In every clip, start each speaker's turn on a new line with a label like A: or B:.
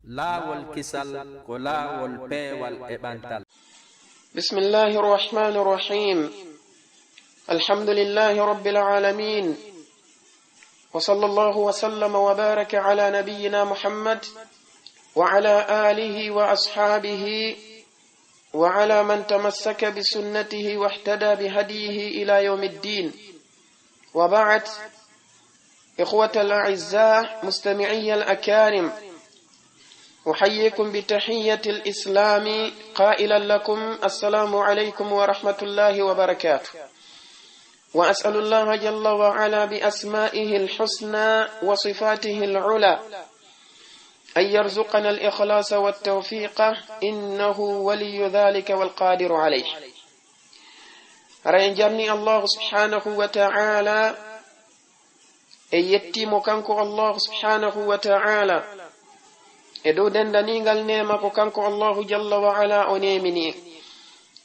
A: laawol kisal ko laawol peewal e ɓantal.
B: Bismillahi rrahmani rrahim. Alhamdulillahi rabbil alamin. Wa sallallahu wa sallama wa baraka ala nabiyyina Muhammad wa ala alihi wa ashabihi wa ala man tamassaka bi sunnatihi wa ihtada bi hadihi ila yawmiddin. Wa ba'd. إخوة الأعزاء مستمعي الأكارم، أحييكم بتحية الإسلام قائلا لكم السلام عليكم ورحمة الله وبركاته، وأسأل الله جل وعلا بأسمائه الحسنى وصفاته العلى أن يرزقنا الإخلاص والتوفيق، إنه ولي ذلك والقادر عليه. رأينجرني الله سبحانه وتعالى e yettimo kanko Allah subhanahu wa ta'ala e dow dendaningal nema ko kanko Allahu jalla wa ala o nemini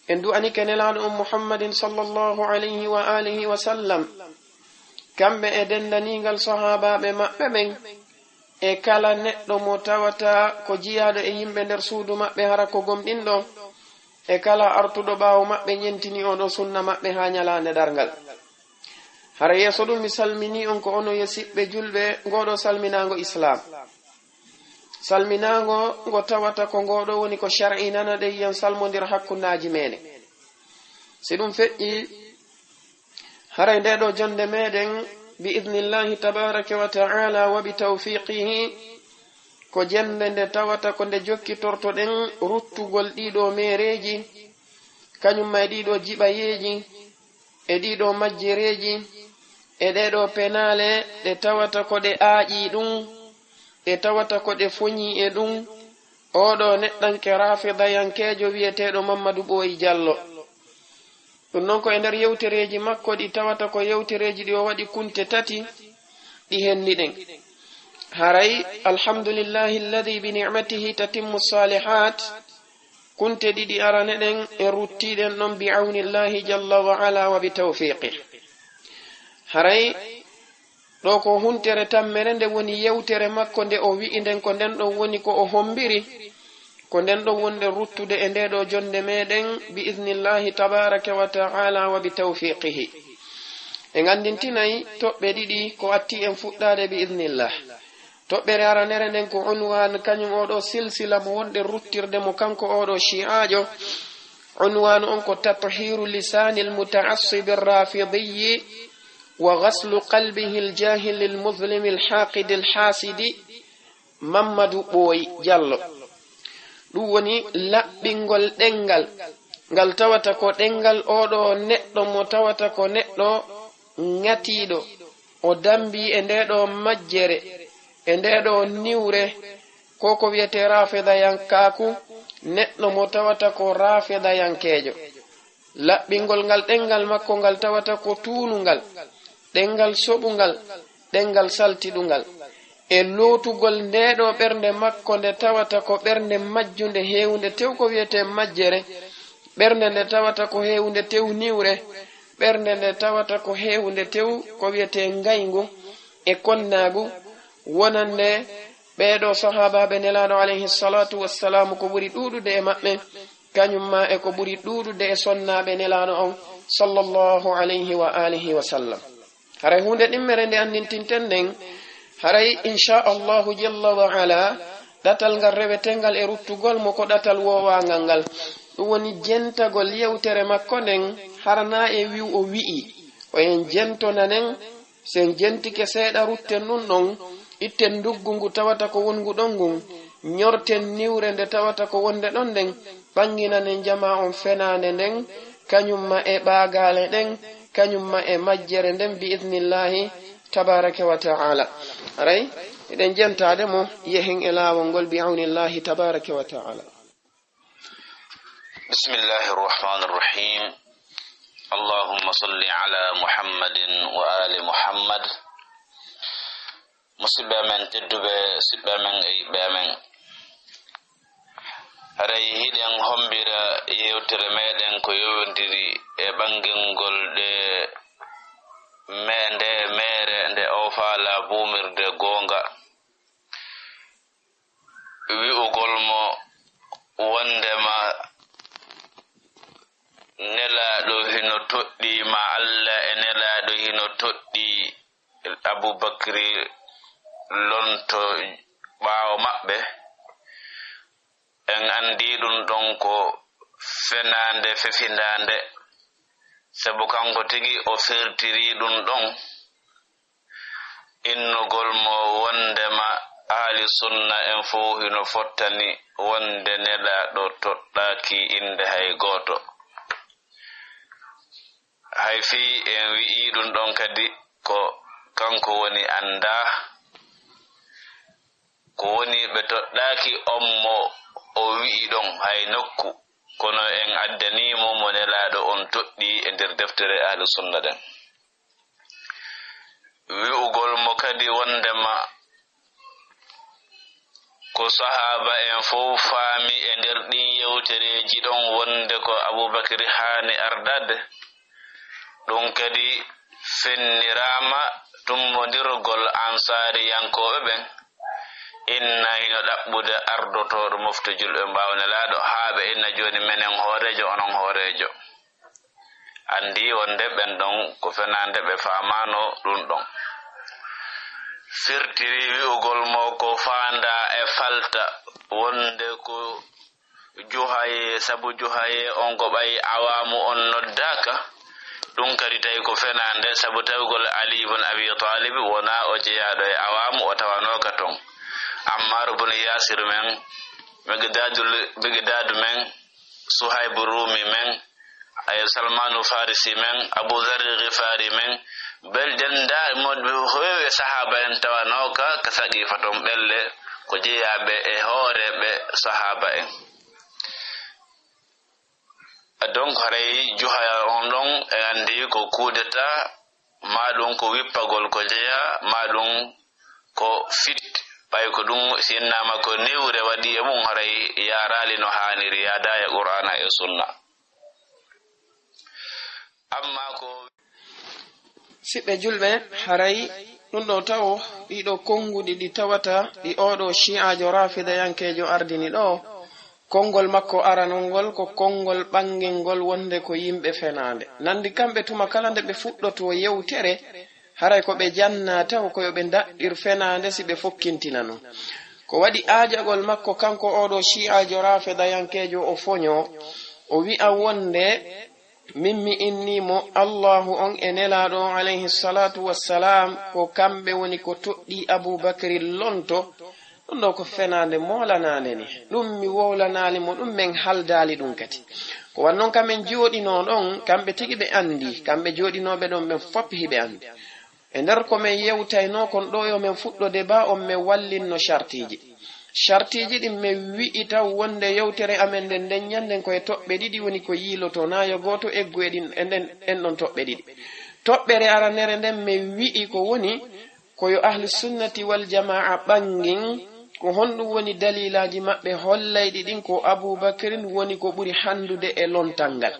B: en du'ani kenelaɗo Muhammadin sallallahu alayhi wa alihi wa sallam, kamɓe e dendaningal sahabaɓe maɓɓe ɓen e kala neɗɗo mo tawata ko jiyaɗo e yimɓe nder suudu maɓɓe hara ko gomɗinɗo e kala artuɗo ɓawo maɓɓe ñentini oɗo sunna maɓɓe ha ñalande dargal. Hara yeso ɗum mi salmini on ko ono yesiɓɓe julɓe ngoɗo salminago islam, salminago ngo tawata ko ngoɗo woni ko shar'i nana ɗe yiyan salmodir hakkunnaji mene. Si ɗum feƴƴi haray ndeɗo jonde meɗen bi idnillahi tabaraka wa ta'ala wa bi tawfiqihi ko jende nde tawata ko nde jokkitortoɗen ruttugol ɗiɗo mereji, kañumma e ɗiɗo jiɓayeji e ɗiɗo majjereji e ɗeɗo penale ɗe tawata ko ɗe aaƴi ɗum, ɗe tawata ko ɗe foñi e ɗum oɗo neɗɗanke rafidayankejo wiyeteɗo Mamadou Ɓoyi Diallo. ɗum noon ko e nder yewtereji makko ɗi tawata ko yewtereji ɗi o waɗi kunte tati ɗi henniɗen. haray alhamdulillahi alladi bi ni'matihi tatimmu salihat, kunte ɗiɗi araneɗen e ruttiɗen ɗon bi awnillahi jalla wa ala wa bi tawfiqih. haray ɗo ko huntere tammere nde woni yewtere makko nde o wi'i nden ko nden ɗon woni ko o hombiri, ko nden ɗon wonde ruttude e ndeɗo jonde meɗen bi idnillahi tabaraka wa ta'ala wa bi tawfiqihi. e gandintinayi toɓɓe ɗiɗi ko atti en fuɗɗade bi idnillah. toɓɓere aranere nden ko unwan, kañum oɗo silsila mo wonde ruttirde mo kanko oɗo shi'ajo. unwanu on ko tathiru lisani almuta'assib arrafidiyyi wa ghaslu qalbihi aljahil almuzlim alhaqid alhasidi Mamadou Ɓoyi Diallo. ɗum woni laɓɓingol ɗengal ngal tawata ko ɗengal oɗo neɗɗo mo tawata ko neɗɗo ngatiɗo o dambi e ndeɗo majjere e ndeɗo niwre ko ko wiyete rafidayankaku, neɗɗo mo tawata ko rafidayankejo. laɓɓingol ngal ɗengal makko ngal tawata ko tunungal, ɗengal soɓungal, ɗengal saltiɗungal, e lootugol ndeɗo ɓernde makko nde tawata ko ɓernde majjunde hewnde tew ko wiyete majjere, ɓernde nde tawata ko hewnde tew niwre, ɓernde nde tawata ko hewnde tew ko wiyete ngayngu e konnagu, wonande ɓeɗo sahabaɓe nelaɗo alayhi salatu wassalamu ko ɓuri ɗuɗude e maɓɓe, kañumma e ko ɓuri ɗuɗude e sonnaɓe nelaɗo on sallallahu alayhi wa alihi wa sallam. haray hunde ɗimmere nde andintinten nden haray inchallahu jalla wa ala ɗatal ngal rewetengal e ruttugol mo ko ɗatal wowangal ngal. ɗum woni jentagol yewtere makko nden harana e wiw o wi'i o en jentonanen, sen jentike seeɗa rutten ɗum ɗon, itten duggungu tawata ko wongu ɗon ngun, ñorten niwre nde tawata ko wonde ɗon nden, ɓanginanen jama on fenande nden, kañumma e ɓaagale ɗen, kañumma e majjere nden bi idnillahi tabaraka wa ta'ala. aray eɗen jentade mo yehen e laawol ngol bi awnillahi tabaraka wa ta'ala.
C: bismillahi rrahmani rrahim. allahumma salli ala muhammadin wa ali muhammad. musidɓe men tedduɓe, siɓɓe men e yiɓɓe men, haray hiɗen hombira yewtere meɗen ko yowdiri e ɓangel ɗe nde mere nde o faala buumirde goonga. wi'u wondema nelaɗo hino toɗɗima Allah e nelaɗo hino toɗɗi Abubakri lonto ɓaawo maɓɓe en andi ɗum ɗon ko fenande fefindande sabu kanko tigi o fertiri ɗum ɗon innugol mo wondema ahli sunna en fo hino fottani wonde nelaɗo toɗɗaki inde hay goto hay fi en wi'i ɗum ɗon kadi ko kanko woni anda ko woni ɓe toɗɗaki on mo o wi'i ɗon hay nokku kono en addanimo mo nelaɗo on toɗɗi e nder deftere ahli sunna ɗen wi'ugol mo kadi wondema ko sahaba en fof faami e nder ɗin yewtereji ɗon wonde ko Abubakri haani ardade ɗum kadi fennirama tummodirgol ansariyankoɓe ɓen inna hino ɗaɓɓude ardotoɗo mofto julɓe mbawnelaɗo haaɓe inna joni menen hoorejo onon hoorejo andi wonde ɓen ɗon ko fenande ɓe famano ɗum ɗon firtiri wi'ugol mo ko fanda e falta wonde ko juhaye sabu juhaye on ko ɓayi awamu on noddaka ɗum kadi tawi ko fenande sabu tawgol Ali ibn Abi Talib wona o jeyaɗo e awamu o tawanoka ton Ammar ibn Yasir men Migdadu men Suhayb Rumi men ay Salmanu Farisi men Abu Dharr Ghifari men belden da modɓe howe sahaba en tawanoka ka saqifa ton ɓelle ko jeyaɓe e hooreɓe sahaba en donc haray juhaya on ɗon e andi ko kudeta maɗum ko wippagol ko jeeya maɗum ko fit ɓay ko ɗum sinnama ko newre waɗi e mum haray yarali no haniri yada e qur'ana e sunna amma ko
B: siɓɓe julɓe haray ɗum ɗo taw ɗiɗo konguɗi ɗi tawata ɗi oɗo shi'ajo rafida yankejo ardini ɗo kongol makko aranongol ko kongol ɓangingol wonde ko yimɓe fenande nandi kamɓe tuma kala nde ɓe fuɗɗoto yewtere haray ko ɓe janna taw ko yoɓe daɗɗir fenande si ɓe fokkintina non ko waɗi aajagol makko kanko oɗo shi'ajo rafida yankejo o foño o wi'a wonde mimmi innimo Allahu on e nelaɗo alayhi salatu wassalam ko kamɓe woni ko toɗɗi Abubakri lonto ɗum ɗo ko fenande molanande ni ɗum mi wowlanali mo ɗum men haldali ɗum kadi ko wannon kamen joɗino ɗon kamɓe tigi ɓe andi kamɓe joɗinoɓe ɗon ɓe foppi hiɓe andi e nder ko men yewtayno kon ɗo yo men fuɗɗode ba on men wallinno shartiji ɗin min wi'i taw wonde yewtere amen nden nden ñanden koye toɓɓe ɗiɗi woni ko yiiloto nayo goto eggu e ɗin en ɗon toɓɓe ɗiɗi toɓɓere aranere nden min wi'i ko woni koyo ahli sunnati wal jama'a ɓangin ko honɗum woni dalilaji maɓɓe hollayɗi ɗin ko Abubakrin woni ko ɓuri handude e lontangal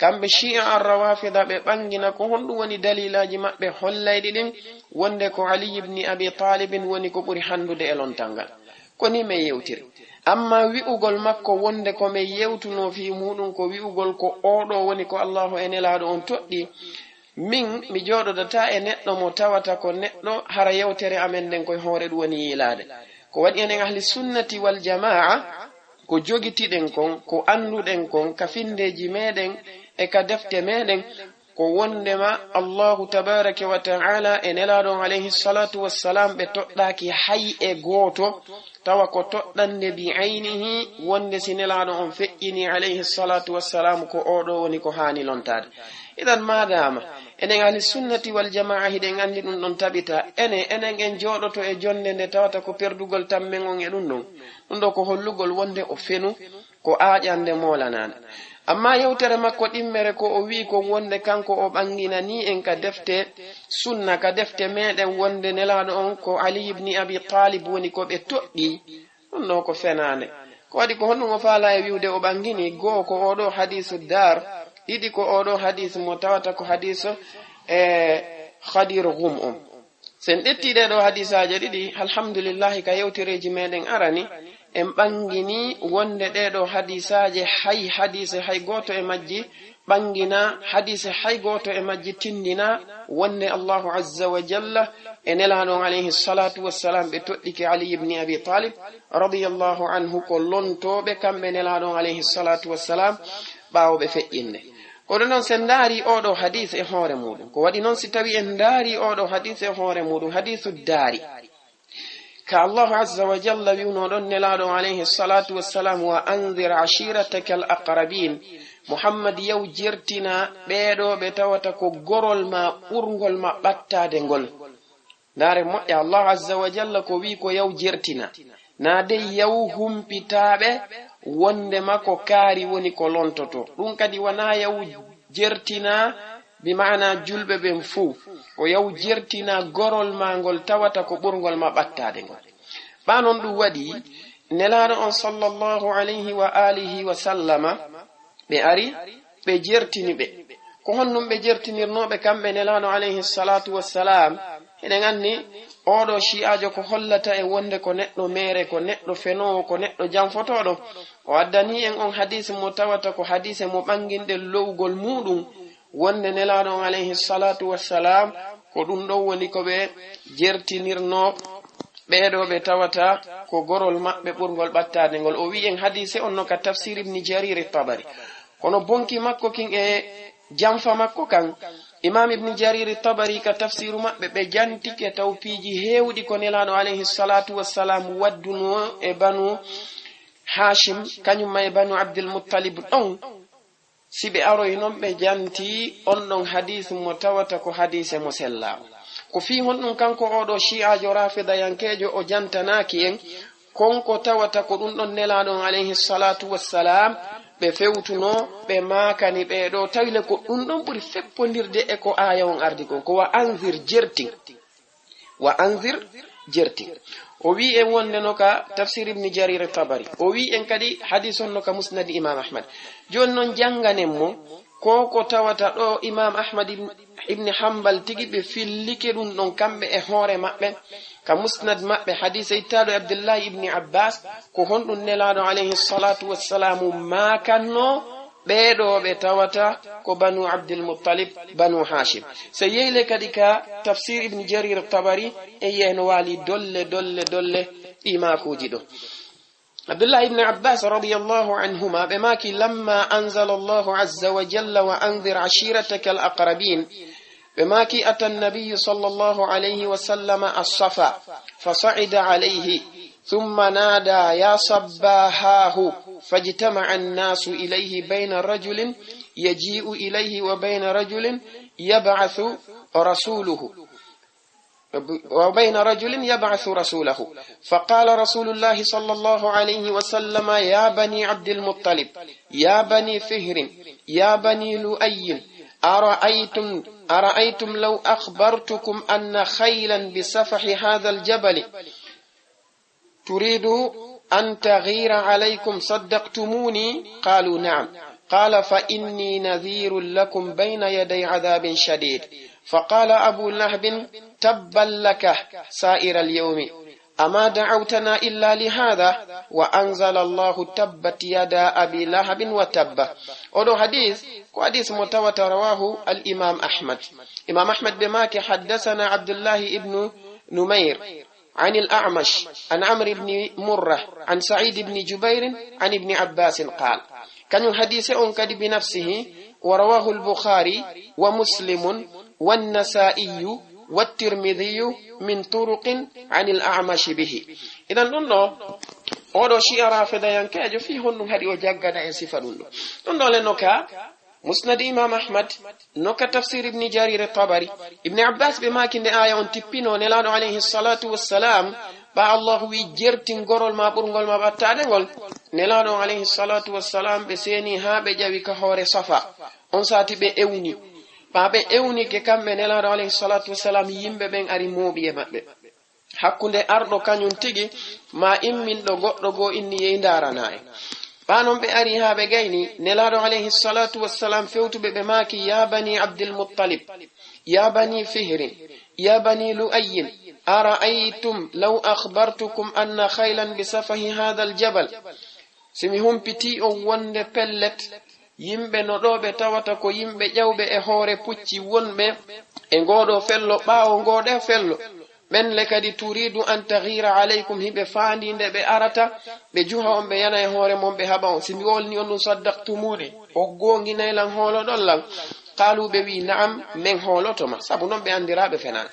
B: kamɓe shi'a ar-rawafida ɓe ɓangina ko honɗum woni dalilaji maɓɓe hollayɗi ɗin wonde ko Ali ibn Abi Talib woni ko ɓuri handude e lontangal koni me yewtiri amma wi'ugol makko wonde ko me yewtuno fi muɗum ko wi'ugol ko oɗo woni ko Allahu e nelaɗo on toɗɗi min mi joɗodata e neɗɗo mo tawata ko neɗɗo hara yewtere amen nden koye hoore ɗum woni yiilade ko waɗi enen ahli sunnati wal jama'a ko jogitiɗen kon ko anduɗen kon ka findeji meɗen e ka defte meɗen ko wondema Allahu tabaraka wa ta'ala e nelaɗo alayhi salatu wassalam ɓe toɗɗaki hay e goto tawa ko toɗɗande bi aynihi wonde si nelaɗo on feƴƴini alayhi salatu wassalam ko oɗo woni ko hani lontade idan madama enen ahli sunnati wal jama'a hiɗen andi ɗum ɗon tabita enen en joɗoto e jonde nde tawata ko perdugol tammen on e ɗum ɗum ɗo ko hollugol wonde o fenu ko aaƴande molanade amma yewtere makko ɗimmere ko o wi ko wonde kanko o ɓangina ni en ka defte sunna ka defte meɗen wonde nelaɗo on ko Ali ibn Abi Talib woni ko ɓe toɗɗi ɗum ɗo ko fenande ko waɗi ko honɗum o faala e wiwde o ɓangini goo ko oɗo hadisu dar ɗiɗi ko oɗo hadisu mo tawata ko hadisu Khadir Ghum sen ɗettiɗe ɗo hadisaje ɗiɗi alhamdulillahi ka yewtereji meɗen arani en ɓangini wonde ɗeɗo hadisaje hay hadise hay goto e majji ɓangina hadise hay goto e majji tindina wonde Allahu azza wa jalla e nelaɗon alayhi salatu wassalam ɓe toɗɗike Ali ibn Abi Talib radiyallahu anhu ko lontoɓe kamɓe nelaɗon alayhi salatu wassalam ɓawoɓe feƴƴinde. kono noon sen ndaari oɗo hadise e hoore muɗum ko waɗi noon si tawi en ndaari oɗo hadise e hoore muɗum hadisu daari ka Allahu azza wa jalla wiwnoɗon nelaɗon alayhi salatu wassalam wa anzir ashirataka al aqrabin Muhammad yaw jertina ɓeeɗo ɓe tawata ko gorol ma ɓurgol ma ɓattade ngol. ndaare moƴƴe Allah azza wa jalla ko wi ko yaw jertina na de yaw humpitaɓe wonde makko kaari woni ko lontoto ɗum kadi wana yaw jertina bi maana julɓe ɓen fuu o yaw jertina gorol ma ngol tawata ko ɓurgol ma ɓattade ngol. ɓa noon ɗum waɗi nelaɗo on sallallahu alayhi wa alihi wa sallama ɓe ari ɓe jertini ɓe ko honnum ɓe jertinirnoɓe kamɓe nelaɗo alayhi salatu wassalam eɗen anni oɗo shi'ajo ko hollata e wonde ko neɗɗo mere ko neɗɗo fenowo ko neɗɗo janfotoɗo o addani en on hadise mo tawata ko hadise mo ɓanginɗe lowgol muɗum wonde nelaɗo alayhi salatu wassalam ko ɗum ɗon woni ko ɓe jertinirno ɓeeɗo ɓe tawata ko gorol maɓɓe ɓurgol ɓattade ngol. o wi en hadise on no ka tafsir ibn Jarir at-Tabari kono bonki makko kin e jamfa makko kan imam ibn Jarir at-Tabari ka tafsiru maɓɓe ɓe jantike tawpiiji heewɗi ko nelaɗo alayhi salatu wassalam wadduno e banu Hashim kañumma e banu Abdul Muttalib ɗon si ɓe aroy noon ɓe janti on ɗon hadise mo tawata ko hadise mo sellawo ko fi honɗum kanko oɗo shi'ajo rafidayankejo o jantanaki en konko tawata ko ɗum ɗon nelaɗon alayhi salatu wassalam ɓe fewtuno ɓe makani ɓeɗo tawile ko ɗum ɗon ɓuri feppodirde e ko aya on ardi kon ko wa anzir jertin o wi en wonde no ka tafsir ibn Jarir at-Tabari o wi en kadi hadith on no ka musnad imam Ahmad joni noon janganen mo ko tawata ɗo imam Ahmad ibn Hanbal tigi ɓe fillike ɗum ɗon kamɓe e hoore maɓɓe ka musnad maɓɓe hadise ittaɗo Abdullah ibn Abbas ko honɗum nelaɗo alayhi salatu wassalamu makanno ɓeeɗo ɓe tawata ko banu Abdul Muttalib banu Hashim so yeyle kadi ka tafsir ibn Jarir at-Tabari e yeno wali dolle imakuji ɗo Abdullah ibn Abbas radiyallahu anhuma ɓe maki lamma anzala Allahu azza wa jalla wa anzir ashirataka al aqrabin بماكي أتى النبي صلى الله عليه وسلم الصفا فصعد عليه ثم نادى يا صباهاه فاجتمع الناس إليه بين رجل يجيء إليه وبين رجل يبعث رسوله فقال رسول الله صلى الله عليه وسلم يا بني عبد المطلب يا بني فهر يا بني لؤي أرأيتم لو أخبرتكم أن خيلا بسفح هذا الجبل تريد أن تغير عليكم صدقتموني قالوا نعم قال فإني نذير لكم بين يدي عذاب شديد فقال أبو لهب تبا لك سائر اليوم أما دعوتنا إلا لهذا وأنزل الله تبت يدا أبي لهب وتب ولو حديث متواتر رواه الإمام أحمد إمام أحمد بماك حدثنا عبد الله ابن نمير عن الأعمش عن عمرو بن مرة عن سعيد بن جبير عن ابن عباس قال كان الحديث أنكد بنفسه ورواه البخاري ومسلم والنسائي والترمذي من طرق عن الأعمش به إذن نقول oɗo shi'a rafidayankejo fi honɗum haɗi o jaggana en sifa ɗum ɗo ɗum ɗo le noka musnad imam ahmad noka tafsir ibn Jarir at-Tabari ibn Abbas ɓe makinde aya on tippino nelaɗo alayhi salatu wassalam ba Allah wi jertin gorol ma ɓurgol ma ɓattade ngol nelaɗo alayhi salatu wassalam ɓe seni ha ɓe ƴawi ka hoore safa on sati ɓe ewni ɓe ewni ke kamɓe nelaɗo alayhi salatu wassalam yimɓe ɓen ari mooɓi e maɓɓe hakkunde arɗo kañum tigi ma imminɗo goɗɗo goo inni yehi darana en ɓanon ɓe ari ha ɓe gayni nelaɗo alayhi salatu wassalam fewtuɓe ɓe maki ya bani Abdul Muttalib ya bani Fihrin ya bani Lu'ayyin أرأيتم لو أخبرتكم أن خيلا بسفه هذا الجبل سمي هم بتي أو وند بلت yimbe no do be tawata ko yimbe jawbe e hoore pucci wonbe e ngodo fello baawo ngode fello ben le kadi turidu an taghira alaykum hibe faandinde be arata be juha on be yana e hoore mom be haba on simi wolni on saddaqtumuni o gongi naylan holo dollan qalu be wi na'am men holotoma sabu non be andirabe fenan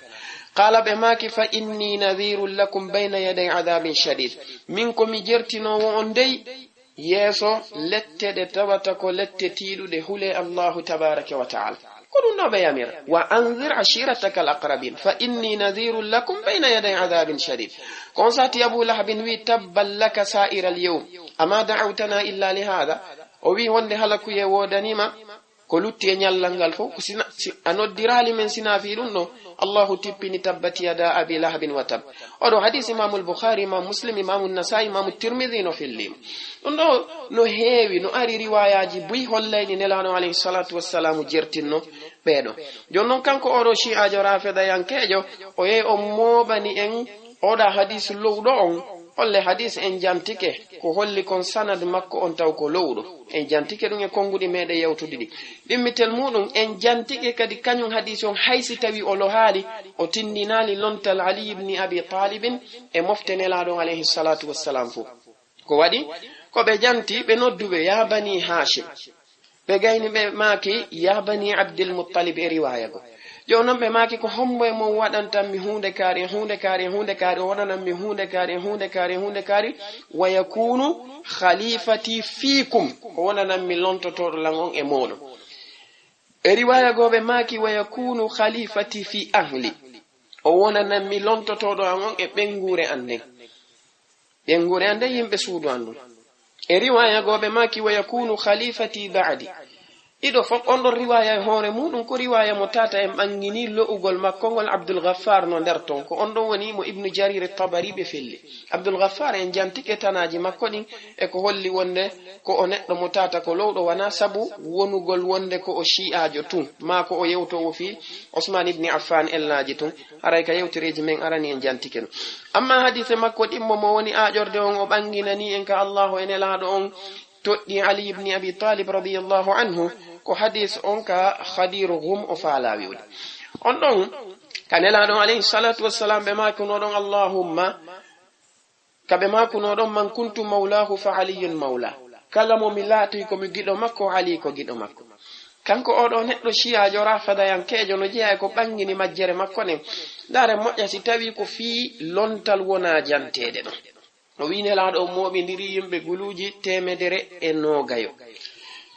B: qala be maki fa inni nadhirul lakum bayna yaday adhabin shadid minkum jertino on dey yeso lette de tawata ko lette tiidude hule Allahu tabaraka wa ta'ala kodun no be yamir wa anzir ashirataka alaqrabin fa inni nadhirul lakum bayna yaday adhabin shadid kon sati abu lahab wi tabbal laka sa'ira al-yawm ama da'awtana illa li hadha o wi wonde halaku ye wodanima ko lutti e nyallangal fo ko sina anoddirali men sina fi dum no Allahu tippini tabbati yada abi lahabin wa tab odo hadith imam al-bukhari imam muslim imam an-nasai imam at-tirmidhi no fillim no heewi no ari riwayaji buy hollayni nelano alayhi salatu wassalamu jertinno beedo jonnon kanko odo shi'ajo rafida yankejo o yey o mobani en oda hadith lowdo on holle hadith en jantike ko holli kon sanad makko on taw ko lowdo en jantike dum e kongudi mede yawtudidi dimmitel mudum en jantike kadi kanyum hadith on haysi tawi o lo haali o tindinali lontal ali ibn abi talib e moftenelado alayhi salatu wassalam fu ko wadi ko be janti be noddube ya bani hashim be gayni be maki ya bani abdul muttalib e riwaya go jonon be maki ko hombo e mo wadantam mi hunde kaari wadanam mi hunde kaari wa yakunu khalifati fikum ko wadanam mi lontoto langon e modo e riwaya go be maki wa yakunu khalifati fi ahli o wadanam mi lontoto do langon e bengure ande yimbe suudu andu e riwaya go be maki wa yakunu khalifati ba'di ido fop on do riwaya hoore mudum ko riwaya mo tata en bangini lo'ugol makko ngol Abdul Ghaffar no der ton ko on do woni mo Ibn Jarir at-Tabari be felli Abdul Ghaffar en jantike tanaji makko din e ko holli wonde ko o neddo mo tata ko lowdo wana sabu wonugol wonde ko o shi'ajo tun ma ko o yewto o fi Usman ibn Affan ellaji tun aray ka yewtireji men arani en jantike no amma hadith makko dimmo mo woni ajorde on o banginani en ka Allahu en elado on toddi Ali ibn Abi Talib radiyallahu anhu ko hadith on ka khadiruhum o faalawiwde on don kanela don alayhi salatu wassalam be ma kuno don Allahumma kabe ma kuno don man kuntu mawlahu fa aliyun mawla kala mo milati ko mi gido makko ali ko gido makko kanko odo neddo shi'ajo rafada yankejo no jeya ko bangini majjere makko ne dare moƴƴa si tawi ko fi lontal wona jantede don o wi nelaɗo moɓe ndiri yimɓe guluji temedere e nogayo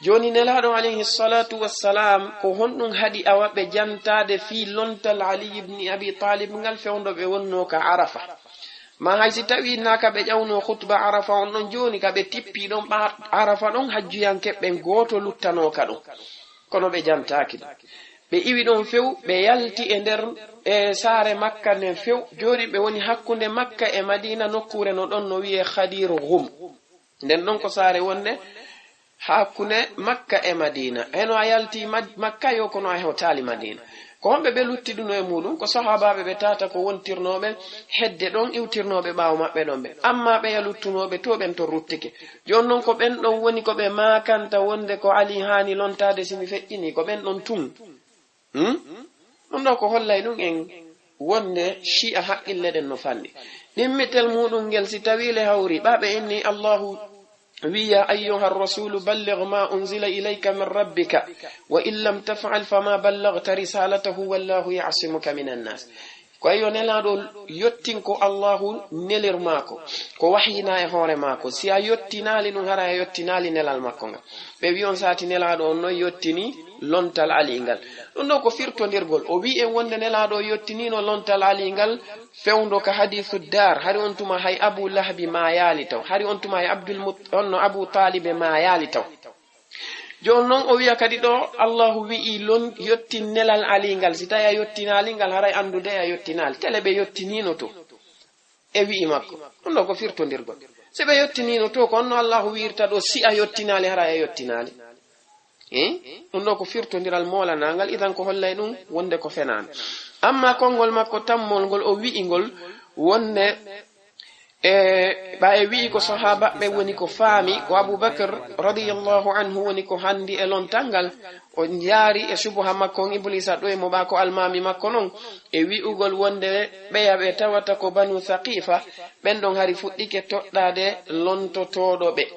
B: joni nelaɗo alayhi salatu wassalam ko honɗum haɗi awaɓe jantade fi lontal ali ibn abi talib ngal fewdo ɓe wonno ka arafa ma haysi tawi naka ɓe ƴawno khutba arafa on ɗon joni kaɓe tippi ɗon ɓa arafa ɗon hajjuyankeɓɓe goto luttanoka ɗum kono ɓe jantaki ɗum ɓe iwi ɗon few ɓe yalti e nder e saare makka nden few joni ɓe woni hakkunde makka e madina nokkure no ɗon no wiye khadir ghum nden ɗon ko saare wonde hakkunde makka e madina eno a yalti makka yo kono a hewtali madina ko homɓe ɓe luttiɗuno e muɗum ko sahabaɓe ɓe tata ko wontirnoɓe hedde ɗon iwtirnoɓe ɓaawo maɓɓe ɗon ɓe amma ɓe ya luttunoɓe to ɓen to ruttike joni noon ko ɓen ɗon woni ko ɓe makanta wonde ko ali hani lontade simi feƴƴini ko ɓen ɗon tun ɗum ɗo ko hollay ɗum en wonde shi'a haqqille ɗen no fanni ɗimmitel muɗum ngel si tawile hawri ɓaɓe inni Allahu wiya ayyuha rasulu balligh ma unzila ilayka min rabbika wa in lam taf'al fama ballaghta risalatahu wallahu ya'simuka minan nas ko ayo nelaɗo yottin ko Allahu nelirmako ko wahyina e hoore mako si a yottinali ɗum hara a yottinali nelal makko ngal ɓe wi on sati nelaɗo on noon yottini lontal ali ngal ɗum ɗo ko firtodirgol o wi en wonde nelaɗo yottinino lontal ali ngal fewndo ka hadithu dar hari on tuma hay Abu Lahabi ma yaali taw hari on tuma hay Abu Talib ma yaali taw jon noon o wiya kadi ɗo Allahu wi'i lon yottin nelal ali ngal si tawi a yottinali ngal haray andude a yottinali tele ɓe yottinino to e wi'i makko ɗum ɗo ko firtodirgol si ɓe yottinino to ko onno Allahu wi'irta ɗo si a yottinali haray a yottinali ɗum ɗo ko firtodiral molanangal idan ko hollay ɗum wonde ko fenani amma kongol makko tammol ngol o wi'ingol wonne ba e wi'i ko sahaba be woni ko faami ko Abubakar radiyallahu anhu woni ko handi e lontangal o njaari e subuha makko on iblisa do e mo ba ko almami makko non e wi'ugol wonde be yabe tawata ko banu Thaqifa ben don hari fuddike toddade lontotodo be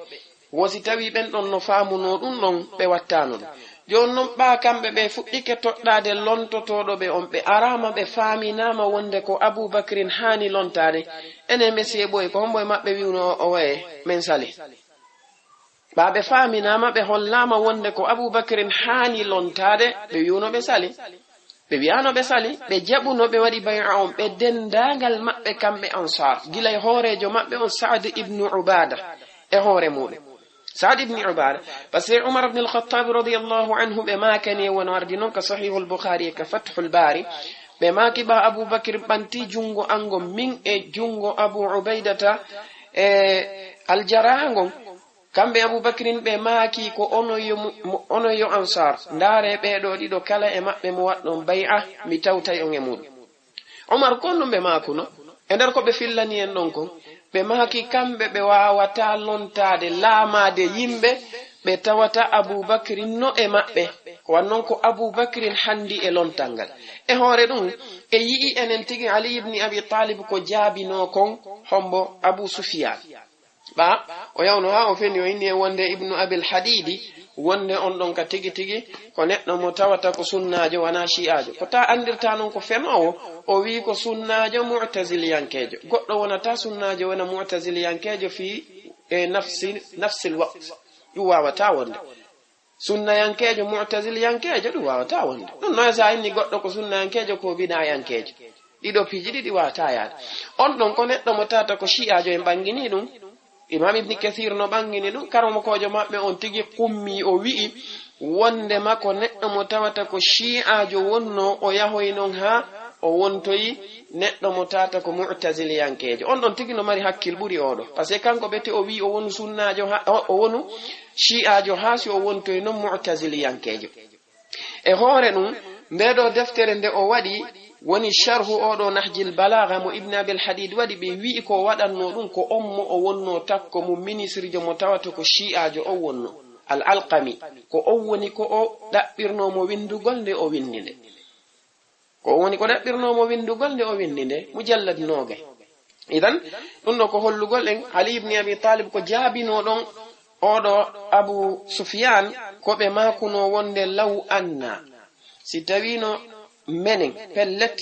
B: wosi tawi ben don no faamuno dum non be wattano jon non ba kambe be fuddike toddade lontotodo be on be arama be faaminama wonde ko Abubakrin hani lontade ene mesiye boy ko homboy mabbe wiuno o waye men sali ba be faaminama be hollama wonde ko Abubakrin hani lontade be wiuno be sali be wiano be sali be jabuno be wadi bay'a on be dendagal mabbe kambe ansar gilay horejo mabbe on Sa'd ibn Ubada e hore mudum سعد بن عبادة بس عمر بن الخطاب رضي الله عنه بما كان يوناردينون كصحيح البخاري كفتح الباري بما كبا أبو بكر بنتي جونغو أنغو من جونغو أبو عبيدة الجرانغو كم بأبو بكر بما كي كو أنو يو أنصار دار بيدو ديدو كلا إما بمواتنون بيعة متوتا يونغمون عمر كونو بما كونو اندر ko be fillani en non ko be maki kambe be wawata lontade laamade yimbe be tawata Abubakar no e mabbe ko wannon ko Abubakar handi e lontangal e hore dum e yi enen tigi Ali ibn Abi Talib ko jaabino kon hombo Abu Sufyan ba o yawno ha o feni o inni wonde ibn Abi al-Hadidi wonde on don ka tigi tigi ko neddo mo tawata ko sunnaajo wana shi'aajo ko ta andirta non ko fenowo o wi ko sunnaajo mu'taziliyankejo goddo wonata sunnaajo wana mu'taziliyankejo fi nafsi alwaqt yuwawata wonde sunnayankejo mu'taziliyankejo duwawata wonde non no sa inni goddo ko sunnayankejo ko bidaayankejo dido piji didi wata yaade on don ko neddo mo tata ko shi'aajo en bangini dum Imam Ibn Kathir no bangini dum karomo kojo mabbe on tigi kummi o wi'i wonde mako neddo mo tawata ko shi'aajo wonno o yahoynon ha o wontoyi neddo mo tata ko mu'taziliyankejo on don tigi no mari hakkil buri odo parce que kanko bete o wi o wonu sunnaajo ha o wonu shi'aajo ha si o wontoyi non mu'taziliyankejo e hore dum bedo deftere nde o wadi woni sharhu odo nahjil balagha mo ibn Abil Hadid wadi be wi ko wadanno dum ko ommo o wonno takko mo ministre jo mo tawato ko shi'aajo o wonno al-Alqami ko o woni ko o dabbirno mo windugol nde o windinde ko woni ko dabbirno mo windugol nde o windinde mujallad noge idan dum do ko hollugol en Ali ibn Abi Talib ko jaabino don odo Abu Sufyan ko be makuno wonde law anna si tawino menen pellet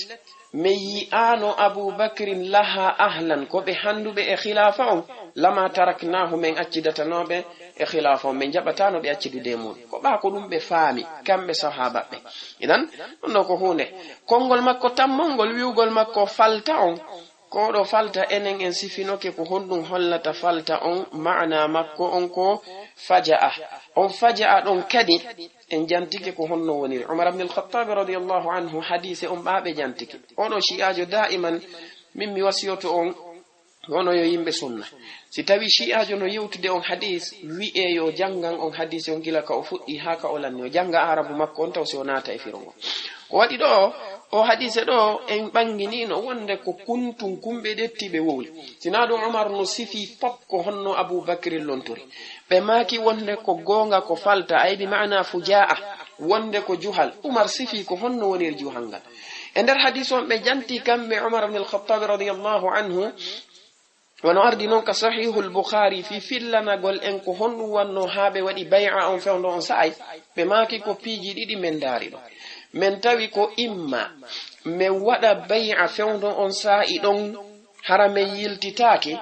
B: meyi ano Abu Bakrin laha ahlan ko be handube e khilafa on lama taraknahu men accidatanobe e khilafa on men jabatano be accidude mun ko ba ko dum be faami kambe sahaba be idan non ko hunde kongol makko tammongol wiugol makko falta on ko do falta enen en sifinoke ko hondum hollata falta on maana makko on ko faja'a don kadi en jantike ko honno woni Umar ibn al-Khattab radiyallahu anhu hadise baabe jantike ono shi'aajo daiman mimmi wasiyoto on wono yo yimbe sunna si tawi shi'aajo no yewtude on hadis wi'e yo jangan on hadise on gila ka o fuddi haka o lanni o janga arabu makko on taw so nata e firongo ko wadi do o hadise do en bangini no wonde ko kuntun kumbe dettibe wowli sinado Umar no sifi pop ko honno Abu Bakr lonturi be maki wonde ko gonga ko falta ay bi maana fujaa wonde ko juhal Umar sifi ko honno wonir juhanga e der hadith on be janti kambe Umar ibn al-Khattab radiyallahu anhu wono ardi non ka sahih al-Bukhari fi fillana gol en ko honno wanno habe wadi bay'a on fewndo on sa'i be maki ko piiji didi men dari do men tawi ko imma men wada bay'a fewndo on sa'i don harame yiltitaake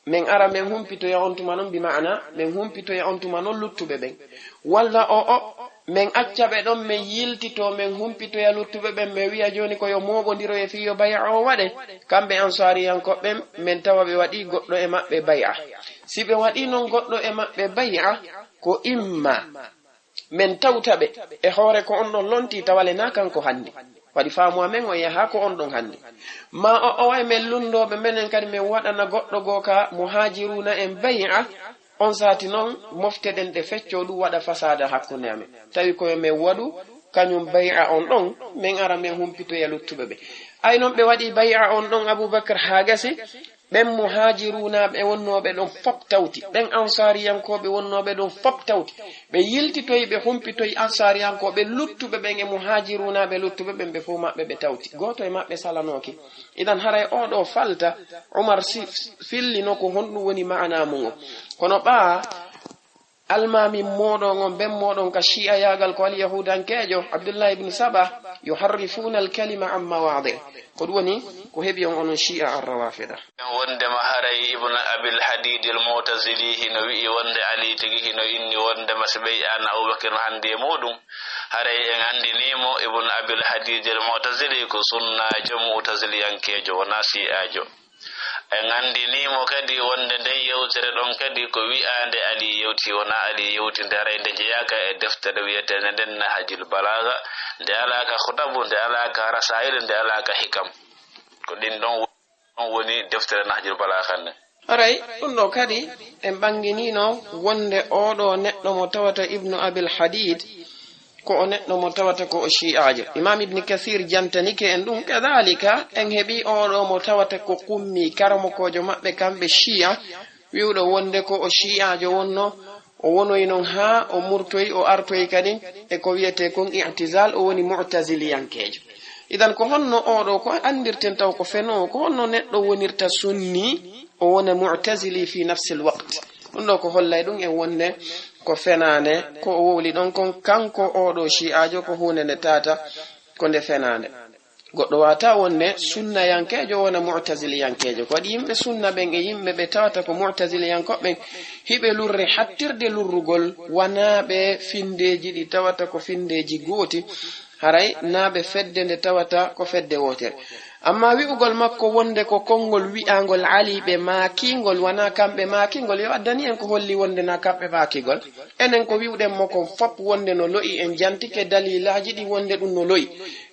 B: men ara men humpito ya ontuma non bi maana men humpito ya ontuma non luttube ben walla o men accabe don men yiltito men humpito ya luttube ben me wiya joni ko yo mogodiro e fiyo bay'a o wade kambe ansari yanko ben men tawabe wadi goddo e mabbe bay'a sibe wadi non goddo e mabbe bay'a ko imma men tawtabe e hore ko on don lonti tawale na kanko handi wadi faamu amen o yaha ko on don handi ma o way men lundobe menen kadi men wadana goddo goka muhajiruna en bay'a on saati non mofteden de fecco du wada fasada hakkunde amen tawi ko men wadu kanyum bay'a on don men ara men humpito ya luttube be ay non be wadi bay'a on don Abubakar hagasi ben muhajiruna be wonnobe don fop tawti ben ansariyankobe wonnobe don fop tawti be yiltitoy be humpitoy ansariyankobe luttube ben e muhajiruna be luttube ben be fu mabbe be tawti goto e mabbe salanoki idan haray o do falta Umar filli no ko hondu woni maana mun kono ba almami modon on ben modon ka shi'a yagal ko al yahudan kejo Abdullah ibn Sabah yuharrifuna al kalima amma wadi ko woni ko hebi on shi'a ar-rawafida
C: wonde ma haray ibn abil hadid al mu'tazili hino wi wonde ali tigi hino inni wonde masbay an Abubakar hande modum haray en andinimo ibn abil hadid al mu'tazili ko sunna mu'tazili yankejo wona shi'ajo en andinimo kadi wonde den yewtere don kadi ko wi'ande ali yewti wona ali yewti ndara inde jeyaka e deftere wiyete den hajil balaga de alaka khutabu de alaka rasail de alaka hikam ko din don woni deftere hajil balaga ne
B: aray dum do kadi en banginino wonde odo neddo mo tawata ibnu abil hadid ko o neddo mo tawata ko o shi'aajo imam ibn kathir jantanike en dum kadhalika en hebi odo mo tawata ko kummi karamo kojo mabbe kambe shi'a wiudo wonde ko o shi'aajo wonno o wonoy non ha o murtoy o artoy kadi e ko wiete kon i'tizal o woni mu'taziliyankejo idan ko honno odo ko andirten taw ko feno ko honno neddo wonirta sunni o wona mu'tazili fi nafsi alwaqt dum do ko hollay dum en wonne ko fenane ko o woli don kon kanko odo shi'aajo ko hunde tata ko nde fenane goddo wata wonne sunna yankejo wona mu'tazili yankejo ko yimbe sunna ben e yimbe be tawata ko mu'tazili yanko ben hibe lurre hattirde lurrugol wana be findeji di tawata ko findeji goti haray nabe fedde nde tawata ko fedde wotere amma wi'ugol makko wonde ko kongol wi'angol ali be makingol wana kambe makingol yo addani en ko holli wonde na kambe makingol enen ko wi'uden mo ko fop wonde no lo'i en jantike dalilaji di wonde dum no lo'i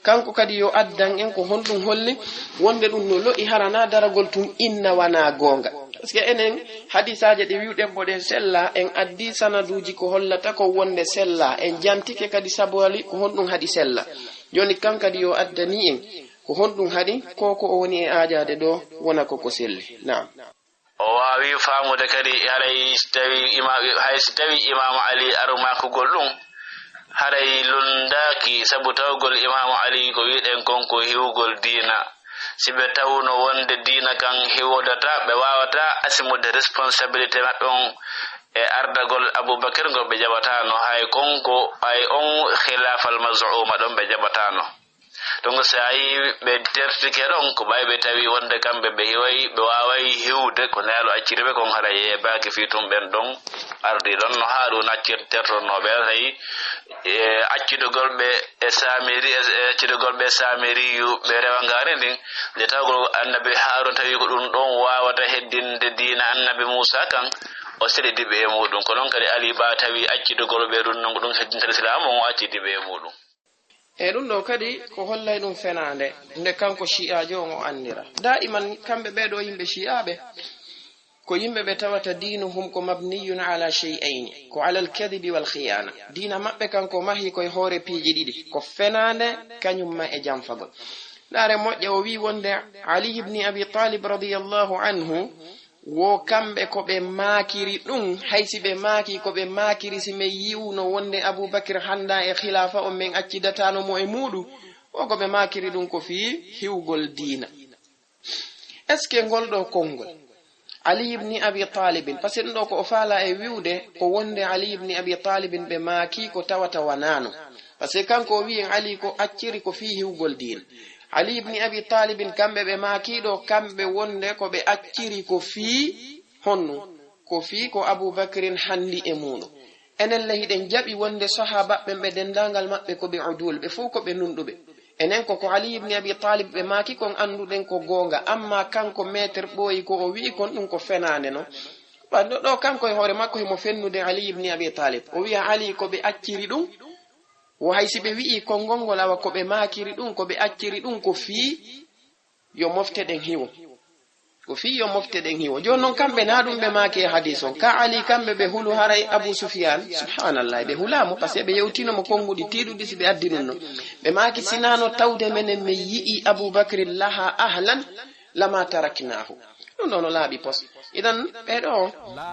B: kanko kadi yo addan en ko hondum holli wonde dum no lo'i harana daragol tum inna wana gonga parce que enen hadisaaje de wi'uden bode sella en addi sanaduji ko hollata ko wonde sella en jantike kadi sabali ko hondum hadi sella joni kankadi yo addani en ko hondum hadi koko o woni e aajade do wona ko selli na'am
C: o wawi famude kadi haray tawi imam ali aruma ko gollum haray lundaki sabu tawgol imam ali ko wiiden konko hiwgol diina sibe tawno wonde diina kan hiwodata be wawata asimude responsibility maɓɓe e ardagol Abubakar go be jabatano hay konko ay on khilafal maz'uma don be jabatano donc sai be tertike don ko baybe tawi wonde kambe be hiwai be wawai hiwde ko nelo accirbe kon hara ye baaki fitum ben don ardi don no haadu naccir terto no be hay accido golbe e samiri accido golbe samiri yu be rewangare din de tawgol annabi Harun tawi ko dum don wawata heddinde diina annabi Musa kan o sede dibe e mudum ko non kadi ali ba tawi accido golbe dum non dum heddinde islam o accidi be mudum
B: e dum do kadi ko hollay dum fenande nde kanko shi'aajo o andira daiman kambe be do yimbe shi'aabe ko yimbe be tawata diinuhum ko mabniyun ala shay'ain ko ala al-kadhib wal khiyana diina mabbe kanko mahi koy hore piiji didi ko fenande kanyum ma e jamfagol dare mojje o wi wonde Ali ibn Abi Talib radiyallahu anhu wo kambe ko be makiri dum haysi be maki ko be makiri si me yiwno wonde Abubakar handa e khilafa o men accidatano mo e mudu o ko be makiri dum ko fi hiwgol diina est ce que ngoldo kongol Ali ibn Abi Talib parce que ndo ko faala e wiwde ko wonde Ali ibn Abi Talib be maki ko tawata wanano parce que kanko wi Ali ko acciri ko fi hiwgol diina Ali ibn Abi Talib kambe be makido kambe wonde ko be acciri ko fi honno ko fi ko Abu Bakrin handi e muno enen la hiden jabi wonde sahaba be dendangal mabbe ko be udul be fu ko be nundube enen ko Ali ibn Abi Talib be maki kon anduden ko gonga amma kanko meter boyi ko o wi kon dum ko fenane no bando do kanko e hore makko mo fennude Ali ibn Abi Talib o wi Ali ko be acciri dum wo haysi be wi'i ko ngongol awa ko be makiri dum ko be acciri dum ko fi yo mofte den hiwo ko fiyo mofte den hiwo jon non kambe na dum be make hadison ka ali kambe be hulu haray abu sufyan subhanallah be hulamo parce be yewtino mo kongudi tidudi sibe addinunno be make sinano tawde menen me yi abu bakr laha ahlan lama taraknahu non laabi pos idan be do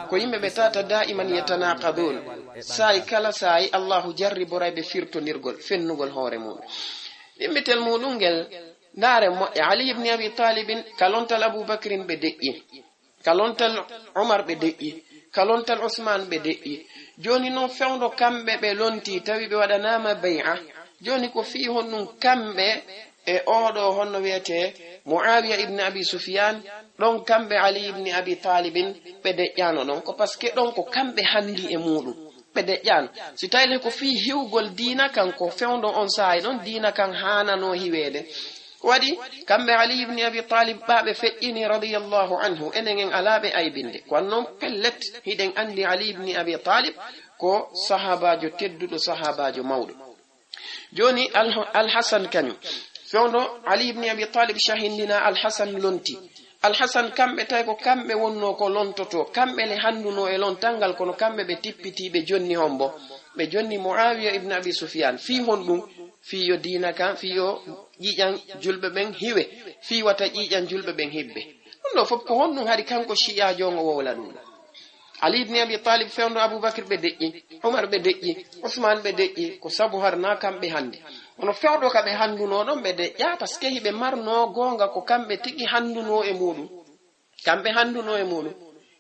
B: ko yimbe be tata daiman yatanaqadun sai kala sai allah jarribu raybe firto nirgol fennugol hore mum dimbitel mudungel dare mo ali ibn abi talib kalontal abu bakr be de'i kalontal umar be de'i kalontal usman be de'i joni non fewndo kambe be lonti tawi be wadanama bai'a joni ko fi honnun kambe e odo honno wiete muawiya ibn abi sufyan don kambe ali ibn abi talib be de'yano non ko paske don ko kambe handi e mudum be de'yano si tayle ko fi hiwgol diina kan ko fewndo on sai don diina kan hanano hiwede wadi kambe ali ibn abi talib baabe fe'ini radiyallahu anhu enen alabe aybinde ko non pellet hiden andi ali ibn abi talib ko sahabajo teddudo sahabajo mawdo joni al hasan kanu fewndo ali ibn abi talib shahindina al hasan lonti al hasan kambe tay ko kambe wonno ko lontoto kambe le handuno e lontangal kono kambe be tippiti be jonni hombo be jonni muawiya ibn abi sufyan fi hondum fi yo diina kan fi yo jijan julbe ben hiwe fi wata jijan julbe ben hibbe no fop ko honnu hari kanko shi'a jongo wowla dum ali ibn abi talib fewndo abubakar be de'i umar be de'i usman be de'i ko sabu harna kambe hande ono fewdo kabe handuno don be de'a parce que hibe marno gonga ko kambe tigi handuno e mudum kambe handuno e mudum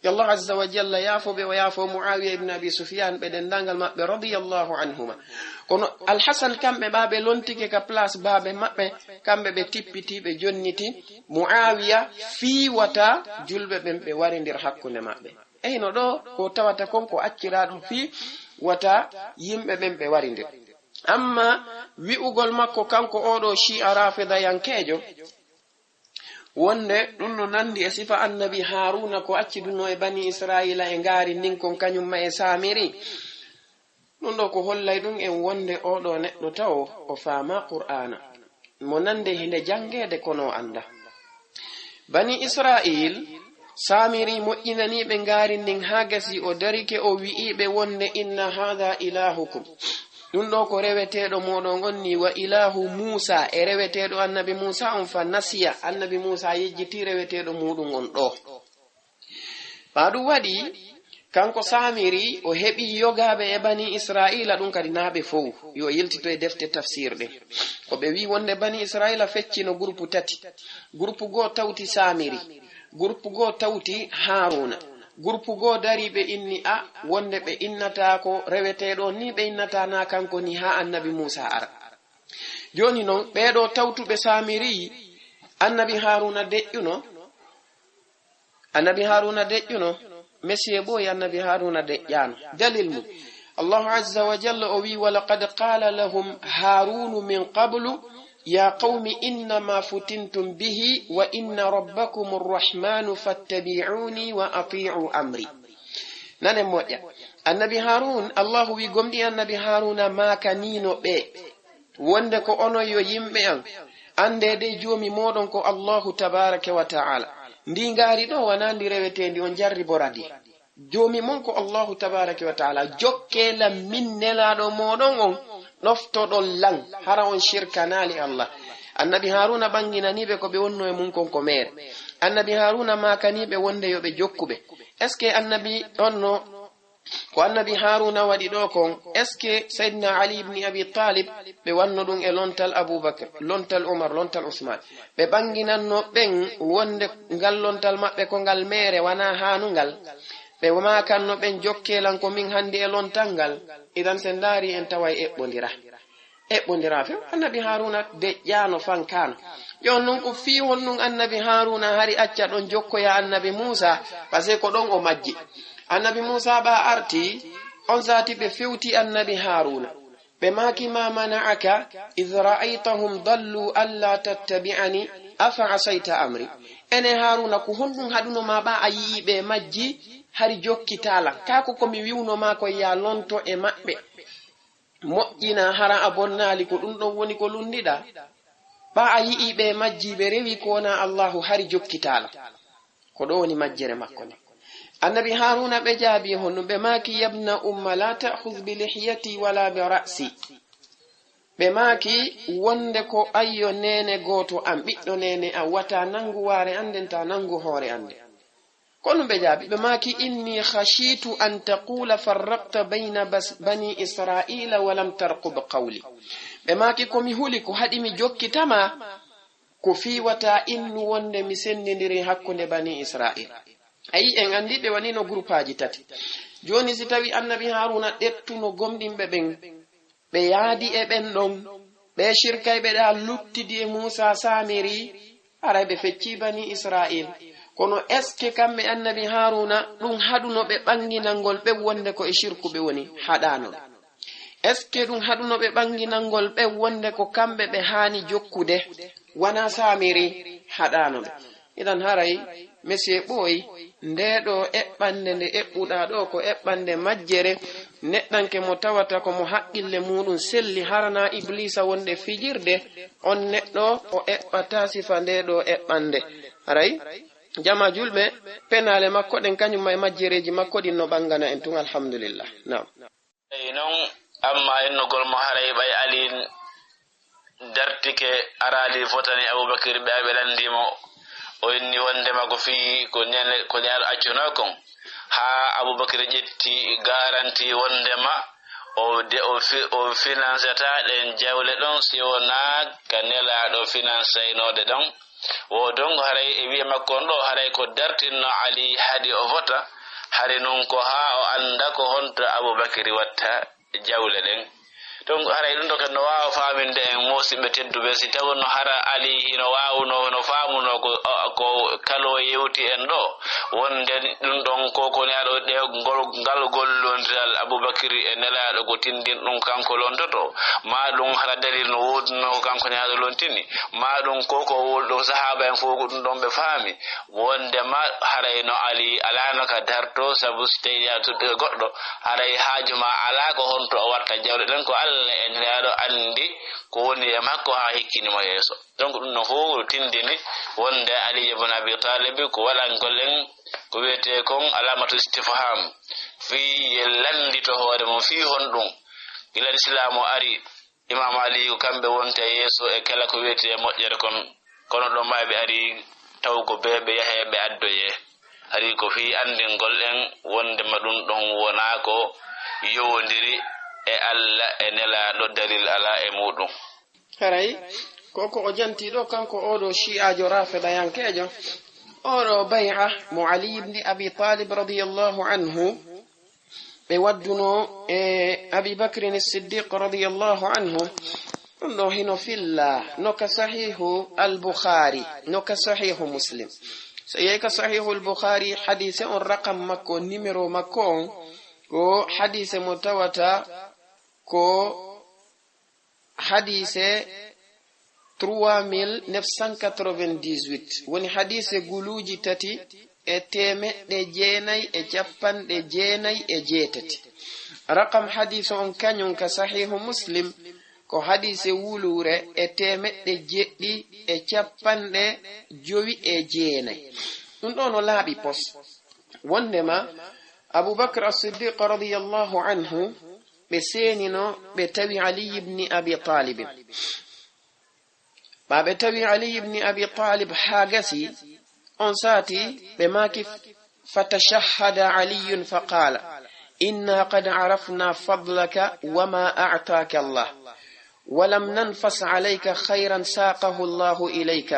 B: Allah azza wa jalla yafo be wa yafo muawiya ibn abi sufyan be dendangal mabbe radiyallahu anhuma kono al hasan kambe babe lontike ka place babe mabbe kambe be tippiti be jonniti muawiya fi wata julbe be warindir hakkunde mabbe no do ko tawata konko acciraado fi wata yimbe be warindir amma wi'ugol makko kanko odo shi'a rafida yankejo wonde dum no nandi e sifa annabi haruna ko acciduno e bani israila e ngari nin kon kanyum ma e samiri dum do ko hollay dum en wonde odo neddo taw o faama qur'ana mo nande hinde jangede kono anda bani israil samiri mo inani be ngari nin hagasi o darike o wi'ibe wonde inna hadha ilahukum dum do ko rewetedo modon onni wa ilahu musa e rewetedo annabi musa on fa nasiya annabi musa yejjiti rewetedo mudum on do badu wadi kanko samiri o hebi yogabe e bani israila dum kadi nabe fow yo yeltito e defte tafsir de ko be wi wonde bani israila feccino groupe tati groupe go tawti samiri groupe go tawti haruna groupe go dari be inni a wonde be innata ko rewetedo ni be innata na kanko ni ha annabi musa ara joni non be do tawtube samiri annabi haruna de'uno monsieur boy annabi haruna de'yano dalil mu allah azza wa jalla o wi wa laqad qala lahum harun min qablu يا قوم إنما فتنتم به وإن ربكم الرحمن فاتبعوني وأطيعوا أمري نانم موجة النبي هارون الله ويقوم دي النبي هارون ما كنينو بي وندكو أنو يمبئن ande de jomi modon ko Allah tabaraka wa ta'ala ndi ngari do wanandi rewetendi on jarri boradi jomi mon ko Allah tabaraka wa ta'ala jokkela minnela do modon on noftodol lang hara on shirkanali Allah annabi haruna banginani be ko be wonno e mun ko mere annabi haruna makani be wonde yo be jokkube est ce que annabi onno ko annabi haruna wadi do kon est ce que sayyidina ali ibn abi talib be wanno dum e lontal abubakar lontal umar lontal usman be banginanno ben wonde ngal lontal mabbe ko ngal mere wana hanungal be wama kanno ben jokkelan ko min handi e lontangal idan sen dari en taway ebbondira fe annabi haruna de jaano fankano yon non ko fi wonnun annabi haruna hari acca don jokko ya annabi musa parce ko don o majji annabi musa ba arti on zati be fewti annabi haruna be maki ma mana'aka idh ra'aytahum dallu alla tattabi'ani afa asaita amri ene haruna ko honnun haduno ma ba ayi be majji hari jokkitala kako ko mi wiwno ma ko ya lonto e mabbe moƴƴina hara abonnali ko ɗum ɗon woni ko lundida ba a yi'i ɓe majji ɓe rewi ko wona allahu hari jokkitala ko ɗo woni majjere makko ne annabi haruna ɓe jaabi honno ɓe maaki yabna umma la ta'khudh bi lihiyati wala bi ra'si ɓe maaki wonde ko ayyo nene goto am ɓiɗɗo nene am wata nangu waare anden ta nangu hoore ande kono ɓe jaabi ɓe maaki inni khashitu an taqula farraqta bayna bani israila walam tarqub qawli ɓe maaki komi huli ko haɗi mi jokkitama ko fiwata innu wonde mi sendidiri hakkunde bani israil ayi en andi ɓe wanino groupe aji tati joni si tawi annabi haruna ɗettuno gomɗinɓe ɓen ɓe yaadi e ɓen ɗon ɓe shirkayɓe ɗa luttidi e musa samiri aray ɓe fecci bani israil kono est ce que kamɓe annabi haruna ɗum haɗuno ɓe ɓanginalngol ɓe wonde ko e shirku ɓe woni haɗano est ce que ɗum haɗuno ɓe ɓanginalngol ɓe wonde ko kamɓe ɓe haani jokkude wana samiri haɗano ɓe idan haray monsieur ɓooyi ndeɗo eɓɓande nde eɓɓuɗa ɗo ko eɓɓande majjere neɗɗanke mo tawata ko mo haqqille muɗum selli harana iblisa wonde fijirde on neɗɗo o eɓɓata sifa ndeɗo eɓɓande haray jama julɓe penale makko ɗen kañum e majjereji makko ɗin no ɓangana en tun alhamdulillah nam
C: eyi noon amma ennugol mo haray ɓay alin dartike arali fotani aboubacry ɓe aɓe landimo o inni wondema ko fi ko ñaɗo accuno kon ha aboubacry ƴetti garanti wondema o financeta ɗen jawle ɗon si wona ka nelaɗo financeynode ɗon wo donc haray e wiye makko on ɗo haray ko dartinno ali hadi o vota hari nun ko ha o anda ko honto aboubacry watta jawle ɗen donc haray ɗum ɗo kadi no wawa faminde en musidɓe tedduɓe si tawi no hara ali hino wawno no famuno ko kalo yewti en ɗo wonde ɗum ɗon kokoni aɗo ɗe ngal gollodiral aboubacry e nelaɗo ko tindin ɗum kanko londoto ma ɗum hara dalil no wodno kanko neaɗo lontini ma ɗum koko wolɗo sahaba en fof ko ɗum ɗon ɓe faami wondema haray no ali alano ka darto saabu so tawi yatuɗe goɗɗo haray haajuma ala ko honto o watta jawle ɗen ko allah en nelaɗo andi ko woni e makko ha hikkinimo yeeso donc ɗum no fof tindini wonde ali ibn abi talib ko waɗangollen ko wiyete kon alamatu istifham fi landito hoore mum fi honɗum gila l'islamu ari imam ali ko kamɓe wonte yeeso e kala ko wiyete moƴƴere kon kono ɗo ma ɓe ari taw ko ɓe yahe ɓe addoye ari ko fi andingol en wondema ɗum ɗon wona ko yowodiri e allah e nelaɗo dalil ala e muɗum
B: haray koko o jantiɗo kanko oɗo shi'ajo rafidayankejo oɗo bay'a mo ali ibni abi talib radiyallahu anhu ɓe wadduno e abi bakrin siddiq radiyallahu anhu ɗum ɗo hino filla noka sahihu al-bukhari noka sahihu muslim so yeyi ka sahihu al-bukhari hadise on raqam makko numéro makko on ko hadise mo tawata ko hadise 3998 woni hadise guluji tati e temeɗɗe jeenayi e capanɗe jeenayi e jeetati raqam hadise on kañum ka sahihu muslim ko hadise wulure e temeɗɗe jeɗɗi e capanɗe jowi e jeenayi ɗum ɗo no laaɓi pos wondema aboubacre as-siddiq radiyallahu anhu ɓe seenino ɓe tawi ali ibni abi talibin ɓa ɓe tawi ali ibni abi talib ha gasi on saati ɓe maaki fatashahhada aliyun faqala inna qad arafna fadlaka wama a'taka allah ولم ننفس عليك خيرا ساقه الله إليك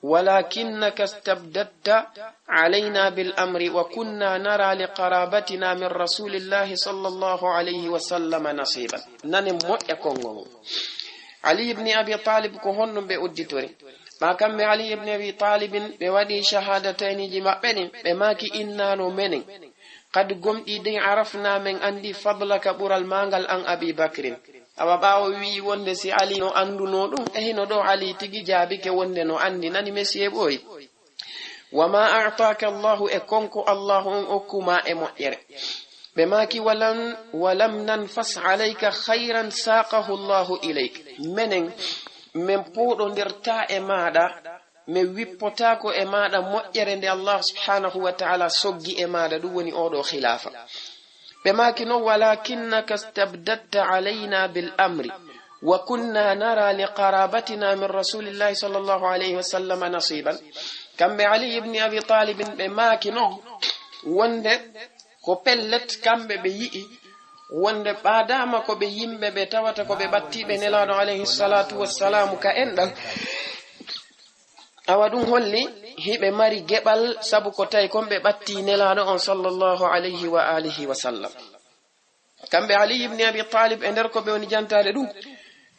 B: ولكنك استبددت علينا بالأمر وكنا نرى لقرابتنا من رسول الله صلى الله عليه وسلم نصيبا ننمو يكون علي بن أبي طالب كهن بأدتوري ما كان علي بن أبي طالب بودي شهادتين جمعين بماكي إنا نمني قد قمت دي عرفنا من أندي فضلك بر المانغل أن أبي بكر awa ɓawo wi wonde si ali no anduno ɗum e hino ɗo ali tigi jaabike wonde no andi nani mesiye ɓoyi wama a'taka allahu e konko allahu on okkuma e moƴƴere ɓe maki walam nanfas alayka khayran saqahu allahu ilayk menen min puuɗodirta e maɗa mi wippotako e maɗa moƴƴere nde Allah subhanahu wa ta'ala soggi e maɗa ɗum woni oɗo khilafa ɓe maki no walakinnaka stabdatta alayna bil amri wa kunna nara li qarabatina min rasulillahi sallallahu alayhi wa sallam nasiban kamɓe Ali ibn Abi Talib ɓe maki no wonde ko pellet kamɓe ɓe yi'i wonde ɓadama ko ɓe yimɓe ɓe tawata ko ɓe ɓattiɓe nelaɗo alayhi salatu wassalamu ka enɗal awa ɗum holli hiɓe mari geɓal sabu ko tawi kon ɓe ɓatti nelaɗo on sallallahu alayhi wa alihi wa sallam kamɓe Ali ibn Abi Talib e nder ko ɓe woni jantade ɗum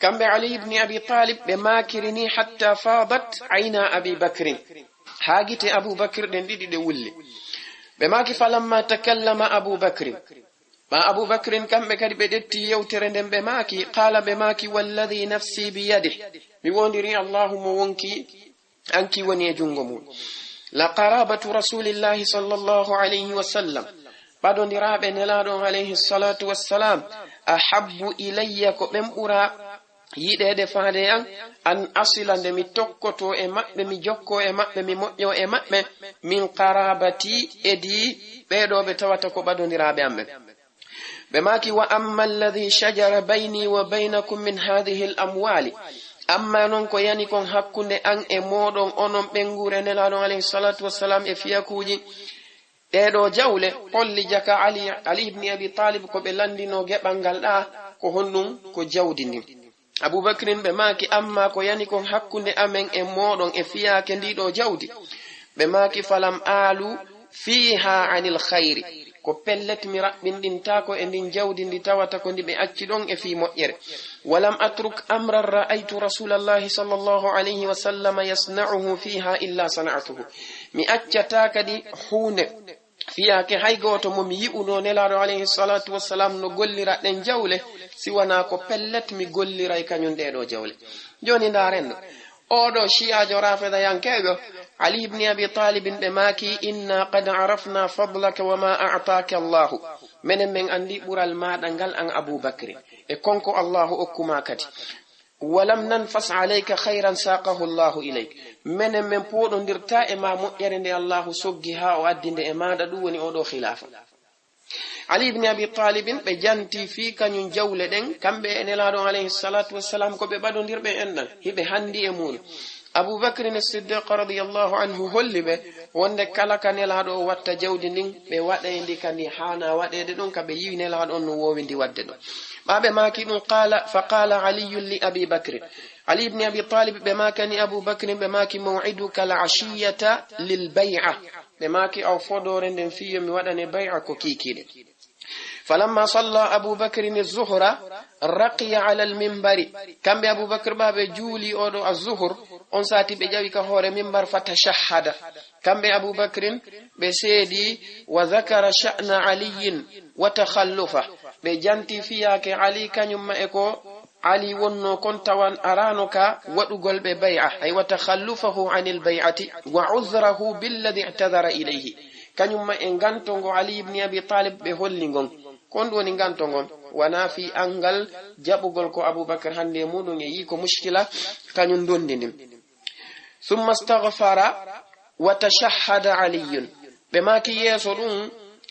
B: kamɓe Ali ibn Abi Talib ɓe makirini hatta fadat ayna Abi Bakrin ha gite Abu Bakr ɗen ɗiɗi ɗe wulli ɓe maki falamma takallama Abu Bakrin ma Abu Bakrin kamɓe kadi ɓe ɗetti yewtere nden ɓe maki qala ɓe maki walladhi nafsi biyadih mi wondiri Allahu mo wonki anki woni e jungo mum la qarabatu rasulillahi sallallahu alayhi wa sallam ɓaɗodiraɓe nelaɗon alayhi salatu wassalam ahabbu ilayya ko ɓen ɓura yiɗede faade an asila nde mi tokkoto e maɓɓe mi jokko e maɓɓe mi moƴƴo e maɓɓe min qarabati edi ɓeɗo ɓe tawata ko ɓaɗodiraɓe amɓe ɓe maki wa amma alladhi shajara bayni wa baynakum min hadhihi al amwali amma non ko yani kon hakkunde an e moɗon onon ɓengure nelaɗon alayhi salatu wassalam e fiyakuji ɗeɗo jawle holli jaka Ali ibn Abi Talib ko ɓe landino geɓal ngal ɗa ko honɗum ko jawdi ndin Abubakrin ɓe maki amma ko yani kon hakkunde amen e moɗon e fiyake ndiɗo jawdi ɓe maki falam alu fiha anil khayri ko pellet mi raɓɓinɗintako e ndin jawdi ndi tawata ko ndi ɓe acci ɗon e fi moƴƴere walam atruk amran ra'aytu rasulallahi sallallahu alayhi wa sallam yasna'uhu fiha illa sana'atuhu mi accata kadi hunde fiyake hay goto mo mi yi'uno nelaɗo alayhi salatu wassalam no gollira ɗen jawle siwana ko pellet mi golliray kañum ɗeɗo jawle joni ndarenno oɗo shi'ajo rafida yankeɓe Ali ibn Abi Talib ɓe maki inna qad arafna fadlaka wa ma a'taka Allahu menen men andi ɓural maɗa ngal an Abu Bakri e konko Allahu okkuma kadi walam nanfas alayka khayran saqahu Allahu ilayk menen men poɗodirta e ma moƴƴere nde Allahu soggi ha o addinde e maɗa ɗum woni oɗo khilafa Ali ibn Abi Talib ɓe janti fi kañum jawle ɗen kamɓe e nelaɗo alayhi salatu wassalam ko ɓe ɓaɗodirɓe enɗan hiɓe handi e muɗum Abu Bakr as-Siddiq radiyallahu anhu holli ɓe wonde kala ka nelaɗo o watta jawdi ndin ɓe waɗayndi kandi hana waɗede ɗum ka ɓe yiwi nelaɗo on no wowi ndi wadde ɗum ɓaɓe maki ɗum fa qala Ali li Abi Bakr Ali ibn Abi Talib ɓe makani Abu Bakr ɓe maki maw'iduka al-ashiyata lil bay'a ɓe maki aw fodore nden fiyo mi waɗane bay'a ko kikiɗe فلما صلى أبو بكر الظهر رقي على المنبر كم أبو بكر باب جولي أو الظهر on sati be jawi ka hore minbar fatashahhada kambe Abu Bakrin be seedi wa zakara sha'na aliyin wa takhallufa be janti fiyake Ali kanyum e ko Ali wonno kon tawan arano ka wadugol be bay'a ay wa takhallufahu anil bay'ati wa uzrahu billadhi i'tadhara ilayhi kanyum e gantongo Ali ibn Abi Talib be hollingon kon woni gantongon wana fi angal jabugol ko Abu Bakr hande mudun e yi ko mushkila kanyum dondindim ثم استغفر وتشهد علي بما كي يسرون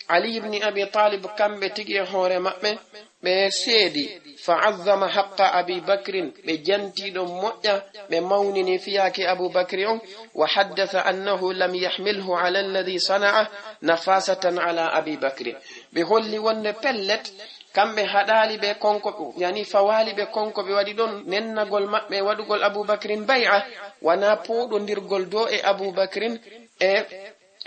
B: علي بن أبي طالب كم بتجي هور مأمن بسيدي فعظم حق أبي بكر بجنتي دموع بمونني فيها أبو بكر وحدث أنه لم يحمله على الذي صنعه نفاسة على أبي بكر بقول ون بلت kambe hadali be konko yani fawali be konko be wadi don nennagol mabbe wadugol Abu Bakrin bai'a wana podo ndirgol do e Abu Bakrin e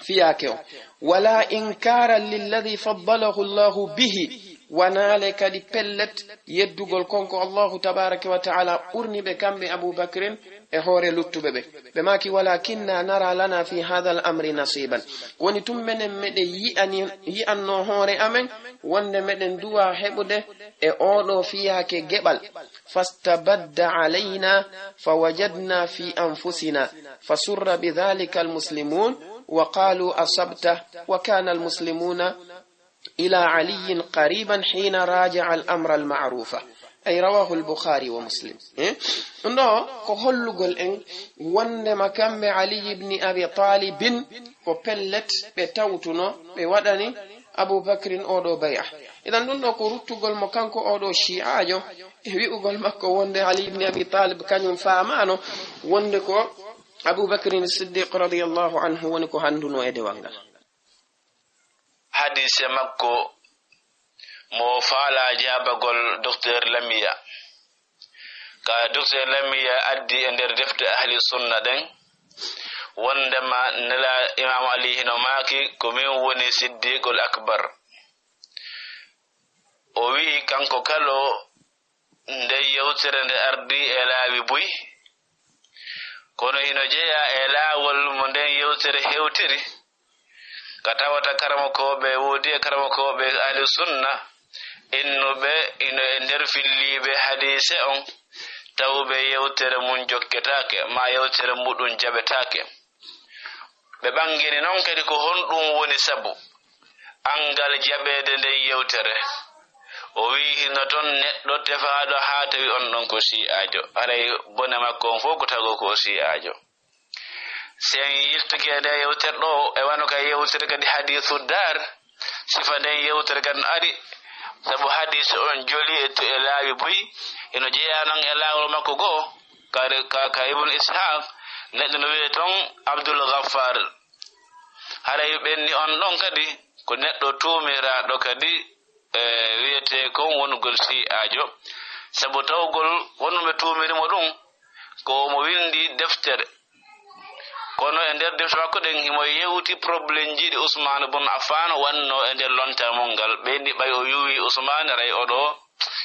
B: fiyake o wala inkara lilladhi faddalahu Allah bihi wana le kadi pellet yeddugol konko Allah tabaaraka wa ta'ala urni be kambe Abu Bakrin e hore luttube be maki walakinna nara lana fi hadha al-amri nasiban woni tummenen mede yi anno hore amen wonde meden duwa hebude e odo fiyake gebal fastabadda alaina fawajadna fi anfusina fasurra bidhalika al-muslimun wa qalu asabta wa kana al-muslimuna ila Ali qariban hina raja'a al-amra al-ma'rufa ay rawahu al-bukhari wa muslim ndo ko hollugol en wonde makambe ali ibn abi talib ko pellet be tawtuno be wadani abu bakrin odo bay'a idan dun do ko ruttugol mo kanko odo shi'ajo e wi'ugol makko wonde ali ibn abi talib kanyum faamano wonde ko abu bakrin as-siddiq radiyallahu anhu woni ko handuno e dewanga
C: hadise makko mo faala jabagol docteur Lamia ka docteur Lamia addi e nder defte ahli sunna den wondema nela imam ali hino maki ko min woni siddiqul akbar o wi kanko kalo nde yewtere nde ardi e laawi buy kono hino jeeya e laawol mo nden yewtere hewtiri ka tawata karamokoɓe woodi e karamokoɓe ahli sunna innuɓe ino e nder filliɓe hadise on tawɓe yewtere mum jokketake ma yewtere muɗum jaɓetake ɓe ɓangini noon kadi ko honɗum woni sabu angal jaɓede nde yewtere o wi hino toon neɗɗo tefaɗo ha tawi on ɗon ko si'ajo aray bone makko on fof ko tago ko si'ajo sen yirtake nde yewtere ɗo e wano ka yewtere kadi hadisu dar sifa nden yewtere kadi no ari sabu hadise on joli e laawi buy eno jeeya noon e laawol makko goo ka ibn ishaq neɗɗo no wiye toon abdul ghaffar haray ɓenni on ɗon kadi ko neɗɗo tuumiraɗo kadi wiyete kon wongol si'ajo sabu tawgol wonɓe tuumirimo ɗum ko mo windi deftere kono e nder deftere makko ɗen himo yewti probléme jiɗi Ousmane bun Affan wanno e nder lontamol ngal ɓeyndi ɓay o yuwi Ousmane ray oɗo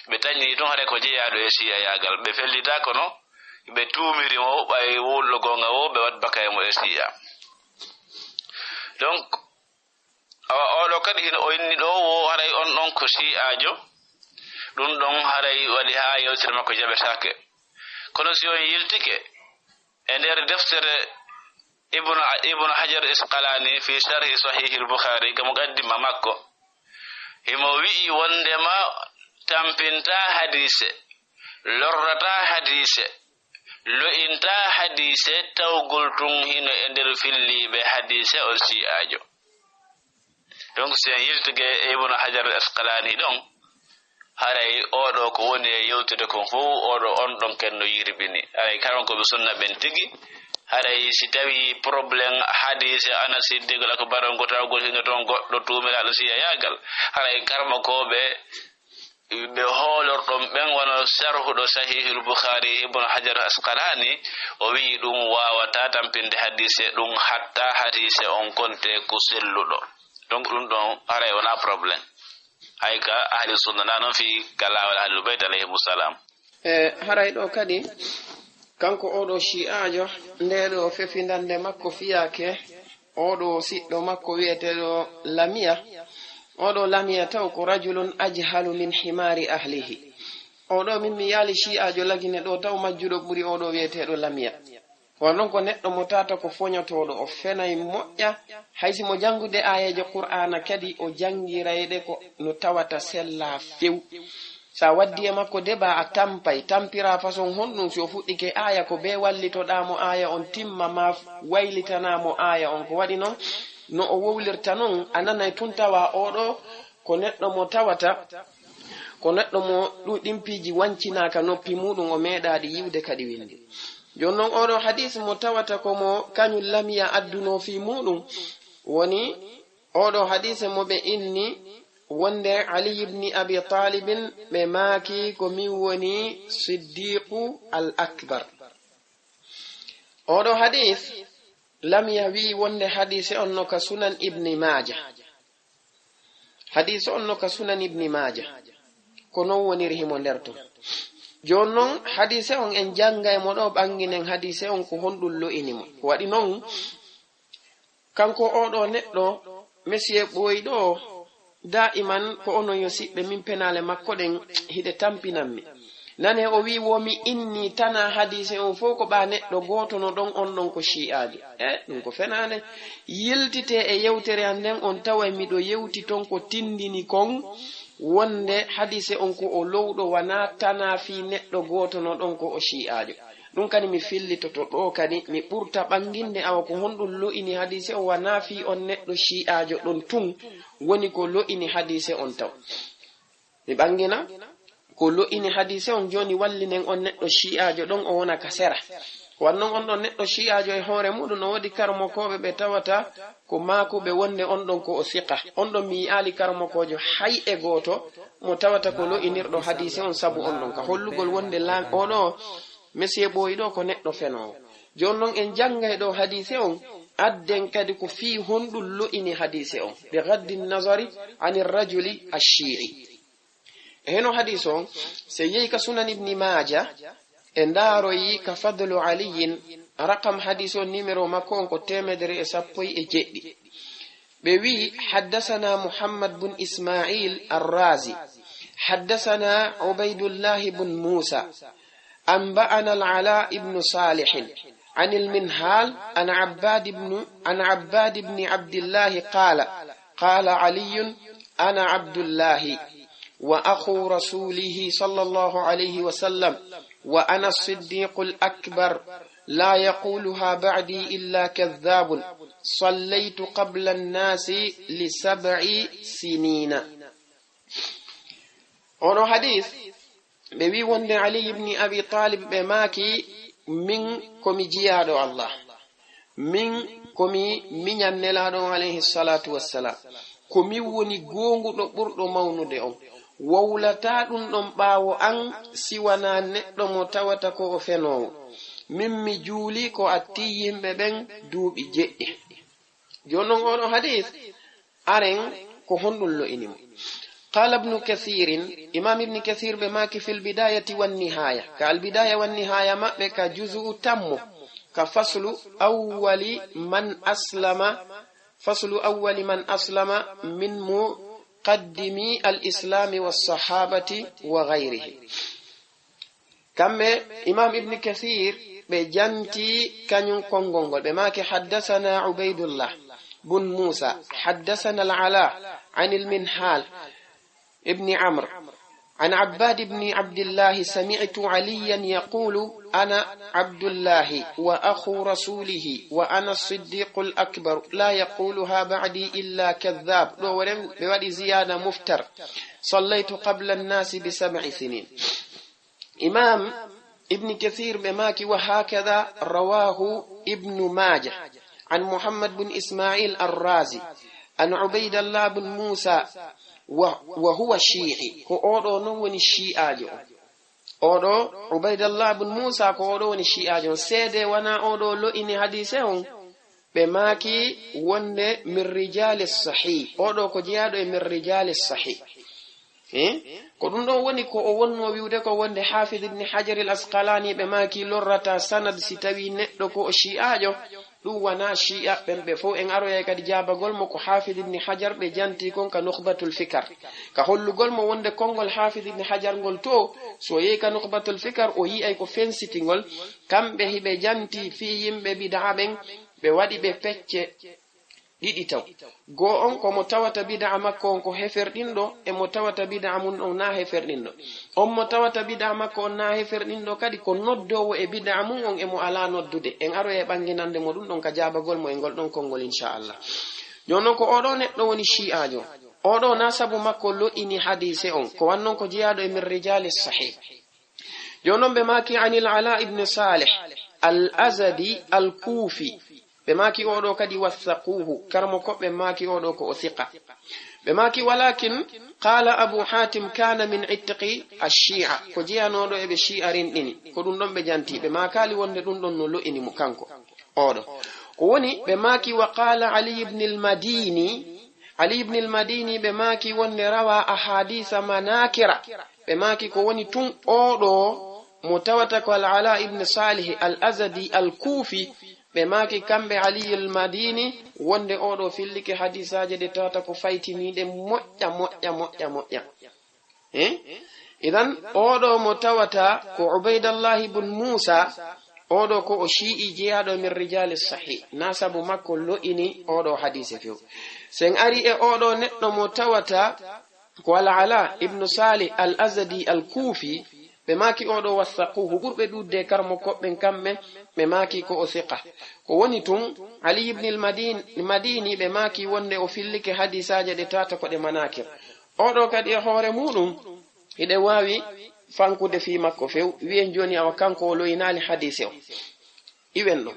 C: ɓe tañini ɗum haɗa ko jeeyaɗo e siya yagal ɓe fellita kono ɓe tuumirimo ɓay wullogonga o ɓe wat bakaymo e siya donc oɗo kadi hino o inni ɗo wo haray on ɗon ko si'ajo ɗum ɗon haray waɗi ha yewtere makko jaɓetake kono si on yiltike e nder deftere ibnu hajar isqalani fi sharhi sahihi al-bukhari kamo qaddima makko himo wi'i wondema tampinta hadise lorrata hadise lo'inta hadise tawgol tun hino e nder filliɓe hadise o si'ajo donc si en yiltige ibnu hajar al-asqalani ɗon haray oɗo ko woni e yewtude kon fof oɗo on ɗon kenno yirbini haray karon koɓe sunna ɓen tigi haray si tawi probléme hadise ana siddigol ko baron go tawgol hino toon goɗɗo tuumiraɗo siya yagal haray karmakoɓe ɓe hoolorɗon ɓen wono sarhuɗo sahihul bukhari ibnu hajar asqalani o wi ɗum wawata tampinde hadise ɗum hatta hadise on konte ko selluɗo donc ɗum ɗon haray wona probléme hay ka ahli sunna na noon fi kalawal ahlul bayt alayhimu salam
B: haray ɗo kadi kanko oɗo shi'ajo ndeɗo fefindande makko fiyake oɗo siɗɗo makko wiyeteɗo Lamia oɗo Lamia taw ko rajulun ajhalu min himari ahlihi oɗo min mi yali shi'ajo lagine ɗo taw majjuɗo ɓuri oɗo wiyeteɗo Lamia wonon ko neɗɗo mo tata ko foñotoɗo o fenay moƴƴa haysi mo jangude ayeje qur'ana kadi o jangirayde ko no tawata sella few sa waddi e makko deba a tampira façon honɗum so fuɗɗike aya ko be wallitoɗamo aya on timma ma waylitanamo aya on ko waɗi noon no o wowlirta noon a nanay tun tawa oɗo ko neɗɗo mo tawata ko neɗɗo mo ɗimpiji wancinaka noppi muɗum o meeɗaɗi yiwde kadi windi jon noon oɗo hadise mo tawata komo kañum Lamia adduno fi muɗum woni oɗo hadise mo ɓe inni wonde Ali ibn Abi Talibin ɓe maaki ko min woni siddiqu al akbar oɗo hadis Lamia wi wonde hadise on no ka sunan ibn Majah hadise on no ka sunan ibn Majah ko non woniri himo nder ton jon noon hadise on en jangga e mo ɗo ɓanginen hadise on ko honɗum lo'inimo waɗi noon kanko oɗo neɗɗo monsieur ɓoyi ɗo da'iman ko onon yo siɓɓe min penale makko ɗen hiɗe tampinanmi nane o wi womi inni tana hadise on fof ko ɓa neɗɗo goto no ɗon on ɗon ko shi'ajo ɗum ko fenane yiltite e yewtere an nden on tawa miɗo yewti ton ko tindini kon wonde hadise on ko o lowɗo wana tana fi neɗɗo goto no ɗon ko o shi'ajo ɗum kadi mi fillitoto ɗo kadi mi ɓurta ɓanginde awa ko honɗum lo'ini hadise o wana fi on neɗɗo shi'ajo ɗon tun woni ko lo'ini hadise on taw mi ɓangina ko lo'ini hadise on joni wallinen on neɗɗo shi'ajo ɗon o wona ka sera wannan on ɗon neɗɗo shi'ajo e hoore muɗum no wodi karmokoɓe ɓe tawata ko makuɓe wonde on ɗon ko o siqa on ɗon mi yi'ali karmokojo hay e goto mo tawata ko lo'inirɗo hadise on sabu on ɗon ka hollugol wonde oɗo monsieur ɓoyi ɗo ko neɗɗo fenowo joni noon en jangay ɗo hadise on adden kadi ko fi honɗum lo'ini hadise on bi gaddi nazari ani rajuli ash-shi'i heno hadise on se yeyi ka sunan ibni maja e ndaroyi ka fadlu aliyin raqam hadise on numéro makko on ko 117 ɓe wi haddasana muhammad bun ismail arrazi haddasana ubaydullah bun musa أنبأنا العلاء بن صالح عن المنهال عن عباد بن عبد الله قال علي أنا عبد الله وأخو رسوله صلى الله عليه وسلم وأنا الصديق الأكبر لا يقولها بعدي إلا كذاب صليت قبل الناس ل7 سنين. ono hadith ɓe wi wonde Ali ibn Abi Talib ɓe maaki min komi jiyaɗo Allah min komi miñannelaɗo alayhi salatu wassalam komi woni gonguɗo ɓurɗo mawnude on wowlata ɗum ɗon ɓaawo an siwana neɗɗo mo tawata ko o fenowo min mi juuli ko atti yimɓe ɓen duuɓi jeɗɗi joni noon oɗo hadith aren ko honɗum lo'inimo. قال ابن كثير إمام ابن كثير بماك في البداية والنهاية كالبداية والنهاية ما بك جزء تم كفصل أول من أسلم من مقدمي الإسلام والصحابة وغيره. كم إمام ابن كثير بجنتي كان كونغول بماك حدثنا عبيد الله بن موسى حدثنا العلاء عن المنهال ابن عمرو عن عباد بن عبد الله سمعت عليا يقول أنا عبد الله وأخو رسوله وأنا الصديق الأكبر لا يقولها بعدي إلا كذاب بودي زيادة مفتر صليت قبل الناس ب7 سنين. إمام ابن كثير بماك وهكذا رواه ابن ماجه عن محمد بن إسماعيل الرازي عن عبيد الله بن موسى وهو شيعي ko oɗo non woni shi'ajo oɗo Ubaydallah ibn Musa ko oɗo woni shi'ajo seede wana oɗo lo'ini hadise on ɓe maaki wonde min rijali sahih oɗo ko jeyaɗo e min rijali sahih ko ɗum ɗon woni ko o wonno wiwde ko wonde Hafid ibn Hajar al-Asqalani ɓe maaki lorrata sanad si tawi neɗɗo ko o shi'ajo ɗum wana shi'a ɓen ɓe fof en aroya kadi jabagol mo ko Hafid ibn Hajar ɓe janti kon ka nukhbatul fikar ka hollugol mo wonde kongol Hafid ibn Hajar ngol to so yehi ka nukhbatul fikar o yi'ay ko fensitingol kamɓe hiɓe janti fi yimɓe bid'a ɓen ɓe waɗi ɓe pecce ɗiɗi taw go on ko mo tawata bid'a makko on ko heferɗinɗo e mo tawata bid'a mun on na heferɗinɗo on mo tawata bid'a makko on na heferɗinɗo kadi ko noddowo e bid'a mun on e mo ala noddude en aro e ɓanginande mo ɗum ɗon ka jabagol mo e ngol ɗon konngol inchallah. joni noon ko oɗo neɗɗo woni shi'ajo oɗo na sabu makko lo'ini hadise on ko wannon ko jeyaɗo e min rijali sahih. joni noon ɓe maki anil Ala ibn Salih al-Azadi al-Kufi ɓe maki oɗo kadi wathaquhu karmo koɓɓe maki oɗo ko o thiqa ɓe maki walakin qala Abu Hatim kana min ittiqi ash-shi'a ko jeyanoɗo eɓe shi'a rinɗini ko ɗum ɗon ɓe janti ɓe makali wonde ɗum ɗon no lo'ini mo kanko oɗo ko woni ɓe maki wa qala Ali ibn al-Madini ɓe maki wonde rawa ahadisa manakira ɓe maki ko woni tun oɗo mo tawata ko al-Ala ibn Salih al-Azadi al-Kufi ɓe maki kamɓe Ali al-Madini wonde oɗo fillike hadisaje ɗe tawata ko faytiniɗe moƴƴa idan oɗo mo tawata ko Ubaydallah ibn Musa oɗo ko o shi'i jeyaɗo min rijali sahih na sabu makko lo'ini oɗo hadise few sen ari e oɗo neɗɗo mo tawata ko Al-Ala ibnu Salih al-Azdi al-Kufi ɓe maki oɗo wasaquhu ɓurɓe ɗudde karmo koɓɓen kamɓe ɓe maki ko o siqa ko woni tun Ali ibn al-Madini ɓe maki wonde o fillike hadisaje ɗe tata ko ɗe manakir oɗo kadi e hoore muɗum hiɗe wawi fankude fi makko few wi'en joni awa kanko o loyinali hadise o iwen ɗo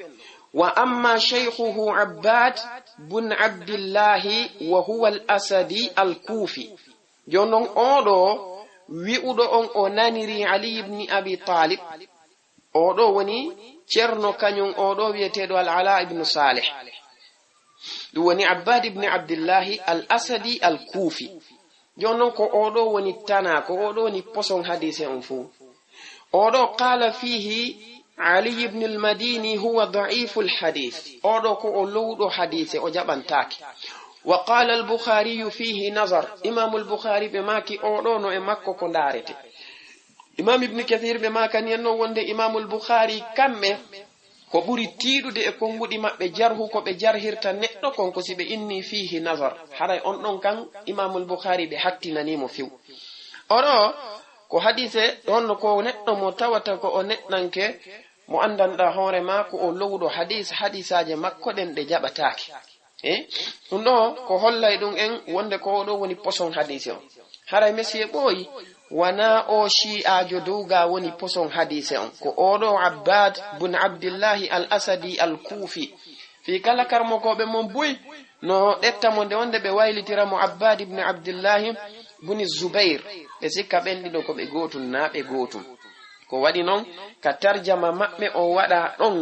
B: wa amma shaykhuhu Abbad bun Abdillahi wa huwa al-Asadi al-Kufi jonon oɗo wi'uɗo on o naniri Ali ibn Abi Talib oɗo woni cerno kañum oɗo wiyeteɗo Al-Ala ibn Salih ɗum woni Abbad ibn Abdillahi al-Asadi al-Kufi jonon ko oɗo woni tana ko oɗo woni poson hadise on fu oɗo qala fihi Ali ibn al-Madini huwa da'ifu al-hadith oɗo ko o lowɗo hadise o jaɓantake وقال البخاري فيه نظر إمام البخاري بماكي أولونو إماكو كندارتي إمام ابن كثير بماكا نينو وند إمام البخاري كمه ko ɓuri tiiɗude e konguɗi maɓɓe jarhu ko ɓe jarhirta neɗɗo kon ko si ɓe inni fihi nazar haray on ɗon kan imamul bukhari ɓe hattinanimo few oɗo ko hadise ɗon ko neɗɗo mo tawata ko o neɗɗanke mo andanɗa hoore ma ko o lowɗo hadisaje makko ɗen ɗe jaɓatake ɗum ɗo ko hollay ɗum en wonde ko oɗo woni poson hadise on haray mesiye ɓooyi wana o shi'ajo dowga woni poson hadise on ko oɗo Abbad bun Abdillahi al-Asadi al-Kufi fi kala karmokoɓe mon boyi no ɗettamo nde wonde ɓe waylitira mo Abbad ibn Abdillahi buni Zubair ɓe sikka ɓen ɗiɗo ko ɓe gotum na ɓe gotum ko waɗi noon ka tarjama maɓɓe o waɗa ɗon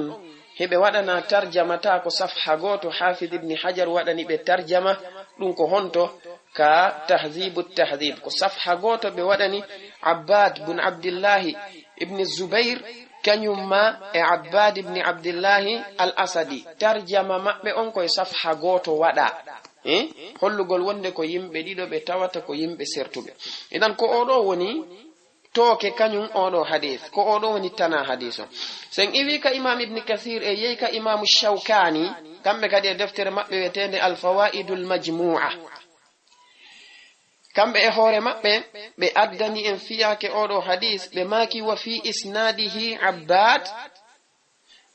B: heɓe waɗana tarjama ta ko safha goto Hafid ibn Hajar waɗani ɓe tarjama ɗum ko honto ka tahzibu tahdhib ko safha goto ɓe waɗani Abbad bun Abdillahi ibn Zubair kanyumma e Abbad ibn Abdillahi al-Asadi tarjama maɓɓe on koye safha goto waɗa hollugol wonde ko yimɓe ɗiɗo ɓe tawata ko yimɓe sertuɓe idan ko oɗo woni toke kanyum oɗo hadith ko oɗo woni tana hadith o sen iwi ka imam ibn Kathir e yeyi ka imam Shawkani kamɓe kadi e deftere maɓɓe wetende al-Fawaidul Majmu'a kamɓe e hoore maɓɓe ɓe addani en fiyake oɗo hadith ɓe maki wa fi isnadihi Abbad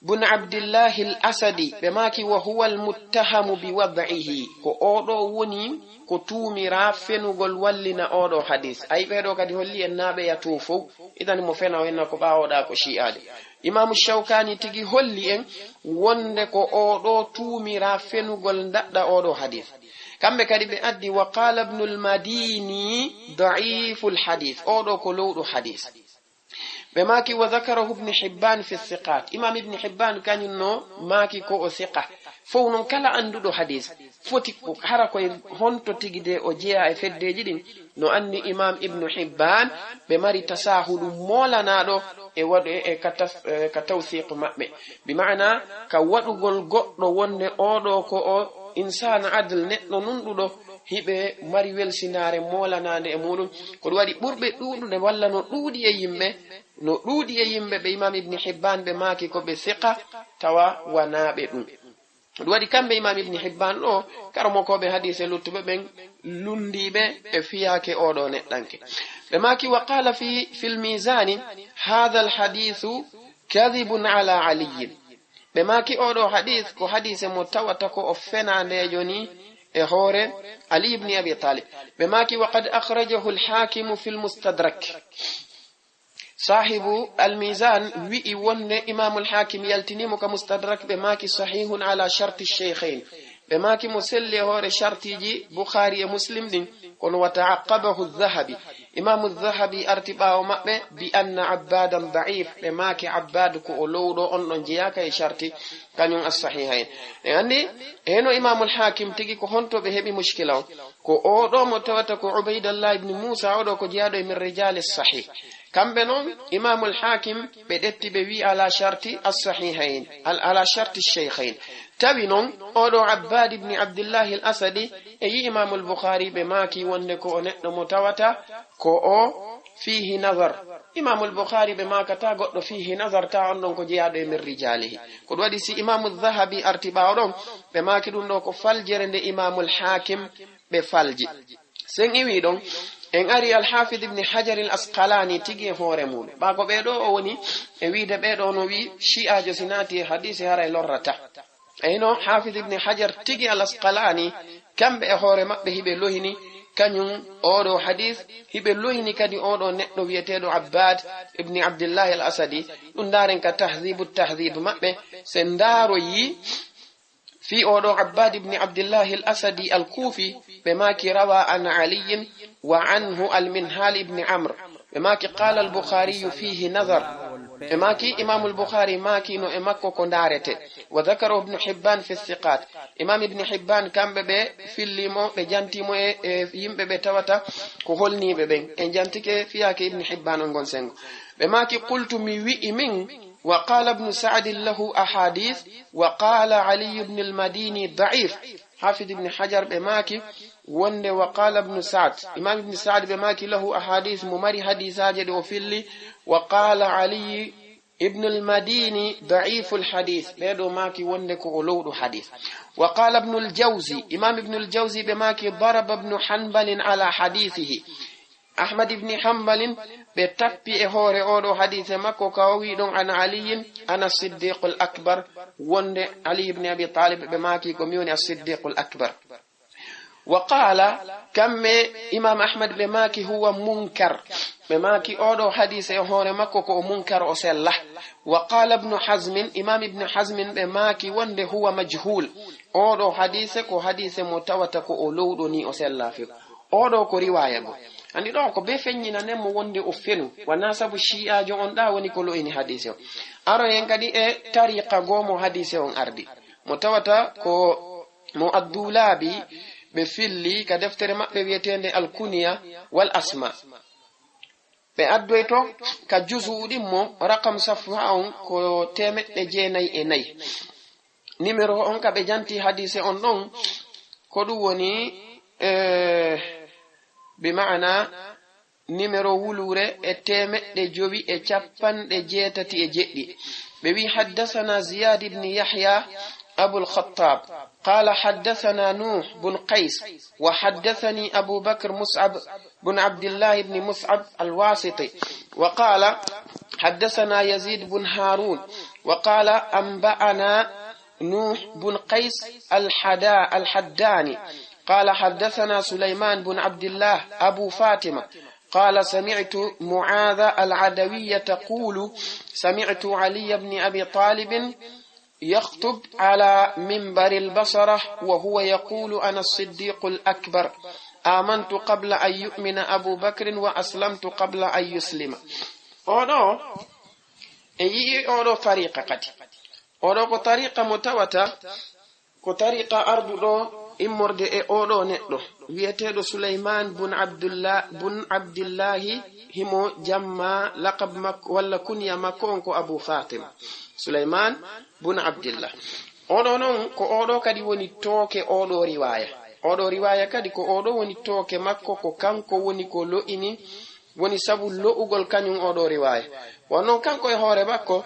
B: bun Abdillahi al-Asadi ɓe maki wa huwa al-muttahamu bi wad'ihi ko oɗo woni ko tumira fenugol wallina oɗo hadith ay ɓeɗo kadi holli en naɓe yatu fof idan mo fena wenna ko ɓawoɗa ko shi'ade imam Shawkani tigi holli en wonde ko oɗo tumira fenugol daɗɗa oɗo hadith kamɓe kadi ɓe addi wa qala ibn al-Madini da'ifu al-hadith oɗo ko lowɗo hadith ɓe maki wa zakarahu ibn Hibban fi thiqat imam ibn Hibban kañum no maki ko o thiqa fof non kala anduɗo hadith foti hara koye honto tigi de o jeeya e feddeji ɗin no anni imam ibn Hibban ɓe mari tasahulu molanaɗo e waɗu ka tawthiq maɓɓe bi ma'ana ka waɗugol goɗɗo wonde oɗo ko o insana adl neɗɗo nunɗuɗo hiɓe mari welsinare molanade e muɗum ko ɗum waɗi ɓurɓe ɗuɗude walla no ɗuuɗi e yimɓe ɓe imam ibn Hibban ɓe maki ko ɓe thiqa tawa wanaɓe ɗum ɗum waɗi kamɓe imam ibn Hibban ɗo karmokoɓe hadise luttuɓe ɓen lundiɓe e fiyake oɗo neɗɗanke ɓe maki wa qala fi al-mizani hadha al-hadithu kadhibun ala aliyin ɓe maki oɗo hadith ko hadise mo tawata ko o fenandejo ni e hoore Ali ibn Abi Talib ɓe maki wa qad akhrajahu al-Hakim fi al-Mustadrak sahibu al-Mizan wi'i wonde imam al-Hakim yaltinimo ka Mustadrak ɓe maki sahihun ala sharti ash-shaykhayn ɓe maki mo selli hoore shartiji Bukhari e Muslim ɗin kono wa ta'aqqabahu adh-Dhahabi imam adh-Dhahabi arti ɓawo maɓɓe bi anna Abbadan da'if ɓe maki Abbad ko o lowɗo on ɗon jeyaka e sharti kañum as-sahihayn e andi eno imam al-Hakim tigi ko honto ɓe heɓi mushkila on ko oɗo mo tawata ko Ubaydullah ibn Musa oɗo ko jeyaɗo e min rijal as-sahih kamɓe noon imamul Hakim ɓe ɗetti ɓe wi ala sharti as-sahihayn ala sharti ash-shaykhayn tawi noon oɗo Abbad ibn Abdillahi al-Asadi e yi imamul Bukhari ɓe maki wonde ko o neɗɗo mo tawata ko o fihi nazar imamul Bukhari ɓe makata goɗɗo fihi nazar ta on ɗon ko jeyaɗo e min rijalihi ko ɗum waɗi si imamu Dhahabi arti ɓawo ɗon ɓe maki ɗum ɗo ko faljere nde imamul Hakim ɓe falji sen iwi ɗon en ari alhafid ibni hajar al asqalani tigi e hoore mum ɓako ɓeɗo o woni e wiide ɓeɗo no wi shi'ajo sinati e hadise haray lorrata ayno hafid ibni hajar tigi al asqalani kamɓe e hoore maɓɓe hiɓe lohini kañum oɗo hadis hiɓe lohini kadi oɗo neɗɗo wiyeteɗo abbad ibni abdillahi al asadi ɗum daren ka tahdibu tahdib maɓɓe sen ndaroyi في أولو عباد بن عبد الله الأسدي الكوفي بماك روى عن علي وعنه المنهال بن عمرو بماك قال البخاري فيه نظر بماك إمام البخاري ماكي نو إماكو كندارته وذكره ابن حبان في الثقات إمام ابن حبان كان ببي في الليمو بجانتيمو يمبي بتوتا كهولني ببين إن جانتك فيها ابن حبان ونغن سنغ بماك قلت ميوئي من وقال ابن سعد له أحاديث وقال علي بن المديني ضعيف حافظ ابن حجر بماكي وند وقال ابن سعد إمام ابن سعد بماكي له أحاديث ممري حديثات وفلي وقال علي ابن المديني ضعيف الحديث بيدو ماكي وندك أولود حديث وقال ابن الجوزي إمام ابن الجوزي بماكي ضرب ابن حنبل على حديثه أحمد بن حنبل بتبي هوري أورو حديث مكو كاوي دون عن علي أنا الصديق الأكبر وند علي بن أبي طالب بماكي كميوني الصديق الأكبر وقال كم إمام أحمد بماكي هو منكر بماكي أورو حديث هوري مكو كو منكر أسله وقال ابن حزم إمام ابن حزم بماكي وند هو مجهول أورو حديث كو حديث متوتك أولودني أسله فيه أورو كو رواية andi ɗo ko be feññina nen mo wonde o fenu wana sabu shi'ajo on ɗa woni ko lo'ini hadise o aro en kadi e tariqa gomo hadise on ardi mo tawata ko mo addulabi ɓe filli ka deftere maɓɓe wiyetende alkuniya wal asma ɓe addoy to ka jusuɗin mo rakam safha on ko 904 numéro on ka ɓe janti hadise on ɗon ko ɗum woni بمعنى نمرو ولورة التامة جوبي اتشابن جيتتي اجئدي ببي حدثنا زياد بن يحيى أبو الخطاب قال حدثنا نوح بن قيس وحدثني أبو بكر مصعب بن عبد الله بن مصعب الواسطي وقال حدثنا يزيد بن هارون وقال أنبأنا نوح بن قيس الحداني قال حدثنا سليمان بن عبد الله أبو فاطمة قال سمعت معاذ العدوية تقول سمعت علي بن أبي طالب يخطب على منبر البصرة وهو يقول أنا الصديق الأكبر آمنت قبل أن يؤمن أبو بكر وأسلمت قبل أن يسلم أولو أي أولو طريقة قد أولو طريقة متوتة كطريقة أرض immorde e oɗo neɗɗo wiyeteɗo Sulaiman bun Abdillahi himo jamma laqab makko walla kunya makko on ko Abu Fatima Sulaiman bun Abdillah oɗo non ko oɗo kadi woni tooke oɗo riwaya kadi ko oɗo woni tooke makko ko kanko woni ko lo'ini woni sabu lo'ugol kañum oɗo riwaya wonnon kanko e hoore makko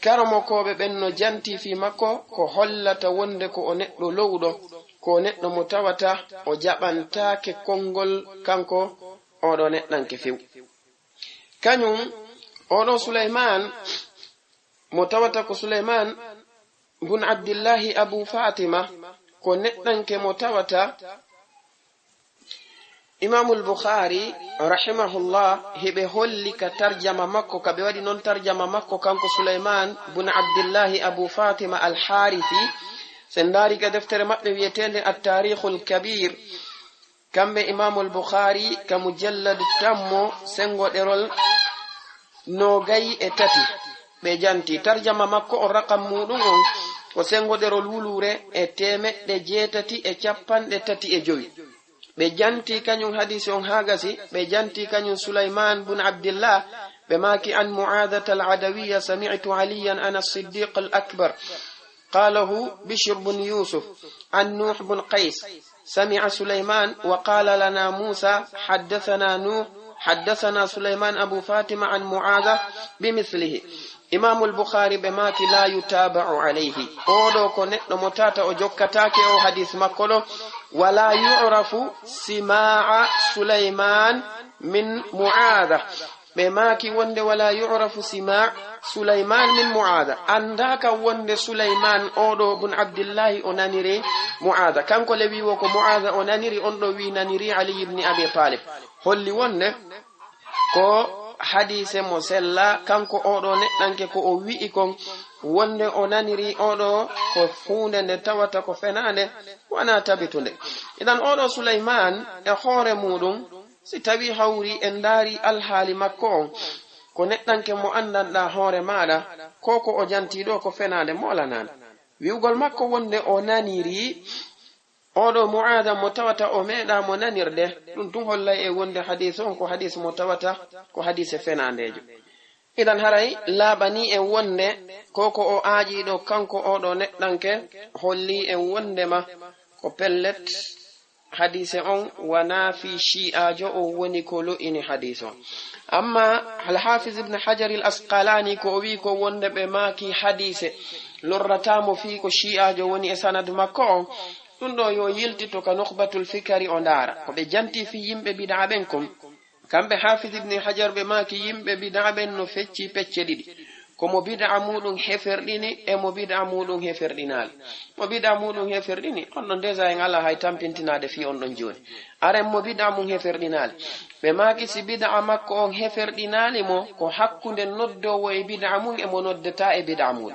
B: karamokoɓe ɓen no janti fi makko ko hollata wonde ko o neɗɗo lowɗo ko neɗɗo mo tawata o jaɓantake konngol kanko oɗo neɗɗanke few kañum oɗo Sulaiman mo tawata ko Sulaiman bun Abdillahi Abu Fatima ko neɗɗanke mo tawata Imamul Bukhari rahimahullah hebe holli ka tarjama makko ka be wadi non tarjama makko kanko Sulaiman bun Abdillahi Abu Fatima al-Harithi sendari ka deftere mabbe wiyetende at-Tarikhul Kabir kambe Imamul Bukhari ka mujallad tammo sengo derol no gayi e tati be janti tarjama makko o raqam mudum on ko sengo derol wulure e temedde jeetati e cappanɗe tati e jowi be janti kanyum hadisi on hagasi be janti kanyum Sulaiman bun Abdillah be maki an Mu'adhat al-Adawiyya sami'tu Aliyan ana as-Siddiq al-Akbar qalahu Bishr bun Yusuf an Nuh bun Qais سمع سليمان وقال لنا موسى حدثنا نوح حدثنا سليمان أبو فاطمة عن معاذ بمثله إمام البخاري بماك لا يتابع عليه أولو كنت متاتا أجوكتاك أو حديث مكولو ولا يعرف سماع سليمان من معاذ بماكي وند ولا يعرف سماع سليمان من معاذ عندك وند سليمان أودو بن عبد الله أنانيري معاذ كان كل بي وكو معاذ أنانيري أندو وي نانيري علي بن أبي طالب هولي وند كو حديث مسلا كان كو أودو نتنك كو وي إكم wonde o naniri oɗo ko hunde nde tawata ko fenande wana tabitunde idan oɗo Sulaiman e hoore muɗum si tawi hawri en ndaari alhaali makko on ko neɗɗanke mo andanɗa hoore maɗa ko ko o jantiɗo ko fenande molanande wi'ugol makko wonde o naniri oɗo Mu'adha mo tawata o meeɗa mo nanirde ɗum tun hollay e wonde hadis on ko hadis mo tawata ko hadise fenandejo idan haray laabani e wonde koko o aajiɗo kanko oɗo neɗɗanke holli e wondema ko pellet hadise on wana fi shi'ajo o woni ko lo'ini hadise on amma al-Hafiz ibn Hajar al-Asqalani ko wi ko wonde ɓe maaki hadise lorratamo fi ko shi'ajo woni e sanad makko on ɗum ɗo yo yiltito ka nukhbatul fikari o ndaara ko ɓe janti fi yimɓe bid'a ɓen kon kambe Hafiz ibn Hajar be maki yimbe bid'a ben no fecci pecce didi ko mo bid'a mudum heferdini e mo bid'a mudum heferdinal mo bid'a mudum heferdini on don deja en ala hay tampintinade fi on don joni are mo bid'a mum heferdinal be maki si bid'a makko on heferdinali mo ko hakkunde noddowo e bid'a mum e mo noddata e bid'a mum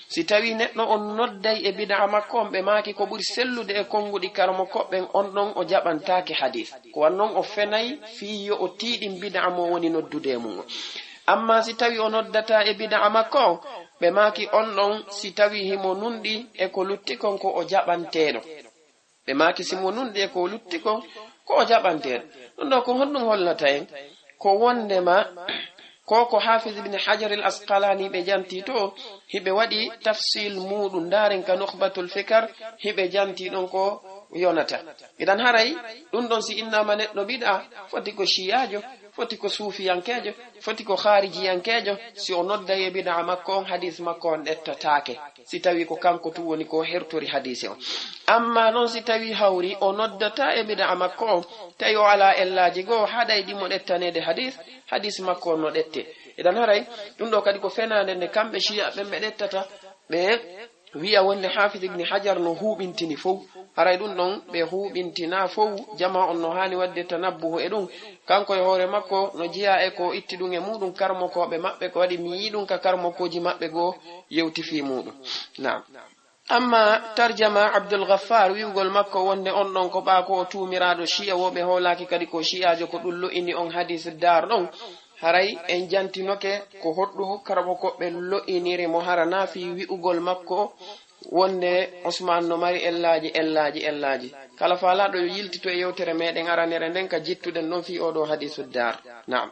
B: si tawi neɗɗo on nodday e bid'a makko on ɓe maaki ko ɓuri sellude e konngudi karmo koɓɓen on ɗon o jaɓantaake hadis ko wannon o fenay fii yo o tiiɗin bid'a mo woni noddude e mum amma si tawi o noddata e bid'a makko on ɓe maaki on ɗon si tawi himo nunɗi e ko lutti kon ko o jaɓanteeɗo ɓe maaki si mo nunɗi e ko lutti kon ko o jaɓanteeɗo ɗum ɗo ko honɗum hollata en ko wondema ko Hafiz ibn Hajar al-Asqalani be janti to hibe wadi tafsil mudum daren ka nukhbatul fikr hibe janti don ko yonata idan haray dum don si inna ma neddo bid'a foti ko shiyajo foti ko sufiyankejo foti ko kharijiyankejo si o nodda e bid'a makko hadith makko on ettataake si tawi ko kanko tu woni ko hertori hadith on amma non si tawi hawri o noddata e bid'a makko tayo ala ellaji go haday dimo ettanede hadith makko no dette idan haray dum do kadi ko fenande ne kambe shiya be medettata be wi'a wonde Hafiz ibn Hajar no hubintini fof haray dum don be hubintina fof jama on no hani wadde tanabbuhu e dum kanko e hoore makko no jiya e ko itti dum e mudum karmo ko be mabbe ko wadi mi yidum ka karmo koji mabbe go yewti fi mudum na'am amma tarjama Abdul Ghaffar wi'ugol makko wonde on don ko ba ko tumirado shiya wobe holaki kadi ko shiyajo ko dullo inni on hadith dar don haray en jantinoke ko hoddu karabo ko be lo'iniri mo harana fi wi'ugol makko wonde Usman no mari ellaji kala fala do yiltito e yewtere meden aranere den ka jittuden non fi odo hadithud dar na'am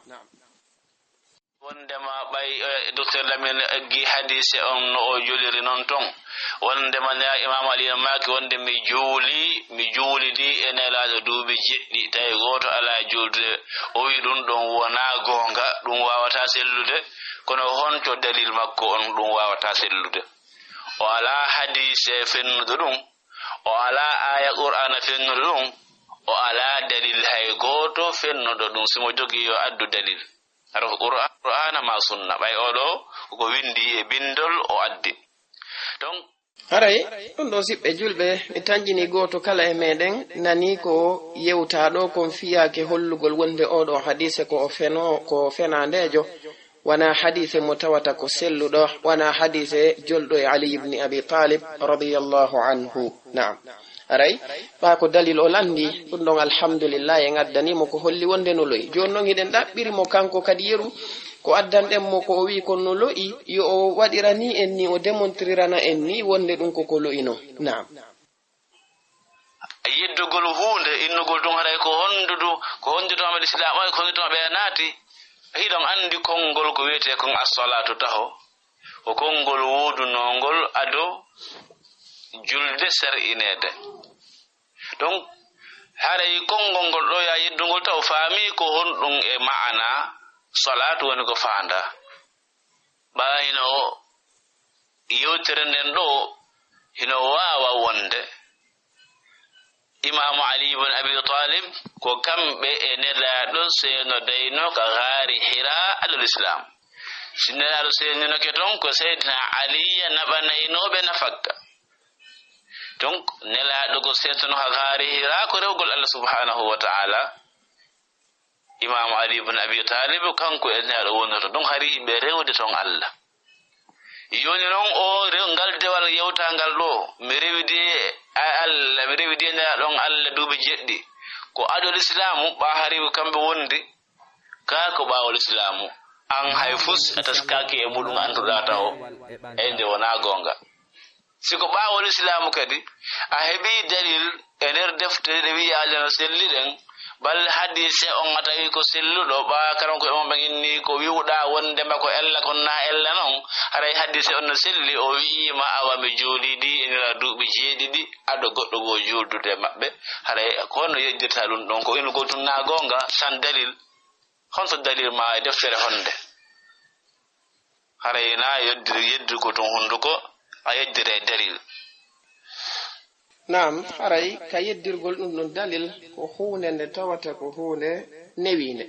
C: wonde ma bay docteur Lamin aggi hadise on no o joliri non ton wonde man ya Imam Ali maki wonde mi juuli di enelaado duubi jeddi tay goto ala julde o wi dum don wona gonga dum wawata sellude kono honto dalil makko on dum wawata sellude o ala hadise fennude dum o ala aya qur'ana fennude dum o ala dalil hay goto fennude dum simo jogi yo addu dalil ar qur'ana ma sunna bay odo ko windi e bindol o addi donc
B: haray ɗum ɗo siɓɓe julɓe mi tanjini goto kala e meɗen nani ko yewtaɗo kon fiyake hollugol wonde oɗo hadise ko ko fenandejo wana hadise mo tawata ko selluɗo wana hadise jolɗo e Ali ibn Abi Talib radiyallahu anhu na'am aray ba ko dalil o landi ɗum ɗon alhamdulillah en addanimo ko holli wonde no loyi joni noon hiɗen ɗaɓɓirimo kanko kadi yeru ko addanɗen mo ko o wi ko no lo'i yo o waɗira ni en ni o démontrirana en ni wonde ɗum koko lo'ino naam
C: yeddugol hunde innugol ɗum haɗay ko hondudo amal islam ko hondudo ɓe naati hiɗon andi konngol ko wiyete kon as-salatu taho ko konngol wodunongol ado julde ser'inede donc haray konngol ngol ɗo ya yeddugol taw faami ko honɗum e ma'ana salatu woni ko faanda ɓayino yewtere nden ɗo hino waawa wonde imamu ali ibn abi talib ko kamɓe e nelaɗo seno dayno ka gaari hira alal islam si nelaɗo seninoke ton ko seydina aliya naɓanaynoɓe nafakka donc nelaɗo go setano ha gaari hira ko rewgol allah subhanahu wa ta'ala imamu ali ibn abi talib kanko e nelaɗo wonnoto donc hari yimɓe rewde ton allah yoni noon o ngal dewal yewtangal ɗo mi rewidi allah mi rewidi nelaɗon allah duuɓi jeɗɗi ko adol islamu ɓa hari kamɓe wondi ka ko ɓawol islamu an hay fus ataskaki e muɗum anduɗa taw e nde wona gonga siko ɓawol islamu kadi a heeɓi dalil e nder deftere ɗe wiya alano selliɗen bal hadise on a tawi ko selluɗo ɓa karan ko emon ɓe inni ko wiwɗa wondema ko ella kon na ella noon haray hadise on no selli o wiima awami juuliɗi enira duuɓi jeeɗiɗi aɗo goɗɗo go juuldude maɓɓe haray kono yejjirta ɗum ɗon ko inu gotum na gonga san dalil honto dalil ma e deftere honde haray na yeddirgo tun hunduko a yeddire dalil
B: naam haray ka yeddirgol ɗum ɗon dalil ko hunde nde tawata ko hunde newinde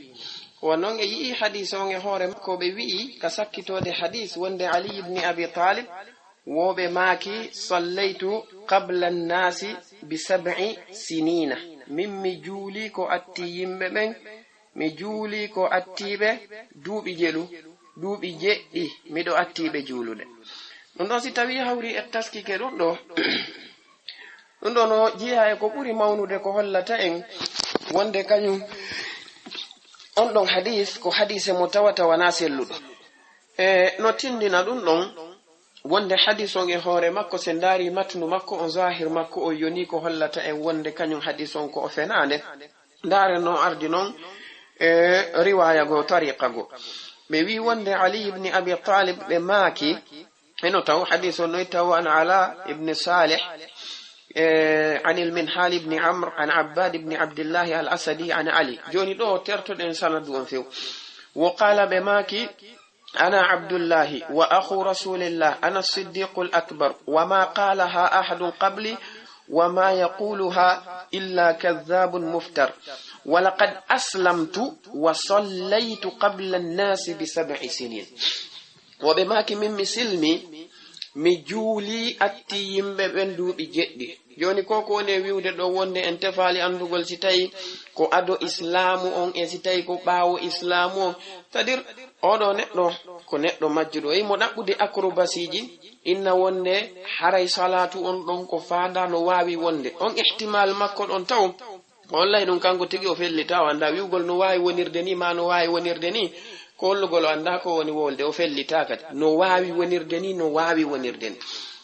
B: wonon e yii hadis on e hoore makko ɓe wi'i ka sakkitode hadis wonde ali ibni abi talib woɓe maaki sallaytu qabla nnasi bi 7 sinina min mi juuli ko atti yimɓe ɓen mi juuli ko attiɓe duuɓi duuɓi jeɗɗi miɗo attiɓe juulude ɗum ɗon si tawi hawri e taskike ɗum ɗo ɗum ɗo no jiya e ko ɓuri mawnude ko hollata en wonde kañum on ɗon hadis ko hadise mo tawata wana selluɗo no tindina ɗum ɗon wonde hadis on e hoore makko se ndaari matnu makko on zahir makko o yoni ko hollata en wonde kañum hadis on ko o fenande ndaare no ardi noon riwaya go tariqa go ɓe wi wonde ali ibni abi talib ɓe maaki eno taw hadis on noy taw an ala ibni salih عن المنحال بن عمرو عن عباد بن عبد الله الأسدي عن علي جوني دو ترتد إنسان دون فيو وقال بماكي أنا عبد الله وأخو رسول الله أنا الصديق الأكبر وما قالها أحد قبلي وما يقولها إلا كذاب مفتر ولقد أسلمت وصليت قبل الناس ب7 سنين وبماكي من مسلمي mi juuli atti yimɓe ɓen duuɓi jeɗɗi joni koko woni wiwde ɗo wonde en tefali andugol si tawi ko ado islamu on e si tawi ko ɓaawo islamu on c'est-à-dire oɗo neɗɗo ko neɗɗo majjuɗo e mo ɗaɓɓude acrobasiji inna wonde haray salatu on ɗon ko faanda no wawi wonde on ihtimal makko ɗon taw wallahi ɗum kanko tigi o fellita o anda wiwgol no wawi wonirde ni ma no wawi wonirde ni ko hollugol anda ko woni wolde o fellita kadi no wawi wonirde ni no wawi wonirde ni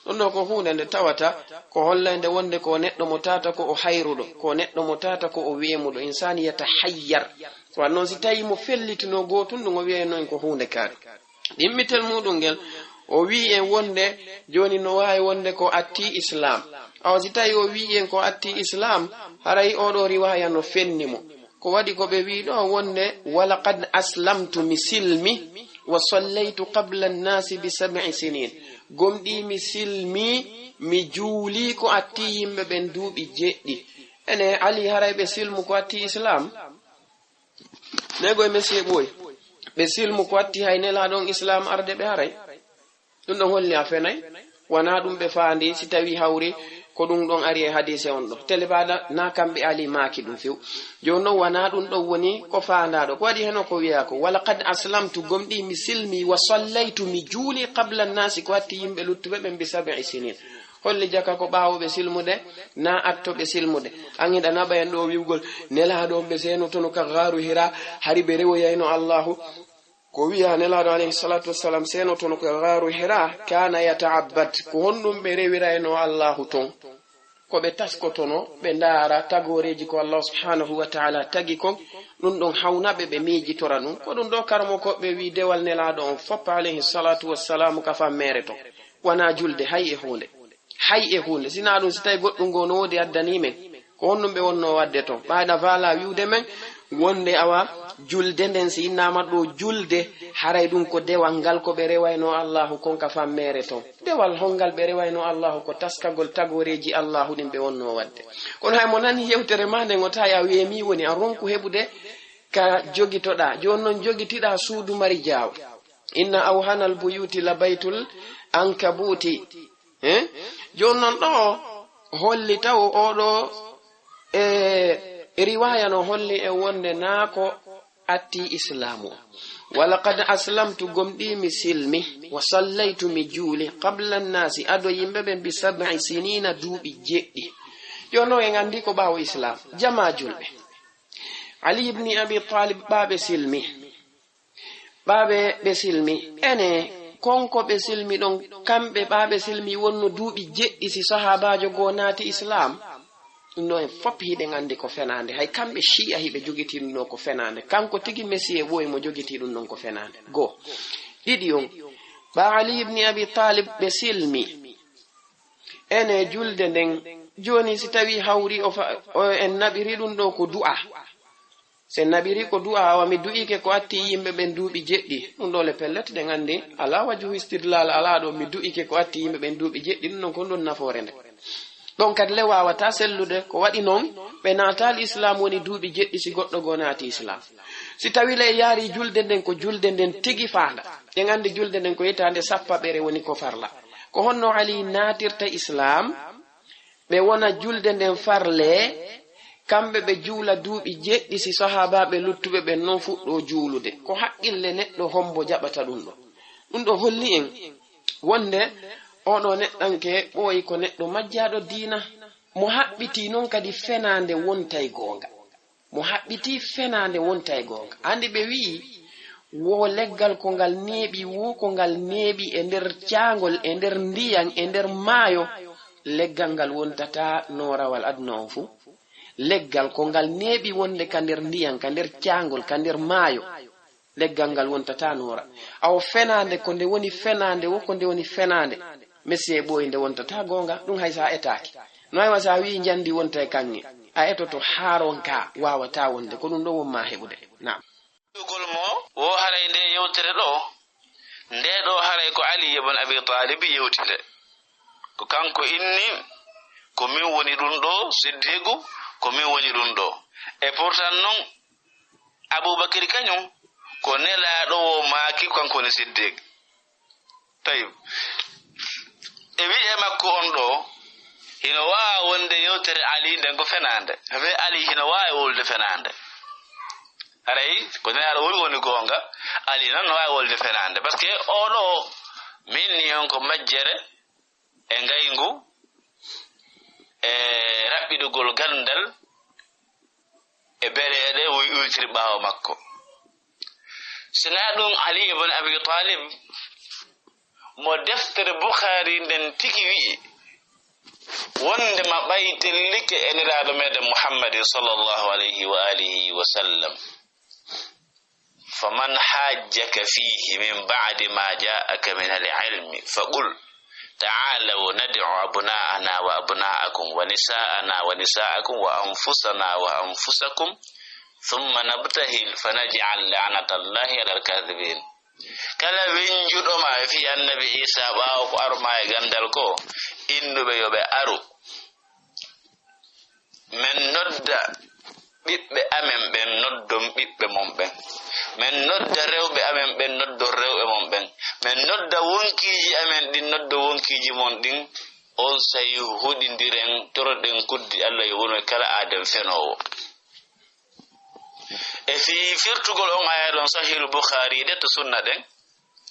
B: ɗum ɗo ko hunde nde tawata ko hollande wonde ko neɗɗo mo tata ko o hayruɗo ko neɗɗo mo tata ko o weemuɗo insani yatahayyar so noon si tawi mo fellitino gotum ɗum o wiya noon ko hunde kaari ɗimmitel muɗum ngel o wi en wonde joni no wawi wonde ko atti islam awa si tawi o wi en ko atti islam haray oɗo riwaya no fenni mo ko waɗi ko ɓe wi ɗo wonde walaqad aslamtu mi silmi wa sallaytu qabla nnasi bi 7 sinin gomɗi mi silmi mi juuli ko atti yimɓe ɓen duuɓi jeɗɗi ene ali haray ɓe silmu ko atti islam nego e monsieur ɓoy ɓe silmu ko atti hay nelaɗon islam arde ɓe haray ɗum ɗon holli a fenay wona ɗum ɓe faandi si tawi hawri ko ɗum ɗon ari e hadise on ɗo telebada na kamɓe ali maaki ɗum few joni noon wona ɗum ɗon woni ko faandaɗo ko waɗi heno ko wiya ko walaqad aslamtu gomɗi mi silmi wa sallaytu mi juuli qabla nnasi ko watti yimɓe luttuɓe ɓen bi 7 sinin holli jaka ko ɓawoɓe silmude na attoɓe silmude an hiɗa naɓa en ɗo wiwgol nelaɗo ɓe seno tono ka garu hira hari ɓe rewoyayno allahu ko wiya nelaɗo alayhi salatu wassalam seno tono ko garu hira kana yata'abbad ko honɗum ɓe rewirayno allahu ton ko ɓe taskotono ɓe ndaara tagoreji ko allah subhanahu wa ta'ala tagi kon ɗum ɗon hawnaɓe ɓe miijitora ɗum ko ɗum ɗo karmo koɓe wi dewal nelaɗo on foppa alayhi salatu wassalamu ka fammere to wona julde hay e hunde sina ɗum si tawi goɗɗum ngo no wodi addanimen ko honɗum ɓe wonno wadde to ɓaɗa vala wiwde men wonde awa julde nden si innama ɗo julde haray ɗum ko dewal ngal ko ɓe rewayno allahu konka fammere ton dewal hongal ɓe rewayno allahu ko taskagol tagoreji allahu ɗin ɓe wonno wadde kono hay mo nani yewtere ma nden o ta ya weemi woni a ronku heɓude ka jogitoɗa joni noon jogitiɗa suudu mari jaaw inna awhanal buyuti la baytul ankabuti joni noon ɗo holli taw oɗo riwaya no holli e wonde naako atti islamu walaqad aslamtu gomɗimi silmi wa sallaytu mi juuli qabla nnasi ado yimɓe ɓen bi 7 sinina duuɓi 7 jono en andi ko ɓawo islam jama julɓe ali ibni abi talib ɓaɓe silmi ɓe silmi ene konko ɓe silmi ɗon kamɓe ɓaɓe silmi wonno duuɓi 7 si sahabajo go naati islam no en fop hiɗen andi ko fenande hay kamɓe shi'a hiɓe jogiti ɗum no ko fenande kanko tigi messie ɓoye mo jogiti ɗum non ko fenande go ɗiɗi on ɓa ali ibni abi talib ɓe silmi ene julde nden joni si tawi hawri en naɓiri ɗum ɗo ko du'a sen naɓiri ko du'a awa mi du'ike ko atti yimɓe ɓen duuɓi 7 ɗum ɗo le pellet ɗen andi ala wajhu istidlal ala ɗo mi du'ike ko atti yimɓe ɓen duuɓi 7 ɗum non kon ɗon nafoore nde ɗon kadi le wawata sellude ko waɗi noon ɓe natal islam woni duuɓi 7 si goɗɗo go naati islam si tawi le yaari julde nden ko julde nden tigi faanda en andi julde nden ko yitande sappaɓere woni ko farla ko honno ali naatirta islam ɓe wona julde nden farle kamɓe ɓe juula duuɓi 7 si sahabaɓe luttuɓe ɓen noon fuɗɗo juulude ko haqqille neɗɗo hombo jaɓata ɗum ɗo holli en wonde oɗo neɗɗanke ɓooyi ko neɗɗo majjaɗo diina mo haɓɓiti noon kadi fenande wontay goonga mo haɓɓiti fenande wontay goonga andi ɓe wi'i wo leggal ko ngal neeɓi wo ko ngal neeɓi e nder caangol e nder ndiyan e nder maayo leggal ngal wontata norawal aduna on fuu leggal ko ngal neeɓi wonde ka nder ndiyan ka nder caangol ka nder maayo leggal ngal wontata nora awo fenande ko nde woni fenande wo ko nde woni fenande messie ɓoyi nde wontata gonga ɗum hay sa etaki no aywa sa wi jandi wonta e kanŋe a etoto haaronka wawata wonde ko ɗum ɗo wonma heɓude nam
C: ɗugol mo wo haray nde yewtere ɗo nde ɗo haray ko ali ibn abi talib yewtide ko kanko inni ko min woni ɗum ɗo siddigu ko min woni ɗum ɗo e pourtant noon aboubacry kañum ko nelaɗo o maaki kanko woni siddigue tawi e wi'e makko on ɗo hino wawa wonde yewtere ali nden ko fenande haɓe ali hino wawi wolde fenande aray ko nelaɗo woni gonga ali noon no wawi wolde fenande par ce que oɗo min ni on ko majjere e ngaygu e raɓɓiɗugol gandal e bereɗe wuytiri ɓawo makko sina ɗum ali ibn abi talib mo deftere bukhari nden tigi wi'i wonde ma ɓaytillike eniraɗo meɗen muhammadin sallllahu alayhi wa alihi wa sallam faman hajjaka fihi min ba'di ma ja'aka min al-ilmi faqul ta'alaw nad'u abna'ana wa abna'akum wa nisa'ana wa nisa'akum wa anfusana wa anfusakum thumma nabtahil fanaj'al la'natallahi 'ala al-kadhibin kala winjuɗo ma fi annabi isa ɓawo ko arma e gandal ko innuɓe yoɓe aru men nodda ɓiɓɓe amen ɓen noddon ɓiɓɓe mon ɓen men nodda rewɓe amen ɓen noddon rewɓe mon ɓen men nodda wonkiji amen ɗin nodda wonkiji mon ɗin on sayi huɗidiren toroɗen kuddi allah yo wonu e kala adam fenowo e fi firtugol on aya ɗon sahihul bukhari de to sunna ɗen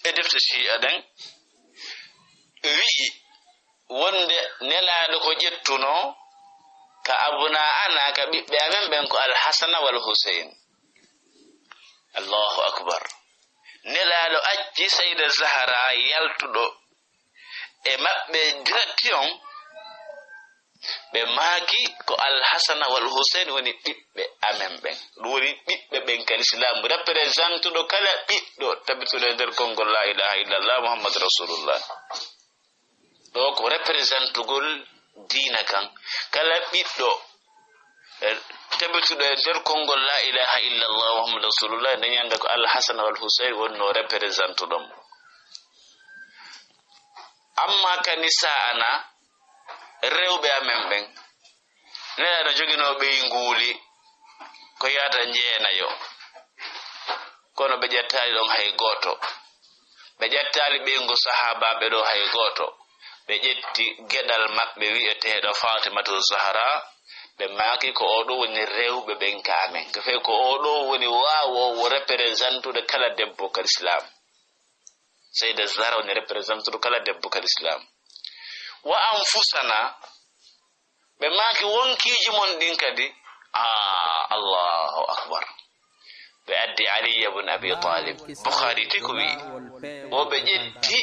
C: e defte shi'a ɗen wi'i wonde nelaɗo ko ƴettuno ka abuna ana ka ɓiɓɓe amen ɓen ko alhasana wal husain allahu akbar nelaɗo acci sayda zahara yaltuɗo e maɓɓe direction ɓe maaki ko alhasana wal husain woni ɓiɓɓe amen ɓen ɗum woni ɓiɓɓe ɓen ka l'islam représentuɗo kala ɓiɗɗo tabituɗo e nder konngol la ilaha illallah muhammadu rasulullah ɗo ko représentugol diina kan kala ɓiɗɗo tabbituɗo e nder konngol la ilaha illallah muhammadu rasulullah nde ñande ko alhasan wal husayn wonno représente ɗum amma kani sa'ana rewɓe amen ɓen neɗaɗo jogino ɓey nguuli ko yata jeenayo kono ɓe ƴettali ɗon hay gooto ɓe ƴettali ɓeyngu sahabaɓe ɗo hay gooto ɓe ƴetti geɗal maɓɓe wi'eteɗo fatimatu zahra ɓe maaki ko oɗo woni rewɓe ɓen kamen ko fey ko oɗo woni wawowo représentude kala debbo kal islam seyda zahra woni représentude kala debbo kal islam wa anfusana ɓe maaki wonkiji mon ɗin kadi allahu akbar ɓe addi ali ibn abi talib bukhari tiko wi o ɓe ƴetti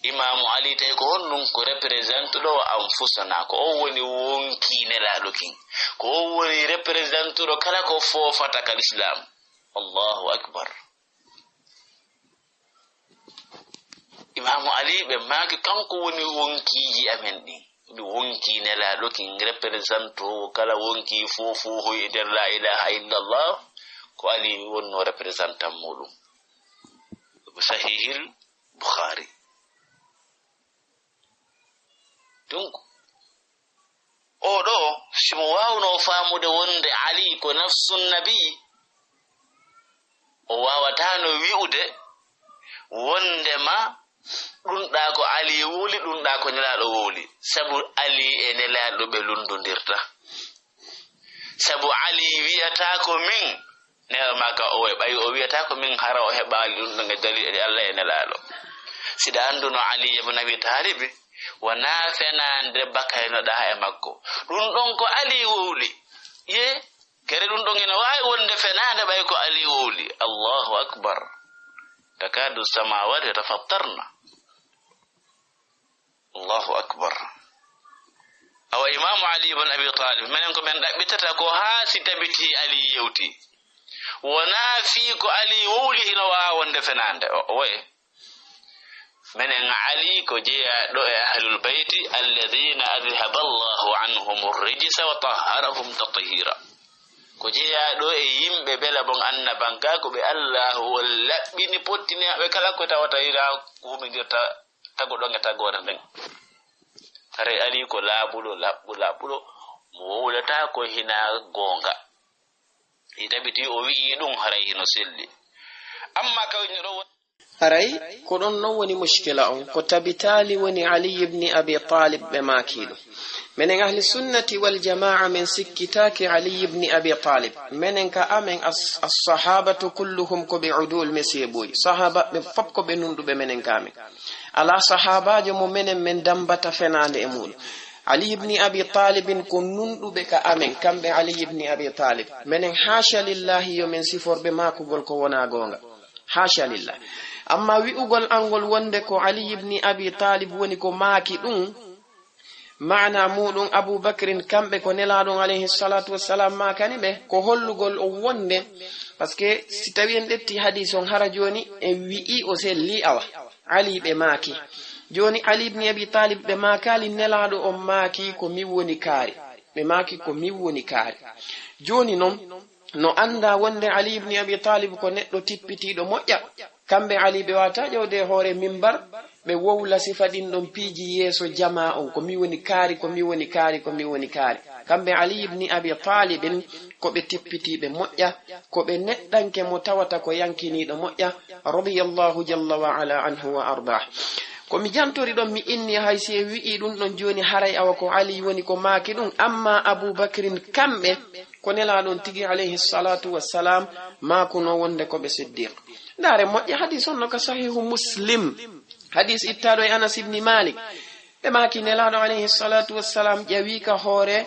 C: imamu ali tawi ko honɗum ko représente ɗo anfusana ko o woni wonki nelaɗo kin ko o woni représente ɗo kala ko fofata kal islam allahu akbar imamu ali ɓe maaki kanko woni wonkiji amen ɗin wonki nelaɗo kin représente o kala wonki fofuho e nder la ilaha illallah ko ali wonno représentant muɗum sahihil bukhari donc oɗo simo wawno famude wonde ali ko nafsun nabi o wawatano wi'ude wondema ɗumɗa ko ali woli ɗumɗa ko nelaɗo woli sabu ali e nelaɗo ɓe lundodirta sabu ali wiyata ko min nela maka o way ɓayi o wiyata ko min hara o heɓa ali ɗum ɗo dalil Allah e nelaɗo siɗa anduno ali ibn abi talib wona fenande bakaynoɗa e makko ɗum ɗon ko ali wowli ye kere ɗum ɗon ene wawi wonde fenande ɓay ko ali wowli allahu akbar takadu samawati yatafattarna allahu akbar awa imamu ali ibn abi talib minen ko men ɗaɓɓitata ko haa si tabiti ali yewti wona fii ko ali wowli hino wawa wonde fenande o woye menen ali ko jeeyaɗo e ahlul bayti alladina adhaba allahu anhum rijsa wa tahharahum tathira ko jeeyaɗo e yimɓe bela bon annabanka ko ɓe allahu wol laɓɓini pottiniɓe kala ko tawata ira humidirta tagoɗon e tagore nden hare ali ko laaɓuɗo laɓɓuɗo mo wowlata ko hina goonga i tabiti o wi'i ɗum haray hino selli amma kawñiɗo
B: haray ko ɗon non woni mushkila on ko tabitali woni ali ibni abi talib ɓe maakiɗo menen ahli sunnati wal jamaa min sikkitaki ali ibni abi talib menen ka amen as-sahabatu kulluhum ko ɓe udul mesieboyi sahaba ɓe fop ko ɓe nunɗuɓe menen kamen ala sahabajo mo menen men dambata fenande e muɗum ali ibni abi talibin ko nunɗuɓe ka amen kamɓe ali ibni abi talib menen hasha lillahi yo men siforɓe makugol ko wona gonga hasha lillah amma wi'ugol angol wonde ko ali ibni abi talib woni ko maaki ɗum maana muɗum aboubacrin kamɓe ko nelaɗon alayhi salatu wassalam makani ɓe ko hollugol o wonde par ce que si tawi en ɗetti hadis on hara joni en wi'i o selli awa ali ɓe maaki joni ali ibn abi talib ɓe makali nelaɗo on maaki ko min woni kaari ɓe maaki ko min woni kaari joni noon no anda wonde ali ibn abi talib ko neɗɗo tippitiɗo moƴƴa kamɓe ali ɓe wata ƴewde hoore mimbar ɓe wowla sifa ɗin ɗon piiji yeeso jama on ko mi woni kaari ko mi woni kaari ko mi woni kaari kamɓe ali ibni abi talibin ko ɓe tippitiɓe moƴƴa ko ɓe neɗɗanke mo tawata ko yankiniɗo moƴƴa radiyallahu jalla wa ala anhu wa ardah ko mi jantori ɗon mi inni hay si wi'i ɗum ɗon joni haray awa ko ali woni ko maaki ɗum amma aboubacrin kamɓe ko nelaɗon tigi alayhi salatu wassalam makuno wonde ko ɓe siddiq ndare moƴƴa hadis on no ka sahihu muslim hadis ittaɗo e anas ibni malik ɓe maaki nelaɗo alayhi salatu wassalam ƴawi ka hoore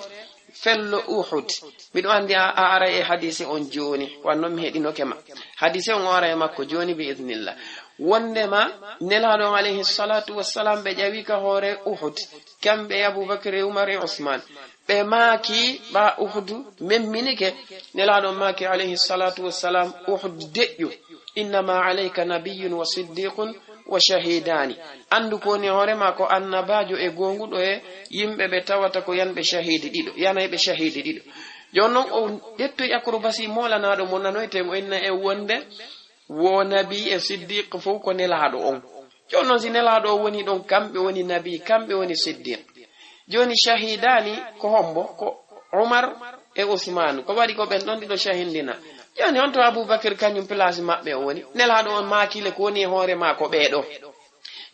B: fello uhud miɗo andi a ara e hadise on joni wannon mi heɗinokema hadise on o ara e makko joni bi idnillah wondema nelaɗo alayhi salatu wassalam ɓe ƴawi ka hoore uhud kamɓe aboubacre e umar e ousmane ɓe maaki ɓa uhud memminike nelaɗo maaki alayhi salatu wassalam uhud deƴƴu innama alayka nabiyun wa siddiqun wa shahidani andu ko ni hore ma ko annabajo e gongudo e yimbe be tawata ko yanbe shahidi dido yanaybe shahidi dido jonnon o detto akrobasi molanaado mo nanoyte mo enna e wonde wo nabi e siddiq fo ko nelaado on jonnon si nelaado woni don kambe woni nabi kambe woni siddiq joni shahidani ko hombo ko Umar e Uthman ko wadi ko ben don dido shahindina joni on to Abubakar kanyum place mabbe woni nelaado on makile ko woni hore ma ko beedo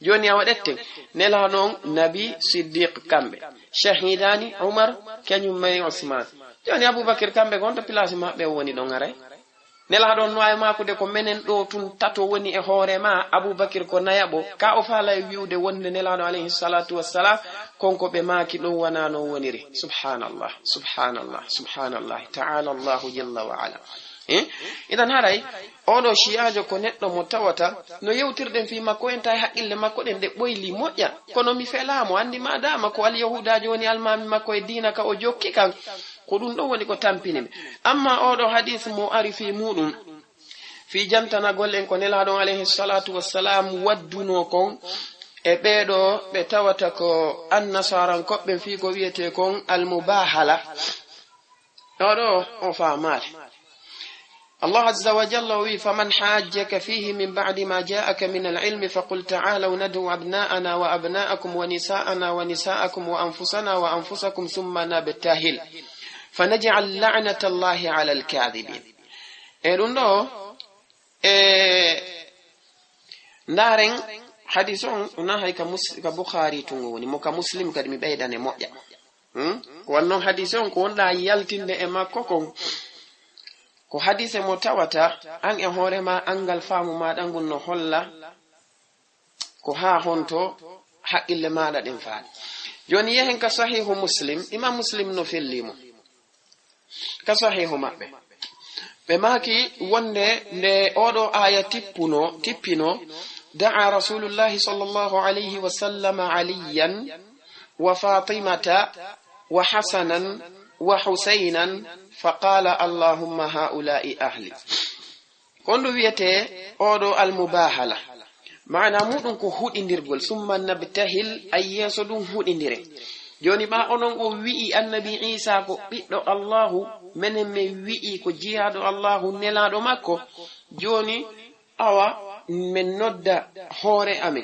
B: joni a wadette nelaado on nabi siddiq kambe shahidani Umar kanyum may Uthman joni Abubakar kambe gonto place mabbe woni don ngare nelaado on waye makude ko menen do tun tato woni e hore ma Abubakar ko nayabo ka o faala wiude wonde nelaado alayhi salatu wassalam konko be maki do wanano woniri subhanallah subhanallah subhanallah ta'ala Allah jalla wa ala idan haray odo shi'ajo ko neddo mo tawata no yewtirden fi makko en tay haqqille makko den de boyli moƴƴa kono mi felamo andi madama ko al yahudajo woni almami makko e diina ka o jokki kan ko dum do woni ko tampinimi amma odo hadith mo ari fi mudum fi jantana gollen ko nelaado alayhi salatu wassalam wadduno kon e beedo be tawata ko annasaran kobbe fi ko wiete kon al mubahala odo o faamal الله عز وجل فمن حاجك فيه من بعد ما جاءك من العلم فقل تعالوا ندعو أبناءنا وأبناءكم ونساءنا ونساءكم وأنفسنا وأنفسكم ثم نبتهل فنجعل لعنة الله على الكاذبين إيرونو نارن حديثون نهاي كبخاري تونغوني موكا مسلم كدمي بيداني موجا وانو حديثون كون لا يالتين دي اما كوكون ko hadise mo tawata an e horema angal faamu ma dangun no holla ko ha honto haqqille maada den faani joni yehen ka sahihu muslim imam muslim no fellimo ka sahihu mabbe be maki wonde nde odo aya tippino da'a rasulullahi sallallahu alayhi wa sallam aliyan wa fatimata wa hasanan wa husaynan فقال اللهم هؤلاء أهلي كندو ويته أودو المباهلة معنى مودن كو هودنديرغول ثم نبتهل أي يسدون هودندير جوني ما أونون كو وي النبي عيسى كو بيدو الله من مي وي كو جيادو الله نلادو ماكو جوني أوا من نودا هوري أمي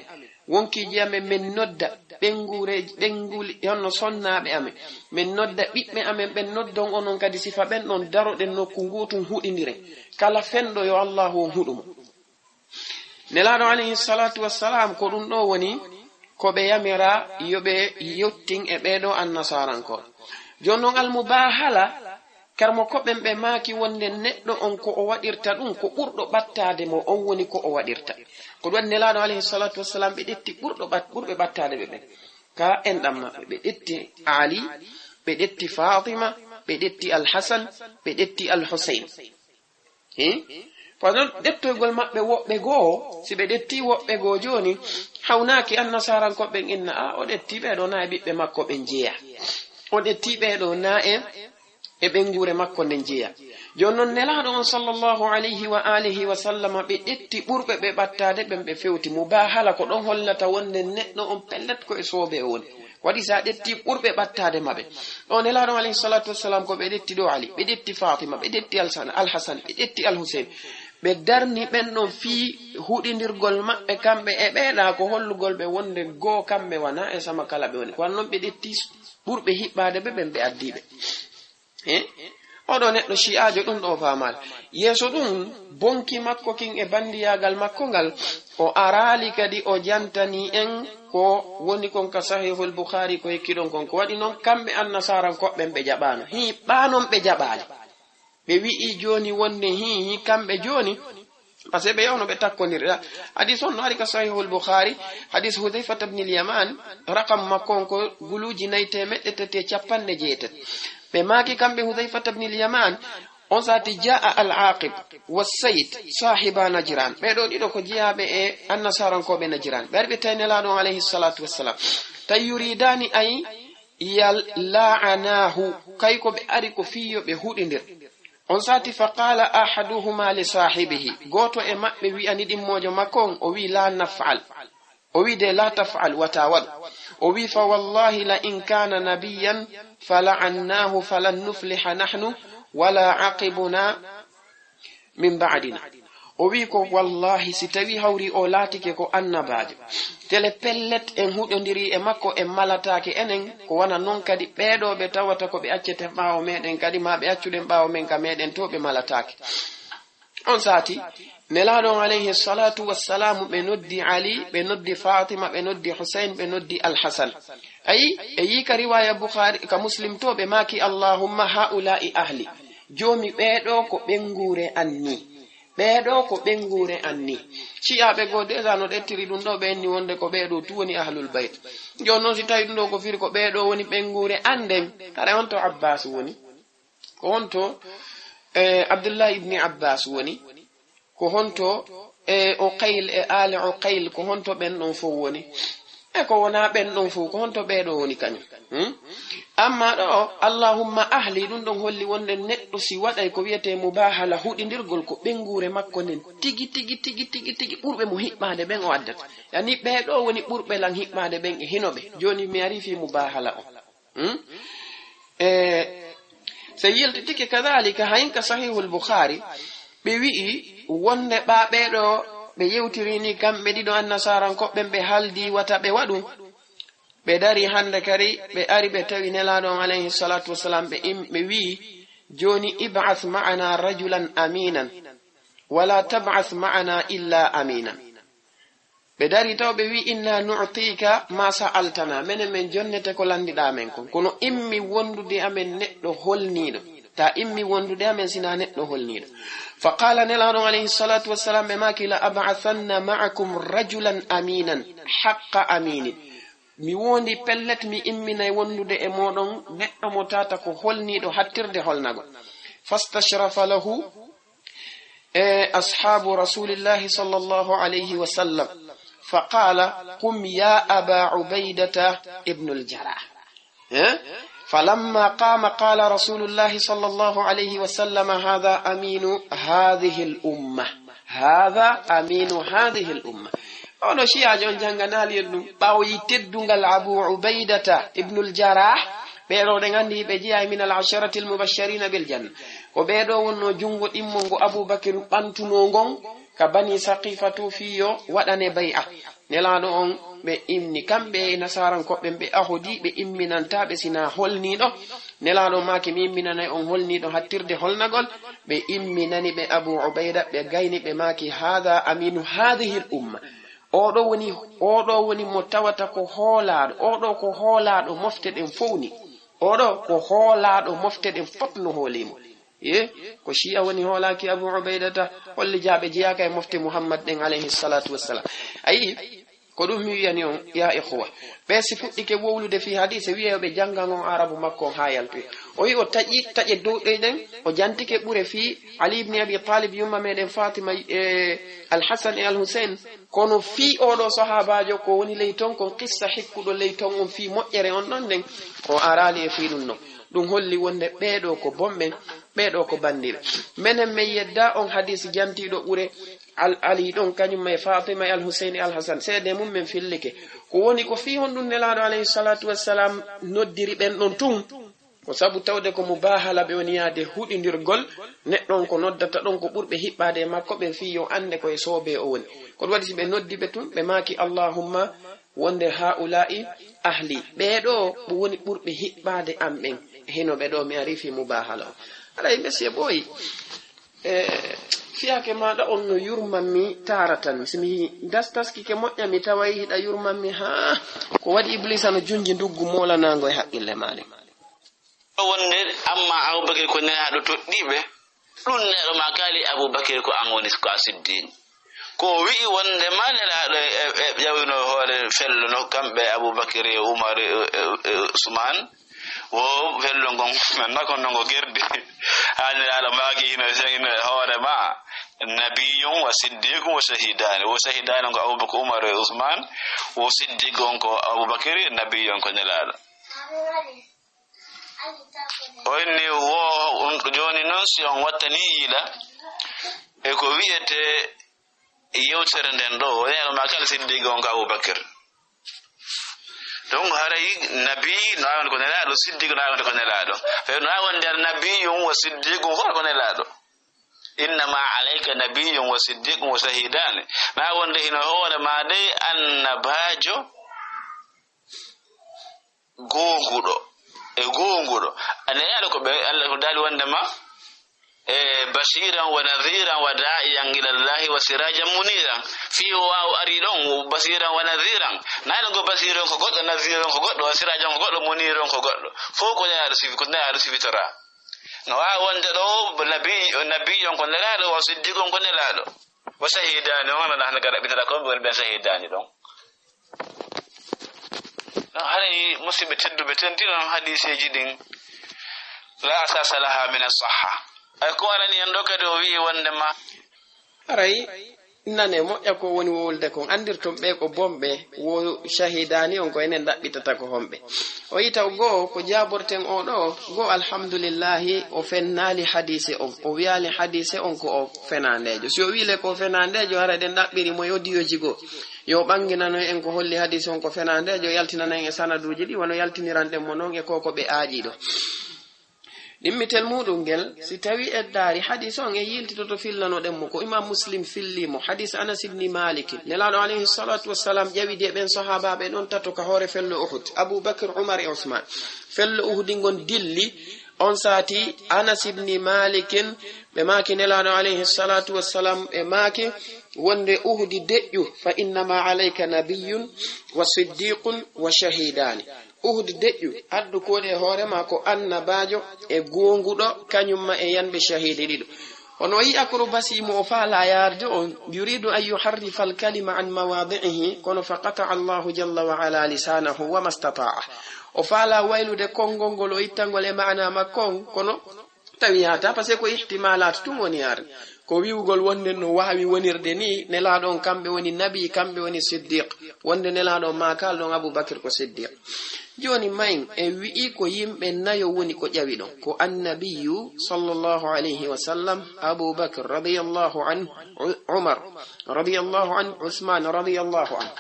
B: wonki jame men nodda denguli yonno sonnaabe ame men nodda bibbe ame ben noddon onon kadi sifa ben non daroden nokku ngutun hudindire kala fendo yo Allah hudumo nelaado alayhi salatu wassalam ko dum do woni ko be yamira yobe yotting e beedo annasaran ko jonnon al mubahala karmo ko be maaki wonde neddo on ko o wadirta dum ko burdo battade mo on woni ko o wadirta ko don nelaado alayhi salatu wassalam be detti burbe battade be ka en damma be detti ali be detti fatima be detti al hasan be detti al husayn fadon dettogol mabbe wobbe go si be detti wobbe go joni hawnaaki annasaran ko be inna o detti be do na bibbe makko be jeya o detti be do na e bengure makko nden jeya jonnon nelaado on sallallahu alayhi wa alihi wa sallam be detti burbe be battade be fewti mubahala ko don hollata wonde neddo on pellet ko e sobe woni wadi sa detti burbe battade mabe on nelaado alayhi salatu wassalam ko be detti do ali be detti fatima be detti al hasan be detti al husayn be darni ben non fi hudindirgol mabbe kambe e beeda ko hollugol be wonde go kambe wana e sama kala be woni ko non be detti burbe hibbade be addibe odo neddo shi'ajo dum do faamal yeso dum bonki makko kin e bandiyagal makko ngal o arali kadi o jantani en ko woni kon ka sahihul bukhari ko ekkidon kon ko wadi non kambe annasaran ko be jabano banon be jabali be wi'i joni wonde kambe joni parce be yawno be takkonira hadith on ari ka sahihul bukhari hadith hudhayfa ibn al-yaman raqam makko ko guluji nayte medde tete capande jeetet be maki kambe hudhayfa ibn al-yaman on sati jaa al-aqib was-sayd sahiba najran be do dido ko jiyabe e annasaran ko be najran berbe taynelado alayhi salatu wassalam tayuridani ay yal la'anahu kay ko be ari ko fiyo be hudidir on sati fa qala ahaduhuma li sahibihi goto e mabbe wi ani dimmojo makko o wi la naf'al o wi de la taf'al wa tawad o wi fa wallahi la in kana nabiyyan fala'annahu falan nufliha nahnu wala aqibuna min ba'dina o wi ko wallahi si tawi hawri o latike ko annabajo tele pellet en hudondiri e makko e malatake enen ko wana non kadi beedo be tawata ko be accete baawo meden kadi ma be accuden baawo men ka meden to be malatake on sati nelaɗon alayhi salatu wassalamu ɓe noddi ali ɓe noddi fatima ɓe noddi husain ɓe noddi alhasan ayi e yi ka riwaya bukhari ka muslim to ɓe maki allahumma haula'i ahli jomi ɓeɗo ko ɓengure anni ɓeɗo ko ɓengure anni ciyaɓe go déjà no ɗettiri ɗum ɗo ɓe enni wonde ko ɓeɗo tu woni ahlul bayt jon noon si tawi ɗum ɗo ko firi ko ɓeɗo woni ɓengure anden kare on to abbas woni ko honto abdullah ibni abbas woni ko honto uqayl e ali uqayl ko honto ben don fo woni e ko wona ben don fo ko honto be do woni kanyum amma do allahumma ahli dum don holli wonde neddo si waday ko wiete mubahala hudidirgol ko bengure makko nen tigi burbe mo hibbade ben o addata yani be do woni burbe lan hibbade ben e hinobe joni mi ari fi mubahala o سيلت تيكي كذلك هينك صحيح البخاري بيوي wonde baabeedo be yewtirini kambe dido annasaran ko be haldi wata be wadu be dari hande kari be ari be tawi nelaadon alayhi salatu wassalam be wi joni ib'ath ma'ana rajulan aminan wala tab'ath ma'ana illa aminan be dari taw be wi inna nu'tika ma sa'altana men jonnete ko landida men kon kono immi wondude amen neddo holnido ta immi wondude amen sina neddo holnido فقال نلان عليه الصلاة والسلام بماك لأبعثن معكم رجلا أمينا حق أمين ميوندي بلت مي إمنا يوندو دي إمونون نعم تاتكو هولني دو حتر دي هولنغو فاستشرف له أصحاب رسول الله صلى الله عليه وسلم فقال قم يا أبا عبيدة ابن الجراح فلما قام قال رسول الله صلى الله عليه وسلم هذا أمين هذه الأمة هذا أمين هذه الأمة ono shiya jon janganali dum bawo yiteddungal abu ubaidata ibn al-jarrah be do de ngandi be jiya min al-asharati al-mubashirin bil janna ko be do wonno jungo dimmongo abubakar bantuno ngon ka bani saqifatu fiyo wadane bai'a nelado on be imni kambe nasaran ko be ahodi be imminanta be sina holnido nelado maki mi imminana on holnido hattirde holnagol be imminani be abu ubaida be gayni be maki hada aminu hadhihi al-umma odo woni mo tawata ko hoolaado odo ko hoolaado mofteden fowni odo ko hoolaado mofteden fotno holimo ko shi'a woni hoolaki abu ubaidata holli jaabe jiyaka e mofte muhammad den alayhi salatu wassalam ayi ko dum mi yani on ya ikhwa be si fuddike wowlude fi hadise wi'ebe jangangon arabu makko ha yalti o yi o taje dowde den o jantike bure fi ali ibn abi talib yumma meden fatima al-hasan e al-husain kono fi odo sahabajo ko woni leyton kon qissa hikkudo leyton on fi mojjere on non den o arali e fi dum non dum holli wonde beedo ko bombe beedo ko bandire menen me yedda on hadisi jantido bure ali don kanyum may fatima al-husayn al-hasan sede mum men fillike ko woni ko fi hon dun nelaado alayhi salatu wassalam noddiri ben don tum ko sabu tawde ko mubahala be woni yaade hudindirgol neddon ko noddata don ko burbe hibbade makko be fi yo ande ko e sobe o woni ko wadi be noddi be tum be maki allahumma wonde haula'i ahli beedo bo woni burbe hibbade amben hino be do mi arifi mubahala ala imbe boy fiake maada on no yurmammi taratan simi dastaski ke mojja mi tawai hida yurmammi ha ko wadi iblisa no junji duggu mola nango e haqqille maade
C: wonde amma abubakar ko ne hado to dibe dun ne do makali abubakar ko an woni ko asiddin ko wi wonde manela hado e jawino hoore fello no kambe abubakar e umar usman wo fello gon nakon ngo gerdi hani ala magi ina hoore ma nabiyun wa siddiqun wa shahidan ngo abubakar umar e usman wo siddiqun ko abubakar nabiyun ko nelala o inni wo joni non si on wattani yiila e ko wiyete yewtere nden ɗo o neno ma kala siddigo on ko Aboubakar donc haray nabi no awonde ko nelaɗo siddigo no awonde ko nelaɗo fe no awon nder nabiyum wa siddiqum fof ko nelaɗo innama alayka nabiyyun wa siddiqun wa shahidani ma wonde hino hoore ma de annabajo gonguɗo e gonguɗo aneyaɗo ko ɓe Allah ko dali wonde ma e bashiran wa nadhiran wa da'iyan ila Allah wa sirajan muniran fi wa ari ɗon basiran wa nadhiran nayi go basiran ko goɗɗo nadhiran ko goɗɗo wa sirajan ko goɗɗo muniran ko goɗɗo fof ko neyaɗo sifi ko neyaɗo sifitora no wawi wonde ɗo nabiyon ko nelaɗo wa siddiqon ko nelaɗo wa shahidani on ana hana gara bitata ko woni ben shahidani ɗon haray musidɓe tedduɓe tendinon hadiseji ɗin la asasa laha min as-sahha ay ko warani en ɗo kadi o wi wonde ma
B: haray nane moƴƴa ko woni wolde kon andirton ɓe ko bomɓe wo shahidani on ko enen ɗaɓɓitata ko homɓe o yitaw goo ko jaborten o ɗo goo alhamdulillahi o fennali hadise on o wiyali hadise on ko o fenandejo si o wiile ko fenandejo hara ɗen ɗaɓɓiri mo yodiyoji goo yo ɓanginano en ko holli hadise on ko fenandejo yaltinanen e sanaduji ɗi wono yaltiniran ɗen mo noon e koko ɓe aaƴi ɗo ɗimmitel muɗum ngel si tawi eddaari hadis on e yiltitoto fillanoɗen mo ko imam muslim fillimo hadis anas ibni malik nelaɗo alayhi salatu wassalam ƴawidi e ɓen sahabaɓe ɗon tato ka hoore fello uhud aboubacre oumar e ousmane fello uhudi ngon dilli on saati anas ibni malikin ɓe maaki nelaɗo alayhi salatu wassalam ɓe maaki wonde uhudi deƴƴu fa innama alayka nabiyyun wa siddiqun wa shahidani uhud deƴƴu addu koɗe hoorema ko annabajo e gonguɗo kañumma e yanɓe shahidi ɗiɗo ono yi akrobasimo o faala yarde on yuridu an yuharrifa alkalima an mawadi'ihi kono fa qata'a allahu jalla wa ala lisanahu wa mastata'a o faala waylude konngol ngol o ittangol e maana makkon kono tawi yata par ce que ko ihtimalat tum woni yarde ko wiwgol wonde no wawi wonirde ni nelaɗon kamɓe woni nabi kamɓe woni siddiq wonde nelaɗon makal ɗon aboubacre ko siddiq joni mayin e wi'i ko yimɓe nayo woni ko ƴawi ɗon ko annabiyu sallllahu alayhi wa sallam aboubacre radiyallahu anhu umar radiyallahu anhu usman radiyallahu anhu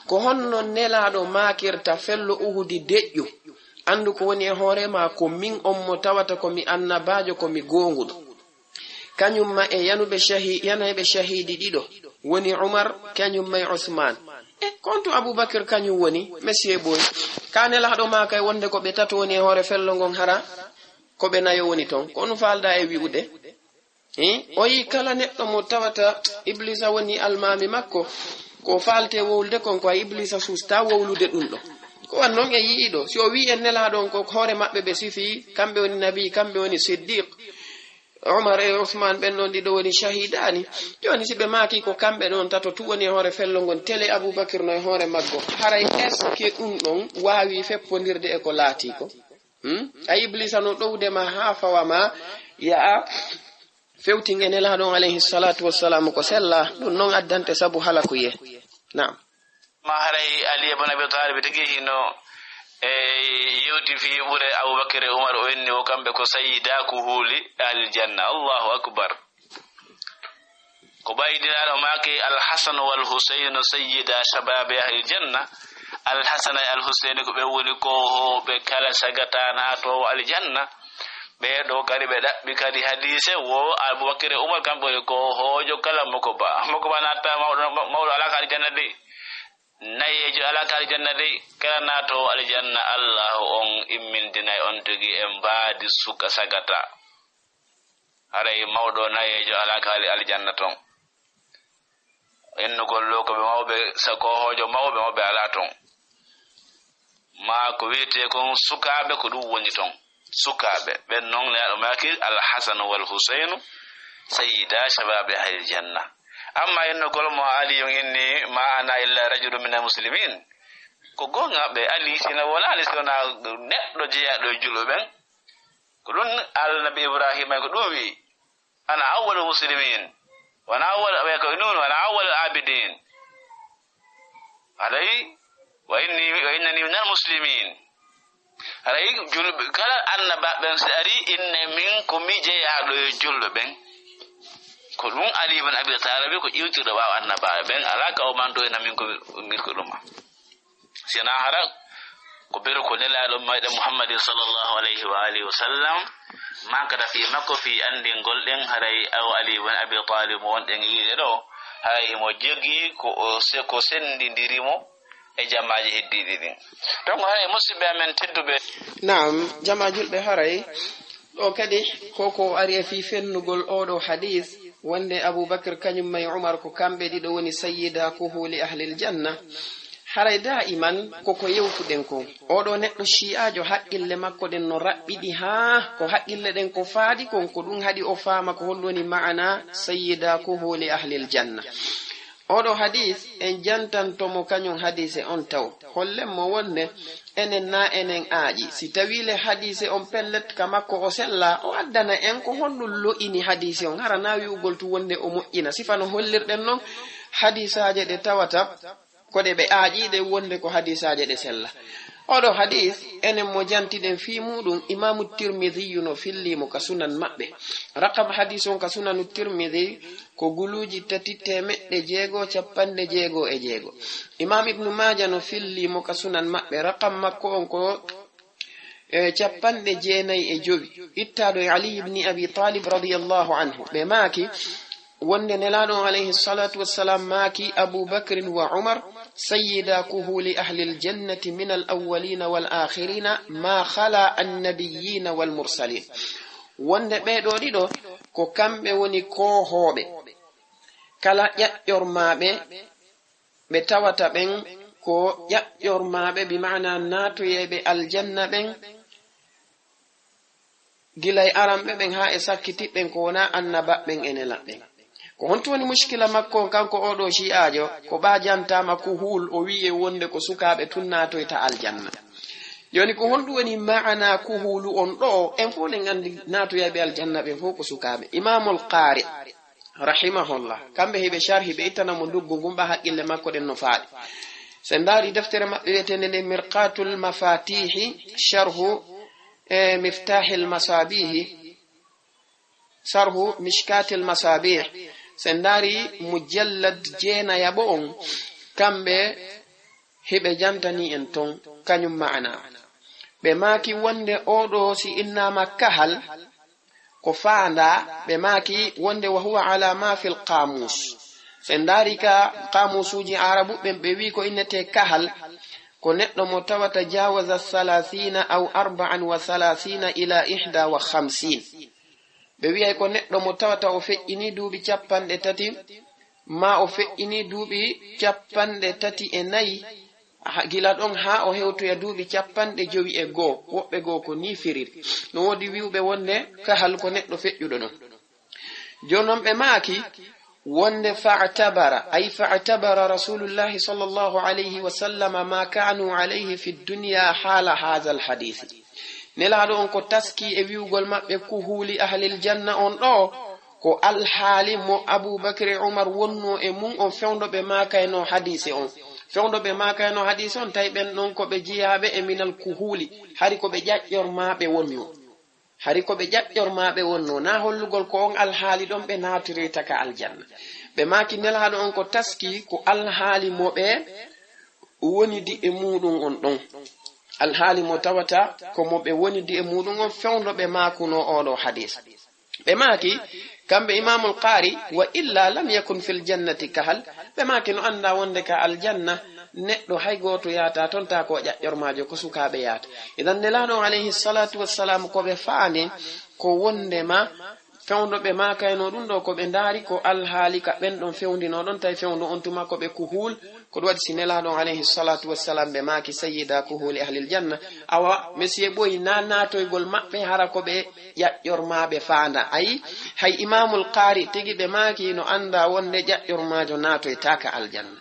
B: ko honno nelaɗo makirta fello uhudi deƴƴu andu ko woni e hoorema ko min on mo tawata komi annabajo komi gonguɗo kañumma e yanaɓe shahidi ɗiɗo woni umar kañumma e usman konto aboubacre kañum woni monsieur boy kanelaɗo ma kay wonde ko ɓe tato woni e hoore fello ngon hara ko ɓe nayo woni toon kono falda e wi'ude o yi kala neɗɗo mo tawata iblisa woni almami makko ko falte wowlude kon ko a iblisa susta wowlude ɗum ɗo ko wan noon e yiiɗo si o wi en nelaɗon ko hoore maɓɓe ɓe sifi kamɓe woni nabi kamɓe woni siddiq umar e ousmane ɓen ɗon ɗiɗo woni shahidani joni si ɓe maaki ko kamɓe ɗon tato tu woni e hoore fello ngon télé aboubacre no e hoore maggo haray est ce que ɗum ɗon wawi feppodirde e ko laati ko a iblisa no ɗowdema ha fawama ya fewtin e nelaɗon alayhi salatu wassalam ko sella ɗum noon addante saabu halakuye naam
C: ma haray ali ibn abi talib tigi hino yewti fi ɓure aboubacre e umar o inni o kamɓe ko sayida ko huuli aljanna allahu akbar ko ɓaydinaɗo make alhasan walhusainu sayida shababe aljanna alhasan e alhusaini ko ɓe woni ko ɓe kala sagatana to aljanna ɓeɗo kadi ɓe ɗaɓɓi kadi hadise wo aboubacre e umar kamɓe woni ko hoojo kala mokoba natta mawɗo ala ka aljanna de nayejo ala ka aljanna de kala nato aljanna allahu on immindinay on togi e mbaadi suka sagata haray mawɗo nayejo ala ka aljanna ton ennugol ɗo ko ɓe mawɓe ko hoojo mawɓe ala ton ma ko wiyete kon sukaɓe ko ɗum woni ton sukaɓe ɓen noon neɗo maki alhasanu walhusainu sayida shababe aljanna amma ennugol mo ali on inni ma ana illa rajulu min almuslimin ko gonga ɓe ali sina wonani sona neɗɗo jeeyaɗo e julo ɓen ko ɗum alnabi ibrahima ko ɗum wi ana awwalu muslimin wana awwal ko nun wana awwal abidin alay wa innani min almuslimin ray julbe kala annaba ben si ari inne min ko mi jeyaɗo e julɓe ɓen ko ɗum Ali ibn Abi Talib ko iwtirɗo ɓawa annaba ɓen alaka o man doyna min ko mirko ɗuma sina hara ko bero ko nelaɗo mayɗe Muhammadin sallallahu alayhi wa alihi wa sallam mankata fi makko fi andingol ɗen haray aw Ali ibn Abi Talib wonɗen yiide ɗo hay mo jogi ko sendidirimo e jamaji heddiɗi ɗin donc haray musidɓe amen tedduɓe
B: naam jama julɓe haray ɗo kadi koko ari e fi fennugol oɗo hadis wonde Abubakar kañum may Umar ko kamɓe ɗiɗo woni sayyida kuhuli ahlil janna haray da'iman koko yewtuɗen ko oɗo neɗɗo shi'ajo haqqille makko ɗen no raɓɓiɗi ha ko haqqille ɗen ko faadi kon ko ɗum haɗi o faama ko holloni ma'ana sayyida kuhuli ahlil janna oɗo hadis en jantantomo kañum hadise on taw hollenmo wonde enen na enen aaƴi si tawile hadise on pellet ka makko o sella o addana en ko honɗum lo'ini hadise on hara na wi'ugol tu wonde o moƴƴina sifano hollirɗen noon hadisaje ɗe tawata koɗe ɓe aaƴiɗe wonde ko hadisaje ɗe sella oɗo hadis enen mo jantiɗen fi muɗum imamu tirmidhi no fillimo ka sunan maɓɓe raqam hadis on ka sunanu tirmidhi ko guluji 3,656 imam ibnu maja no fillimo ka sunan maɓɓe raqam makko on ko 95 ittaɗo e Ali ibn Abi Talib radiyallahu anhu ɓe maaki wonde nelaɗo alayhi salatu wassalam maaki Abu Bakr wa Umar sayyida kuhuli ahli aljannati min alawwalina wal akhirina ma khala annabiyina wal mursalin wonde ɓeɗo ɗiɗo ko kamɓe woni kohoɓe kala ƴaƴƴormaɓe ɓe tawata ɓen ko ƴaƴƴormaɓe bi ma'na natoyeɓe aljanna ɓen gilay aramɓe ɓen ha e sakkitiɓɓen ko wona annabaɓen ene laɓɓen ko honto woni mushkila makko kanko oɗo shi'ajo ko ɓajantama kuhul o wi'e wonde ko sukaɓe tunnatoyta aljanna joni ko honɗum woni ma'ana kuhulu on ɗo en fo en andi natoyaɓe aljanna ɓen fo ko sukaɓe imamul qari rahimahullah kamɓe heɓe sharhi ɓe ittanamo nduggu ngumɓa haqqille makko ɗen no faaɗi sen daari deftere maɓɓe wiyetende nde mirqatul mafatihi sharhu miftahil masabihi sharhu mishkatil masabih sen daari mujallad jeena yabo on kamɓe heɓe jantani en ton kañum ma'ana ɓe maaki wonde oɗo si innama kahal ko faanda ɓe maaki wonde wa huwa ala ma fil qamus sen daari ka qamusuji arabu ɓen ɓe wi ko innete kahal ko neɗɗo mo tawata jawaza 30 aw 34 ila 51 ɓe wiyay ko neɗɗo mo tawata o feƴƴini duuɓi 30 ma o feƴƴini duuɓi 34 gila ɗon ha o hewtoya duuɓi 51 woɓɓe goo ko ni firiri no wodi wiwɓe wonde kahal ko neɗɗo feƴƴuɗo ɗon jonon ɓe maaki wonde fa'tabara rasulullahi sallallahu alayhi wa sallama ma kanu alayhi fi dunya hala hadha alhadith nelaɗo on ko taski e wiwgol maɓɓe kuhuli ahlil janna on ɗo ko alhaali mo Abubakar Umar wonno e mum on fewdoɓe makayno hadise on fewdoɓe makayno hadise on tawi ɓen ɗon ko ɓe jiyaɓe e minal kuhuli hari ko ɓe ƴaƴƴormaɓe wonno na hollugol ko on alhaali ɗon ɓe natirita ka aljanna ɓe maki nelaɗo on ko taski ko alhaali mo ɓe woni di e muɗum on ɗon alhaali mo tawata ko mo ɓe woni di e muɗum on fewdoɓe makuno oɗo hadis ɓe maki kamɓe imamul qari wa illa lam yakun fil jannati kahal ɓe maki no anda wonde ka aljanna neɗɗo hay goto yaata toon ta ko ƴaƴƴormajo ko sukaɓe yaata idan nelaɗo alayhi salatu wassalam koɓe faande ko wondema fewdoɓe makayno ɗum ɗo ko ɓe ndaari ko alhaali ka ɓen ɗon fewndino ɗon tawi fewndo on tuma ko ɓe kuhul ko ɗum waɗi si nelaɗon alayhi salatu wassalam ɓe maaki sayyida kuhuli ahlil janna awa monsieur ɓoyi na natoygol maɓɓe hara ko ɓe ƴaƴƴormaɓe faanda ayi hay imamul qari tigi ɓe maaki no anda wonde ƴaƴƴormajo natoytaka aljanna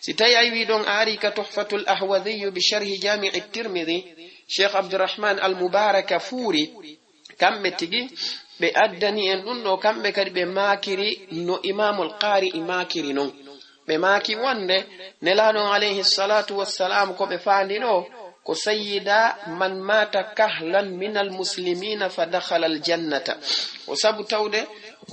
B: si tawi a wi ɗon ari ka tuhfatul ahwadhiyu bi sharhi jami'i tirmidhi cheikh abdourahman al mubaraka fuuri kamɓe tigi ɓe addani en ɗum ɗo kamɓe kadi ɓe makiri no imamul qari makiri non ɓe maki wonde nelaɗon alayhi salatu wassalam ko ɓe faandi ɗo ko sayyida man mata kahlan min almuslimina fa dakhala aljannata o sabu tawde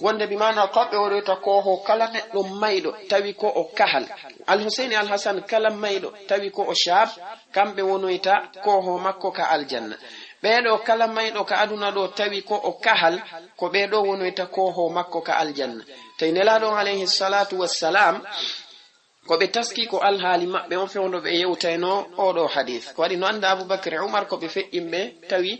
B: wonde bi mana koɓe woreta ko ho kala neɗɗo mayɗo tawi ko o kahal al-Husaini al-Hasan kala mayɗo tawi ko o shab kamɓe wonoyta ko ho makko ka aljanna ɓeɗo kala mayɗo ka aduna ɗo tawi ko o kahal ko ɓeɗo wonoyta ko ho makko ka aljanna tawi nelaɗo alayhi salatu wassalam ko ɓe taski ko alhaali maɓɓe on fewndo ɓe yewtayno oɗo hadith ko waɗi no anda Aboubacry Umar ko ɓe feƴƴimɓe tawi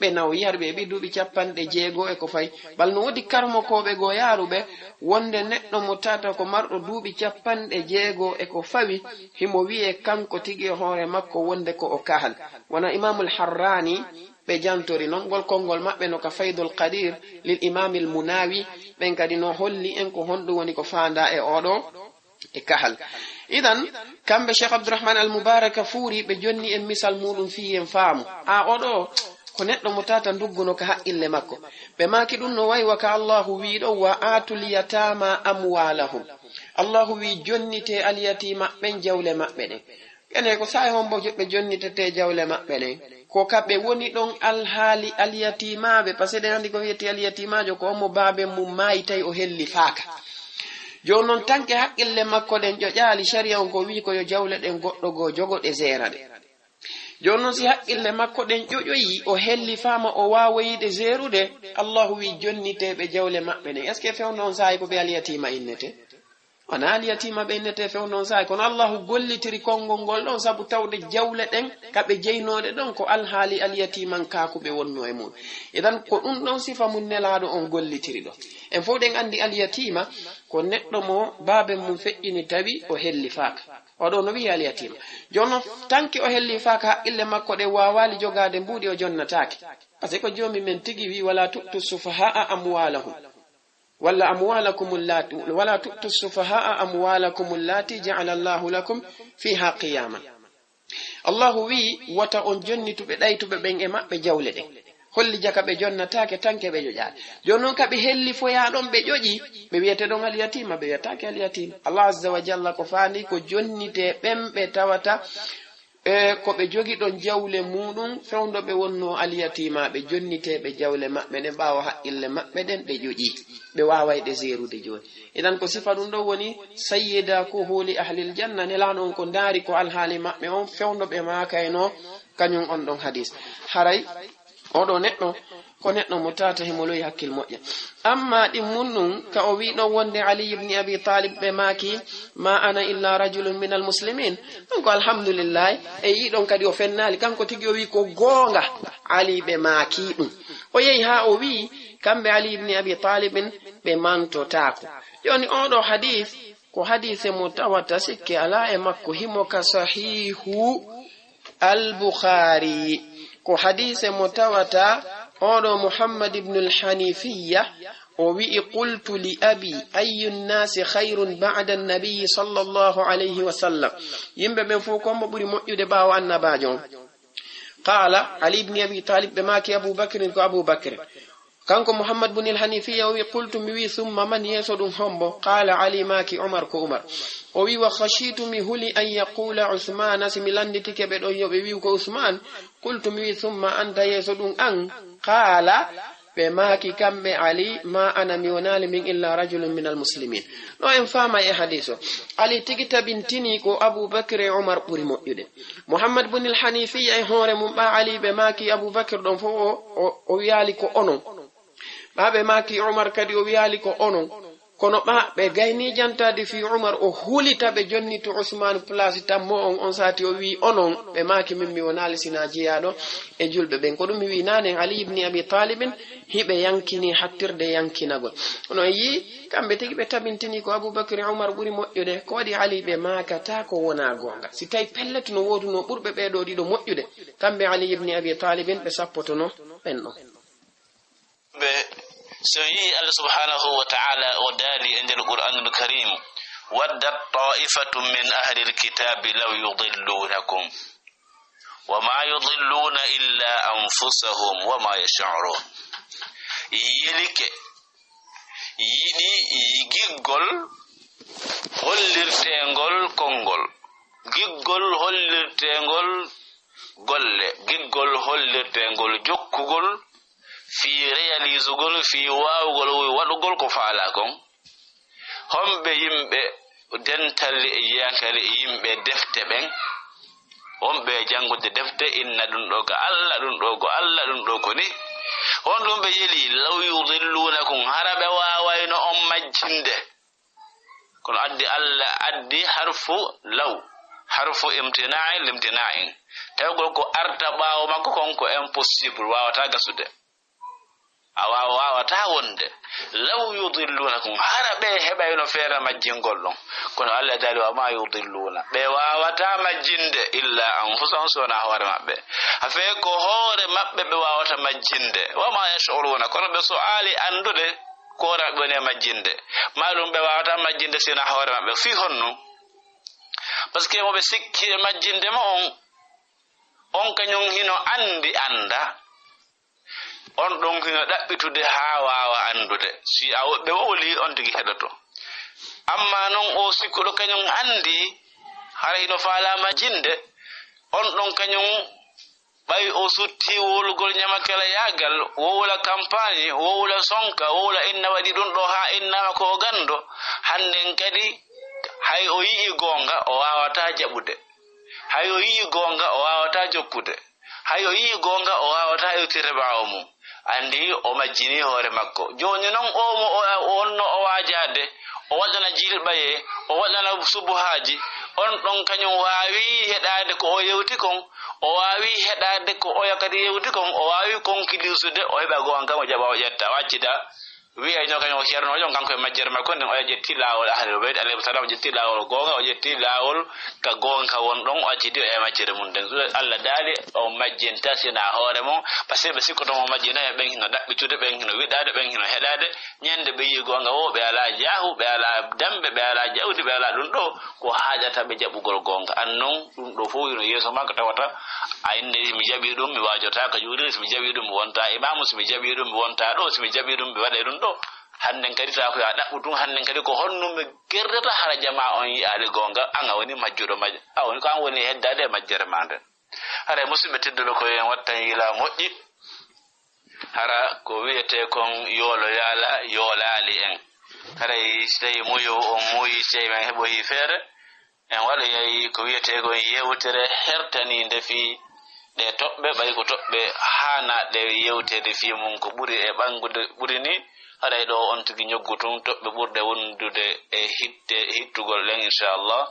B: ɓe nawi harɓe ɓi duuɓi 60 e ko fayi bal no woodi karmokoɓe go yaaruɓe wonde neɗɗo mo tata ko marɗo duuɓi 60 e ko fawi himo wiye kanko tigi hoore makko wonde ko o kahal wona Imamul Harrani ɓe jantori noon ngol konngol maɓɓe no ka Faydul Qadir lil Imamil Munawi ɓen kadi no holli en ko honɗum woni ko faanda e oɗo e kahal idan kamɓe Cheikh Abdourahmane al-Mubaraka fuuri ɓe jonni en misal muɗum fi en faamu oɗo ko neɗɗo mo tata ndugguno ka haqqille makko ɓe maki ɗum no wayi waka Allahu wi ɗo wa atul yatama amwalahum Allahu wi jonnite alyatima ɓen jawle maɓɓe ɗen ene ko sa'i hombo ɓe jonnitete jawle maɓɓe ɗen ko kamɓe woni ɗon alhaali alyatimaɓe par ce que ɗen andi ko wiyete alyatimajo ko omo baabe mum maayi tawi o helli faaka joni noon tanke haqqille makko ɗen ƴoƴaali sharia on ko wi ko yo jawle ɗen goɗɗo go jogoɗe zera ɗe joni noon si haqqille makko ɗen ƴoƴoyi o helli faama o wawoyide zerude Allahu wi jonniteɓe jawle maɓɓe ɗen est ce que fewno on saayi ko ɓe alyatima innete wona alyatima ɓe innete fewno on saayi kono Allahu gollitiri konngol ngol ɗon sabu tawde jawle ɗen kaɓe jeynoɗe ɗon ko alhaali alyatiman kakuɓe wonno e mum idan ko ɗum ɗon sifa mum nelaɗo on gollitiri ɗo en fof ɗen andi alyatima ko neɗɗo mo baabe mum feƴƴini tawi o helli faaka oɗo no wi'i alyatima jonno tanki o helli faaka haqqille makko ɗe wawali jogade mbuuɗi o jonnatake par ce que ko joomi men tigi wi wala tu'tu sufaha'a amwalahum walla amwalakum allati wala tu'tu sufaha'a amwalakum allati ja'ala Allahu lakum fiha qiyaman Allahu wi wata on jonnituɓe ɗaytuɓe ɓen e maɓɓe jawle ɗen holli jaka ɓe jonnatake tanke ɓe ƴoƴaade joni noon kaɓe helli foya ɗon ɓe ƴoƴi ɓe wiyete ɗon alyatima ɓe wiyatake alyatima Allah azza wa jalla ko faandi ko jonnite ɓen ɓe tawata ko ɓe jogi ɗon jawle muɗum fewdoɓe wonno alyatimaɓe jonniteɓe jawle maɓɓe ɗen ɓaawa haqqille maɓɓe ɗen ɗe ƴoƴi ɓe wawayɗe zerude joni idan ko sifa ɗum ɗo woni sayyida kuhuli ahlil janna nelaɗo on ko daari ko alhaali maɓɓe on fewdoɓe makayno kañum on ɗon hadis haray oɗo neɗɗo ko neɗɗo mo tata himo loyi hakkil moƴƴa amma ɗin munɗum ka o wi ɗon wonde Ali ibn Abi Talib ɓe maki ma ana illa rajulun min almuslimin ɗon ko alhamdulillah e yiɗon kadi o fennali kanko tigi o wi ko goonga Ali ɓe maki ɗum o yehi ha o wi kamɓe Ali ibn Abi Talibin ɓe mantotako joni oɗo hadith ko hadise mo tawata sikke ala e makko himo ka sahihu al-Bukhari ko hadise mo tawata oɗo Muhammad ibn al-Hanifiyya o wi'i qultu li abi ayu nnasi khayrun ba'da an-nabiy sallallahu alayhi wa sallam yimɓe ɓen fof kombo ɓuri moƴƴude ɓaawo annabajo on qala Ali ibn Abi Talib ɓe maki Aboubacry ko Aboubacry kanko Muhammad ibn al-Hanifiyya o wi qultu mi wi thumma man yeso ɗum hombo qala Ali maki Umar ko Umar o wi wa khashitu mi huli an yaqula Uthman simi landitike ɓe ɗon yoɓe wi ko Uthman qultu mi wi thumma anta yeso ɗum an qala ɓe maki kamɓe Ali ma ana mi wonali min illa rajulun min almuslimin no en fama e hadiso Ali tigi tabintini ko Aboubacry e Umar ɓuri moƴƴude Muhammad ibn al-Hanifiyya e hoore mum ɓa Ali ɓe maki Aboubacry ɗon fof o wiyali ko onon ɓe maki Umar kadi o wiyali ko onon kono ɓe gayni jantade fi Umar o hulita ɓe jonni to Usman place tammo on sati o wi onon ɓe maki min mi wonali sina jeyaɗo e julɓe ɓen ko ɗum mi wi nanen Ali ibn Abi Talibin hiɓe yankini hattirde yankinagol ono yi kamɓe tigi ɓe tabintini ko Aboubacry Umar ɓuri moƴƴude ko waɗi Ali ɓe makata ko wona gonga si tawi pelletu no woduno ɓurɓe ɓeɗo ɗiɗo moƴƴude kamɓe Ali ibn Abi Talibin ɓe sappotono ɓen ɗon
C: so yi Allah subhanahu wa ta'ala o dali e nder Qur'anul Karim waddat ta'ifatun min ahli alkitabi law yudillunakum wama yudilluna illa anfusahum wama yash'urun yilike yiɗi giggol hollirtengol konngol giggol hollirtengol golle giggol hollirtengol jokkugol fi réalisugol fi waawugol waɗugol ko faala kon homɓe yimɓe dental yankale yimɓe defte ɓen wonɓe jangude defte inna ɗum ɗo ko Allah ɗum ɗo ko Allah ɗum ɗo ko ni on ɗum ɓe yeli law yudillunakum hara ɓe wawayno on majjinde kono addi Allah addi harfu law harfu limtina'in tawgol ko arta ɓaawo makko konko impossible wawata gasude wawata wonde law yudillunakum hara ɓe heɓayno feere majjingol ɗon kono Allah dali wa ma yudilluna ɓe wawata majjinde illa anfusahum sona hoore maɓɓe hafe ko hoore maɓɓe ɓe wawata majjinde wama yash'uruna kono ɓe su'ali andude kora ɓe woni majjinde maɗum ɓe wawata majjinde sina hoore maɓɓe fi honno par ce que moɓe sikki e majjinde ma on kañum hino andi anda on ɗon hino ɗaɓɓitude ha wawa andude si a ɓe wowli on tigi heɗoto amma noon o sikkuɗo kañum andi hara hino faala majjinde on ɗon kañum ɓay o sutti wowlugol ñamakela yagal wowla campagne wowla sonka wowla inna waɗi ɗum ɗo ha innama ko gando hannden kadi hay o yii gonga o wawata jaɓude hay o yii gonga o wawata jokkude hay o yii gonga o wawata yewtire ɓawo mum andi o majjini hoore makko joni noon omo wonno o wajade o waɗana jilɓaye o waɗana subuhaji on ɗon kañum wawi heɗade ko o yewti kon o wawi heɗade ko oya kadi yewti kon o wawi konkilisude o heɓa gonga o jaɓa o ƴetta waccida wiyayno kañum o ceernojo kanko e majjere makko nden oya ƴetti lawol ahlul bayt alayhi salam o ƴetti lawol gonga o ƴetti lawol ka gonga won ɗon o accidi o e majjere mum nden Allah daali o majjinta sina hoore mum par ce que ɓe sikkotomo majjina e ɓen hino ɗaɓɓitude ɓen hino wiɗade ɓen hino heɗade ñande ɓe yi gonga o ɓe ala jaahu ɓe ala dambe ɓe ala jawdi ɓe ala ɗum ɗo ko haajata ɓe jaɓugol gonga an noon ɗum ɗo fof hino yeeso makko tawata a inde mi jaɓi ɗum mi wajota ko juuliri somi jaɓi ɗum mi wonta imamu somi jaɓi ɗum mi wonta ɗo somi jaɓi ɗum mi waɗe ɗum ɗo hannden kadi ta ko ya ɗaɓɓutum hannden kadi ko honnuɓe gerdata hara jama on yiyaali gonga an a woni majjuɗo a woni ko an woni heddade e majjere ma nden hara musidɓe tedduɓe ko en wattan yiila moƴƴi hara ko wiyete kon yoolo yaala yoolaali en haray so tawi muyo on muyi so tawi men heɓoyi feere en waɗoyayi ko wiyete kon yewtere hertaninde fi ɗe toɓɓe ɓay ko toɓɓe haanaɗe yewtede fi mum ko ɓuri e ɓangude ɓuri ni haɗay ɗo on tigi ñoggutum toɓɓe ɓurɗe wondude e hittugol ɗen inchallah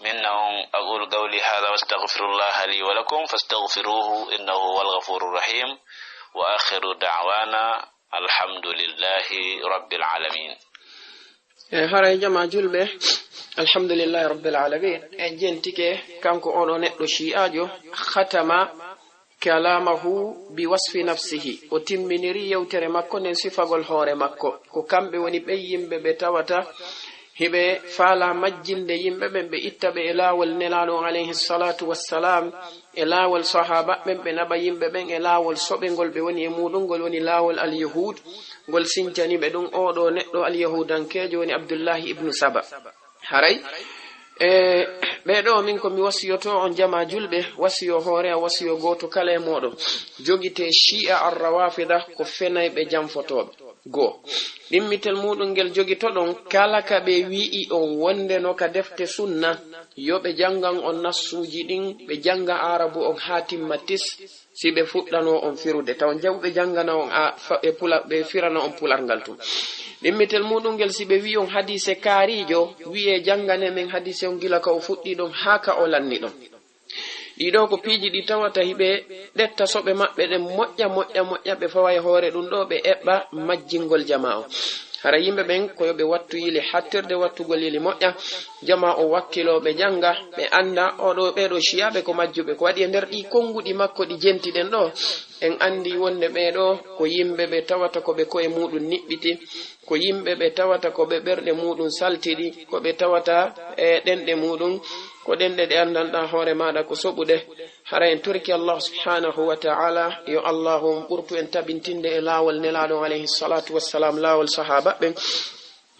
C: minna on aqulu qawli hada wa astaghfirullah li wa lakum fastaghfiruhu innahu huwal ghafurur rahim wa akhiru da'wana alhamdulillahi rabbil alamin
B: haray jama julɓe alhamdulillahi rabbil alamin en jentike kanko oɗo neɗɗo shi'ajo khatama kalamahu bi wasfi nafsihi o timminiri yewtere makko nden sifagol hoore makko ko kamɓe woni ɓe yimɓe ɓe tawata hiɓe faala majjinde yimɓe ɓen ɓe itta ɓe e laawol nelaɗo alayhi salatu wassalam e laawol sahaba ɓen ɓe naɓa yimɓe ɓen e laawol soɓengol ɓe woni e muɗum ngol woni laawol alyahud ngol sincani ɓe ɗum oɗo neɗɗo alyahudankejo woni abdoullahi ibnu saba haray ɓeɗo min ko mi wasiyoto on jama julɓe wasiyo hoore a wasiyo goto kala e moɗon jogite shi'a arrawafida ko fenayɓe jamfotoɓe goo ɗimmitel muɗum ngel jogitoɗon kala ka ɓe wi'i on wonde no ka defte sunna yoɓe jangan on nassuji ɗin ɓe janga arabu on ha timma tis si ɓe fuɗɗano on firude taw jawɓe jangana on ɓe firana on pularngal tum ɗimmitel muɗum ngel si ɓe wi on hadise kaarijo wi'e jangane men hadise on gila ka o fuɗɗi ɗon ha ka o lanni ɗon ɗiɗo ko piiji ɗi tawata hiɓe ɗetta soɓe maɓɓe ɗen moƴƴa ɓe fawa e hoore ɗum ɗo ɓe eɓɓa majjingol jama o hara yimɓe ɓen ko yoɓe wattu yili hattirde wattugol yili moƴƴa jama o wakkilo ɓe janga ɓe anda oɗo ɓeɗo shiyaɓe ko majjuɓe ko waɗi e nder ɗi konguɗi makko ɗi jentiɗen ɗo en andi wonde ɓeɗo ko yimɓe ɓe tawata ko ɓe koye muɗum niɓɓiti ko yimɓe ɓe tawata ko ɓe ɓerɗe muɗum saltiɗi ko ɓe tawata e ɗenɗe muɗum ko ɗenɗe ɗe andanɗa hoore maɗa ko soɓuɗe hara en turki Allah subhanahu wa ta'ala yo Allahu ɓurtu en tabintinde e laawol nelaɗo alayhi salatu wassalam laawol sahaba ɓen